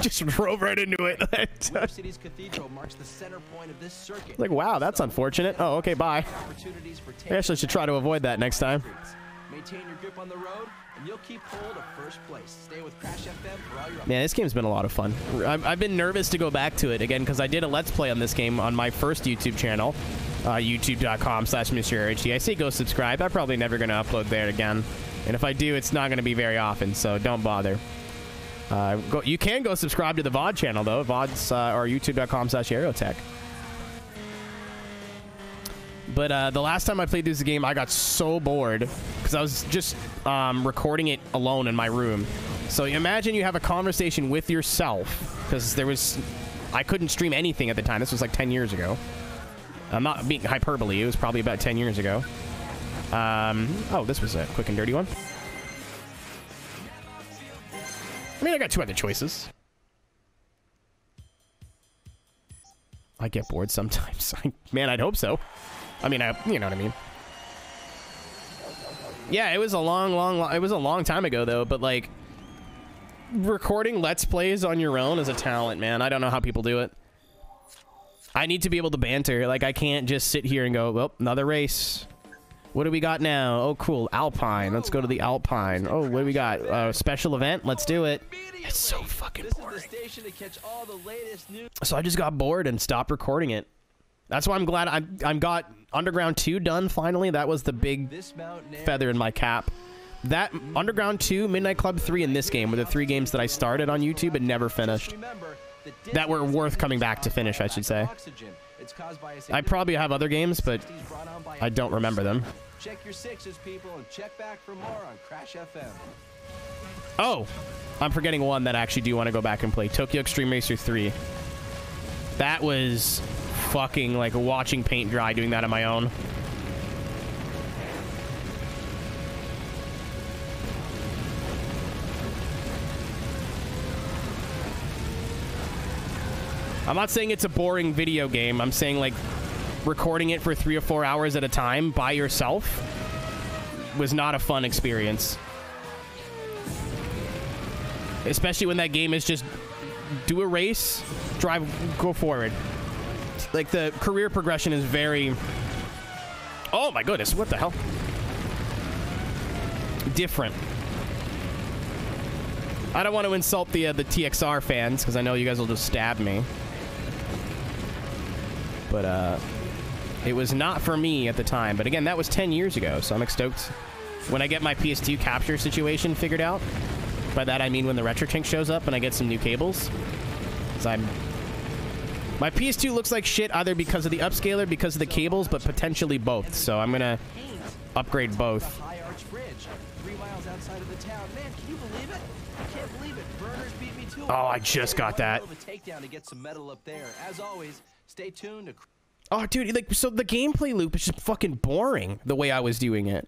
S1: Just drove right into it.
S2: Winter City's Cathedral marks the center point of this circuit.
S1: Like, wow, that's unfortunate. Oh, okay, bye. I actually should try to avoid that next time.
S2: Maintain your grip on the road, and you'll keep hold of first place. Stay with Crash FM for all your updates.
S1: Man, this game's been a lot of fun. I've been nervous to go back to it again because I did a Let's Play on this game on my first YouTube channel, youtube.com/MrAeroteq. I say go subscribe. I'm probably never going to upload there again. And if I do, it's not going to be very often, so don't bother. You can go subscribe to the VOD channel, though. VOD's or youtube.com/Aeroteq. But the last time I played this game, I got so bored because I was just recording it alone in my room. So imagine you have a conversation with yourself, because I couldn't stream anything at the time. This was like 10 years ago. I'm not being hyperbole. It was probably about 10 years ago. Oh, this was a quick and dirty one. I mean, I got 2 other choices. I get bored sometimes. Man, I'd hope so. I mean, you know what I mean. Yeah, it was a long time ago, though. But, like, recording Let's Plays on your own is a talent, man. I don't know how people do it. I need to be able to banter. Like, I can't just sit here and go, well, another race. What do we got now? Oh, cool. Alpine. Let's go to the Alpine. Oh, what do we got? Special event? Let's do it. It's so fucking boring. So I just got bored and stopped recording it. That's why I'm glad I got Underground 2 done finally. That was the big feather in my cap. That Underground 2, Midnight Club 3, and this game were the 3 games that I started on YouTube and never finished. That were worth coming back to finish, I should say. I probably have other games, but I don't remember them.
S2: Check your 6s, people, and check back for more on Crash FM.
S1: Oh, I'm forgetting one that I actually do want to go back and play. Tokyo Extreme Racer 3. That was fucking like watching paint dry doing that on my own. I'm not saying it's a boring video game. I'm saying, like, recording it for 3 or 4 hours at a time by yourself was not a fun experience. Especially when that game is just do a race, drive, go forward. Like, the career progression is very... Oh my goodness, what the hell? Different. I don't want to insult the TXR fans, because I know you guys will just stab me. But, it was not for me at the time. But again, that was 10 years ago, so I'm stoked when I get my PS2 capture situation figured out. By that, I mean when the RetroTink shows up and I get some new cables. Because my PS2 looks like shit either because of the upscaler, because of the cables, but potentially both. So I'm going to upgrade both.
S2: High Arch Bridge, 3 miles outside of the town. Man, can you believe it? Can't believe it. Burners beat me too.
S1: Oh, I just got that.
S2: Takedown to get some metal up there. As always, stay tuned to.
S1: Oh, dude, like, so the gameplay loop is just fucking boring the way I was doing it.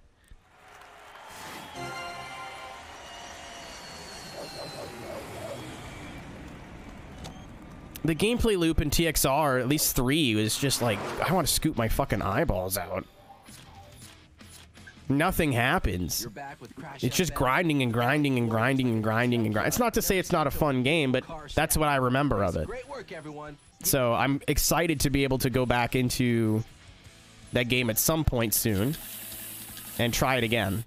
S1: The gameplay loop in TXR, at least 3, was just like, I want to scoop my fucking eyeballs out. Nothing happens. It's just grinding and grinding and grinding and grinding and grinding. It's not to say it's not a fun game, but that's what I remember of it. So I'm excited to be able to go back into that game at some point soon and try it again.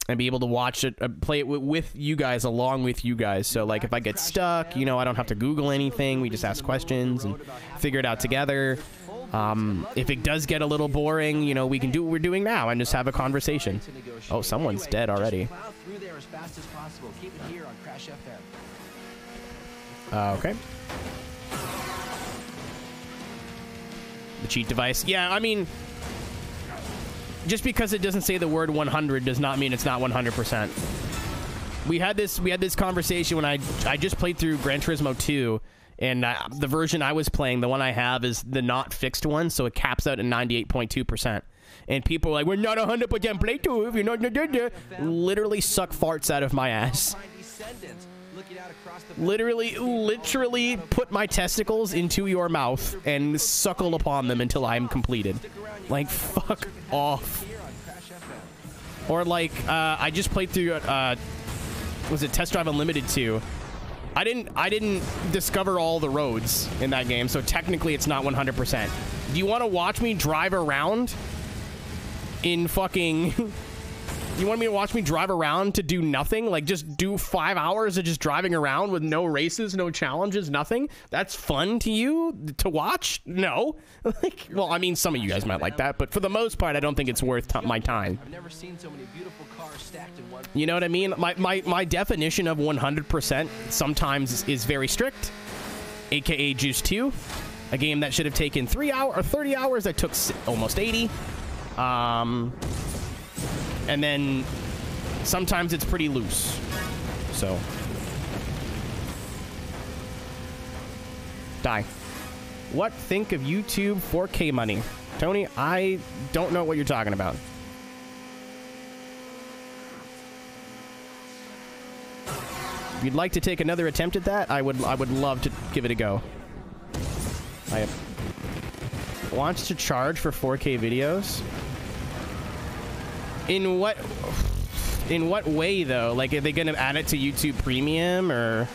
S1: And be able to watch it, play it with you guys, along with you guys. So, like, if I get stuck, you know, I don't have to Google anything. We just ask questions and figure it out together. If it does get a little boring, you know, we can do what we're doing now and just have a conversation. Oh, someone's dead already. Okay. The cheat device. Yeah, I mean, just because it doesn't say the word 100 does not mean it's not 100%. We had this conversation when I just played through Gran Turismo 2, and the version I was playing, the one I have, is the not fixed one, so it caps out at 98.2%. And people are like, we're not 100% playthrough if you're not... Literally suck farts out of my ass. Literally put my testicles into your mouth and suckle upon them until I'm completed. Like, fuck off. Or like, I just played through, was it Test Drive Unlimited 2? I didn't discover all the roads in that game, so technically it's not 100%. Do you want to watch me drive around in fucking... You want me to watch me drive around to do nothing? Like, just do 5 hours of just driving around with no races, no challenges, nothing? That's fun to you to watch? No. Like, well, I mean, some of you guys might like that, but for the most part, I don't think it's worth my time.
S2: I've never seen so many beautiful cars stacked in one.
S1: You know what I mean? My definition of 100% sometimes is very strict, aka Juice 2, a game that should have taken 3 hours or 30 hours that took almost 80. And then sometimes it's pretty loose. So. Die. What think of YouTube 4K money? Tony, I don't know what you're talking about. If you'd like to take another attempt at that, I would love to give it a go. I wants to charge for 4K videos. In what way, though? Like, are they going to add it to YouTube Premium, or...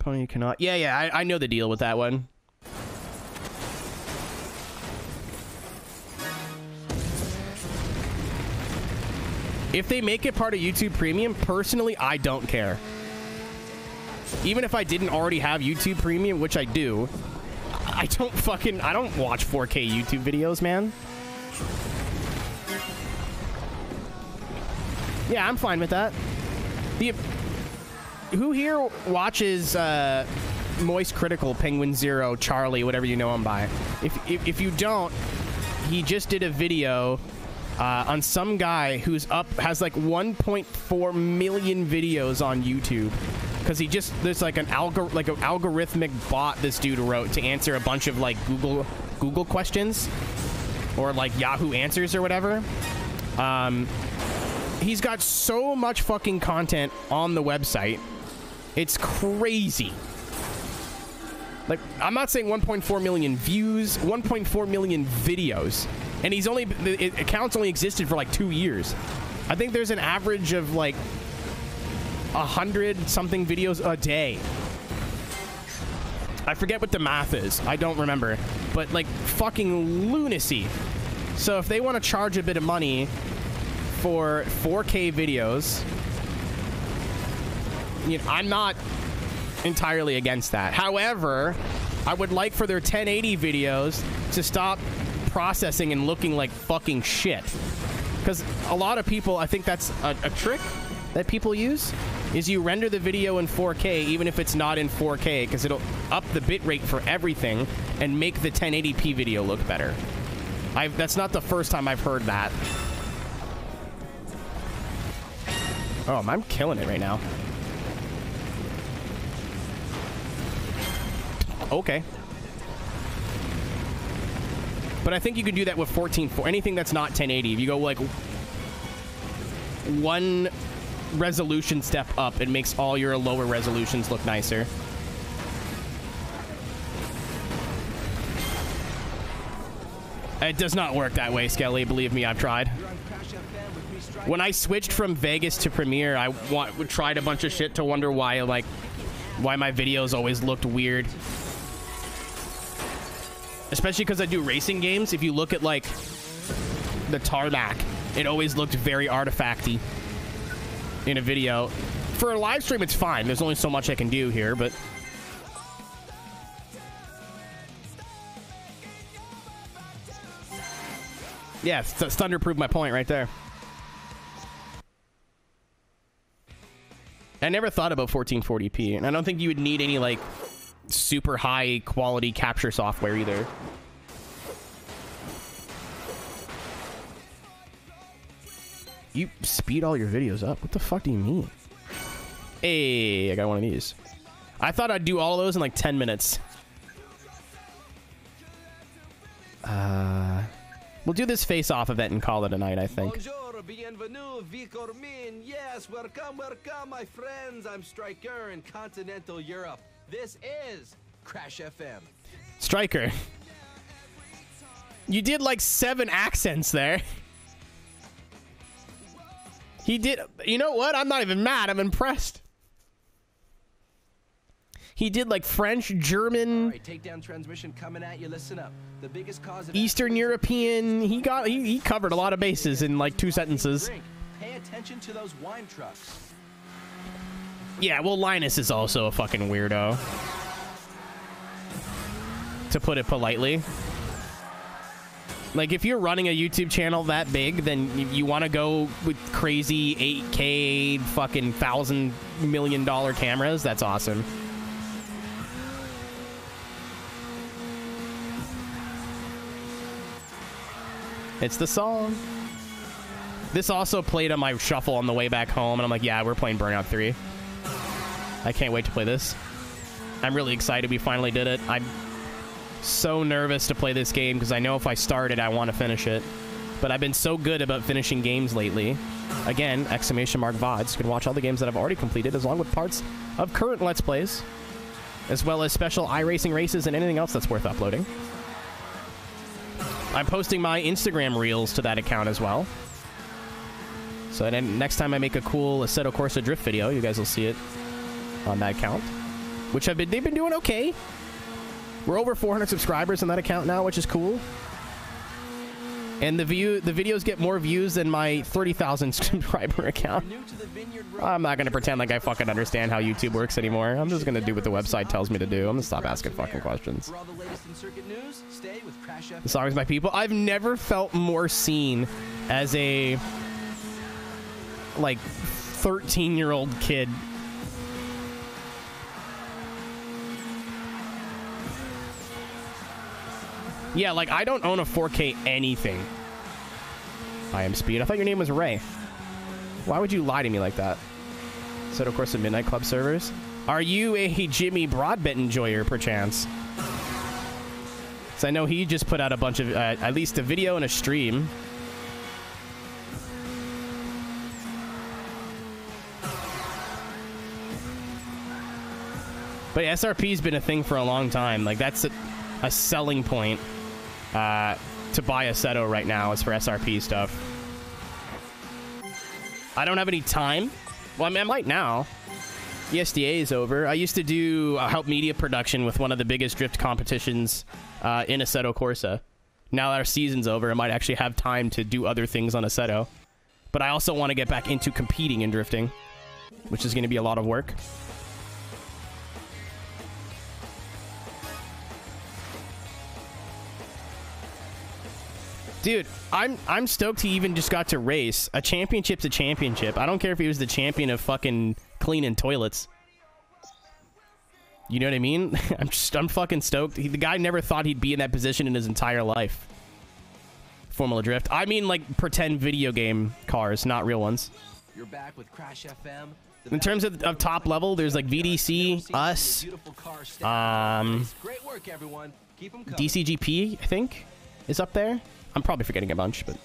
S1: Pony cannot... Yeah, I know the deal with that one. If they make it part of YouTube Premium, personally, I don't care. Even if I didn't already have YouTube Premium, which I do... I don't watch 4K YouTube videos, man. Yeah, I'm fine with that. Who here watches Moist Critical, Penguin Zero, Charlie, whatever you know him by? If you don't, he just did a video on some guy who's has like 1.4 million videos on YouTube. Because there's like an algorithmic bot this dude wrote to answer a bunch of like Google questions, or like Yahoo Answers or whatever. He's got so much fucking content on the website. It's crazy. Like, I'm not saying 1.4 million views, 1.4 million videos. And the account's only existed for like 2 years. I think there's an average of like 100-something videos a day. I forget what the math is. I don't remember. But, like, fucking lunacy. So if they want to charge a bit of money for 4K videos, you know, I'm not entirely against that. However, I would like for their 1080 videos to stop processing and looking like fucking shit. Because a lot of people, I think that's a trick that people use. is you render the video in 4K even if it's not in 4K, because it'll up the bitrate for everything and make the 1080p video look better. That's not the first time I've heard that. Oh, I'm killing it right now. Okay. But I think you could do that with 1440. Anything that's not 1080. If you go like one resolution step up, it makes all your lower resolutions look nicer. It does not work that way, Skelly. Believe me, I've tried. When I switched from Vegas to Premiere, I tried a bunch of shit to wonder why my videos always looked weird. Especially because I do racing games. If you look at like the tarmac, it always looked very artifacty in a video. For a live stream, it's fine. There's only so much I can do here, but yeah, Thunder proved my point right there. I never thought about 1440p, and I don't think you would need any like super high quality capture software either. You speed all your videos up? What the fuck do you mean? Hey, I got one of these. I thought I'd do all of those in like 10 minutes. We'll do this face-off event and call it a night, I think.
S2: Bonjour, bienvenue, Vicormin. Yes, welcome, welcome, my friends. I'm Striker in continental Europe. This is Crash FM.
S1: Striker. You did like 7 accents there. He did. You know what? I'm not even mad. I'm impressed. He did like French, German,
S2: right, takedown transmission coming at you. Listen up. The biggest cause of
S1: Eastern European. He covered a lot of bases in like 2 sentences.
S2: Pay attention to those wine trucks.
S1: Yeah, well, Linus is also a fucking weirdo, to put it politely. Like, if you're running a YouTube channel that big, then you want to go with crazy 8K fucking $1,000 million cameras. That's awesome. It's the song. This also played on my shuffle on the way back home, and I'm like, yeah, we're playing Burnout 3. I can't wait to play this. I'm really excited we finally did it. I'm so nervous to play this game because I know if I start it, I want to finish it. But I've been so good about finishing games lately. Again, ! VODs. You can watch all the games that I've already completed, along with parts of current Let's Plays, as well as special iRacing races and anything else that's worth uploading. I'm posting my Instagram reels to that account as well. So then next time I make a cool Assetto Corsa drift video, you guys will see it on that account, which they've been doing okay. We're over 400 subscribers on that account now, which is cool. And the videos get more views than my 30,000 subscriber account. I'm not going to pretend like I fucking understand how YouTube works anymore. I'm just going to do what the website tells me to do. I'm going to stop asking fucking questions. The song is by people. I've never felt more seen as a like 13-year-old kid. Yeah, like, I don't own a 4K anything. I am Speed. I thought your name was Ray. Why would you lie to me like that? So, of course, the Midnight Club servers. Are you a Jimmy Broadbent enjoyer, perchance? So I know he just put out a bunch of, at least a video and a stream. But SRP's been a thing for a long time. Like, that's a selling point. To buy Assetto right now is for SRP stuff. I don't have any time. Well, I mean, I might now. The SDA is over. I used to do help media production with one of the biggest drift competitions in Assetto Corsa. Now that our season's over, I might actually have time to do other things on Assetto. But I also want to get back into competing in drifting, which is going to be a lot of work. Dude, I'm stoked he even just got to race. A championship's a championship. I don't care if he was the champion of fucking cleaning toilets. You know what I mean? I'm fucking stoked. The guy never thought he'd be in that position in his entire life. Formula Drift. I mean, like, pretend video game cars, not real ones.
S2: You're back with Crash FM.
S1: In terms of top level, there's like VDC, us,
S2: Great work, everyone. Keep them coming.
S1: DCGP, I think, is up there. I'm probably forgetting a bunch, but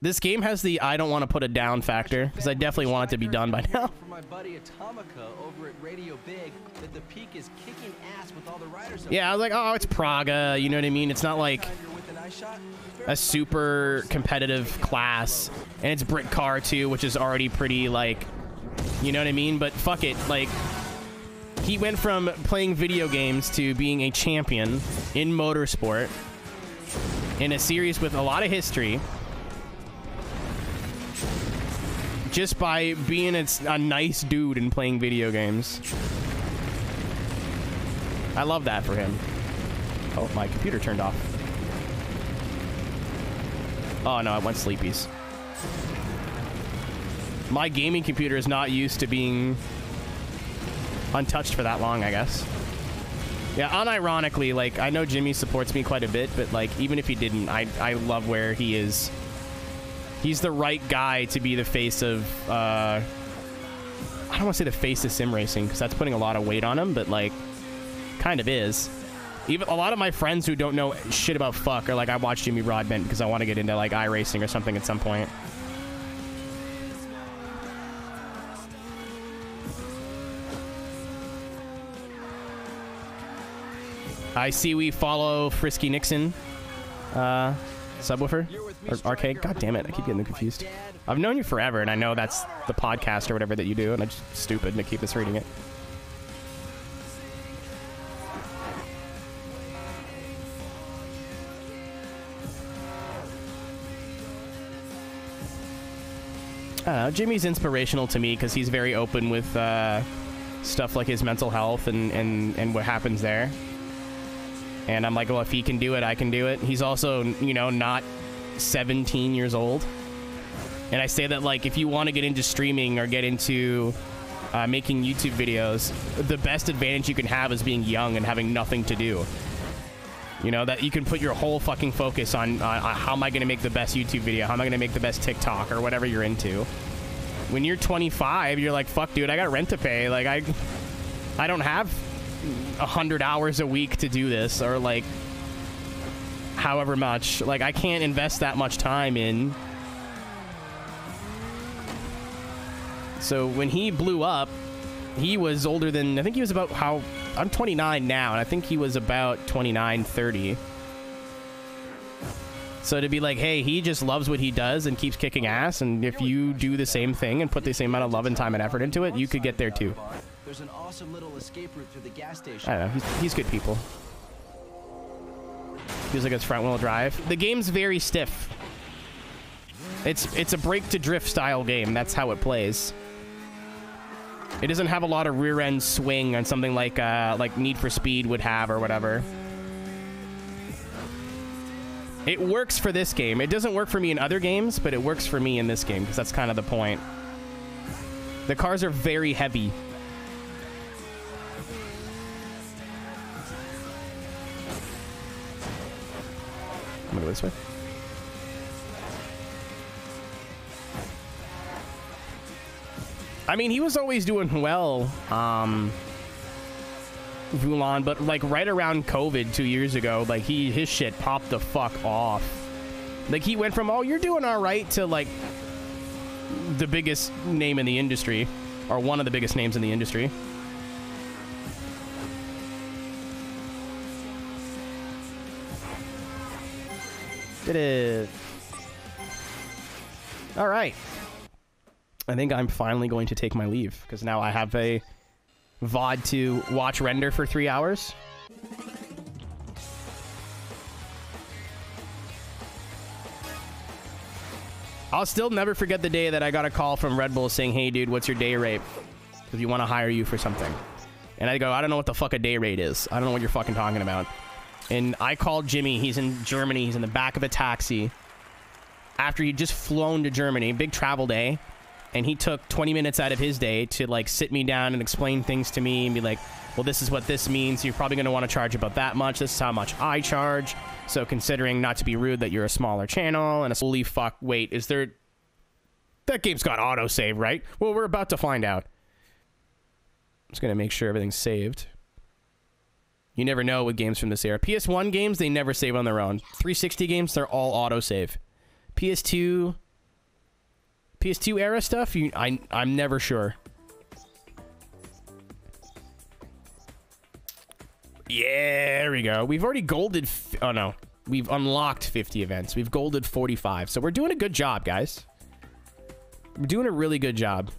S1: this game has the I don't want to put it down factor, because I definitely want it to be done by now.
S2: For my buddy Atomica over at Radio Big, that the peak is kicking ass with all the riders.
S1: Yeah, I was like, oh, it's Praga, you know what I mean? It's not like a super competitive class, and it's Brit Car too, which is already pretty, like, you know what I mean? But fuck it, like, he went from playing video games to being a champion in motorsport in a series with a lot of history just by being a nice dude and playing video games. I love that for him. Oh, my computer turned off. Oh no, I went sleepies. My gaming computer is not used to being untouched for that long, I guess. Yeah, unironically, like, I know Jimmy supports me quite a bit, but, like, even if he didn't, I love where he is. He's the right guy to be the face of, I don't want to say the face of sim racing, because that's putting a lot of weight on him, but, like, kind of is. Even a lot of my friends who don't know shit about fuck are like, I watch Jimmy Broadbent because I want to get into, like, iRacing or something at some point. I see we follow Frisky Nixon, Subwoofer, or Arcade. God damn it, I keep getting them confused. I've known you forever, and I know that's the podcast or whatever that you do, and I'm just stupid to keep misreading it. Jimmy's inspirational to me because he's very open with stuff like his mental health and what happens there. And I'm like, well, if he can do it, I can do it. He's also, you know, not 17 years old. And I say that, like, if you want to get into streaming or get into making YouTube videos, the best advantage you can have is being young and having nothing to do. You know, that you can put your whole fucking focus on how am I going to make the best YouTube video? How am I going to make the best TikTok or whatever you're into? When you're 25, you're like, fuck, dude, I got rent to pay. Like, I don't have 100 hours a week to do this, or like however much. Like, I can't invest that much time in. So when he blew up, he was older than, I think he was about how, I'm 29 now, and I think he was about 29, 30. So to be like, hey, he just loves what he does and keeps kicking ass, and if you do the same thing and put the same amount of love and time and effort into it, you could get there too.
S2: There's an awesome little escape route through the gas station.
S1: I don't know, he's good people. Feels like it's front wheel drive. The game's very stiff. It's a brake to drift style game. That's how it plays. It doesn't have a lot of rear end swing on something like Need for Speed would have or whatever. It works for this game. It doesn't work for me in other games, but it works for me in this game because that's kind of the point. The cars are very heavy. I'm gonna go this way. I mean, he was always doing well, Vulan, but like right around COVID 2 years ago, like his shit popped the fuck off. Like he went from, oh, you're doing all right, to like the biggest name in the industry, or one of the biggest names in the industry. Did it. All right. I think I'm finally going to take my leave, because now I have a VOD to watch render for 3 hours. I'll still never forget the day that I got a call from Red Bull saying, hey, dude, what's your day rate? If you want to hire you for something. And I go, I don't know what the fuck a day rate is. I don't know what you're fucking talking about. And I called Jimmy. He's in Germany. He's in the back of a taxi. After he'd just flown to Germany, big travel day. And he took 20 minutes out of his day to, like, sit me down and explain things to me and be like, well, this is what this means. You're probably going to want to charge about that much. This is how much I charge. So considering, not to be rude, that you're a smaller channel and a... Holy fuck, wait, is there... That game's got autosave, right? Well, we're about to find out. I'm just going to make sure everything's saved. You never know with games from this era. PS1 games, they never save on their own. 360 games, they're all autosave. PS2 era stuff, I'm never sure. Yeah, there we go. We've already golded... Oh, no. We've unlocked 50 events. We've golded 45. So we're doing a good job, guys. We're doing a really good job.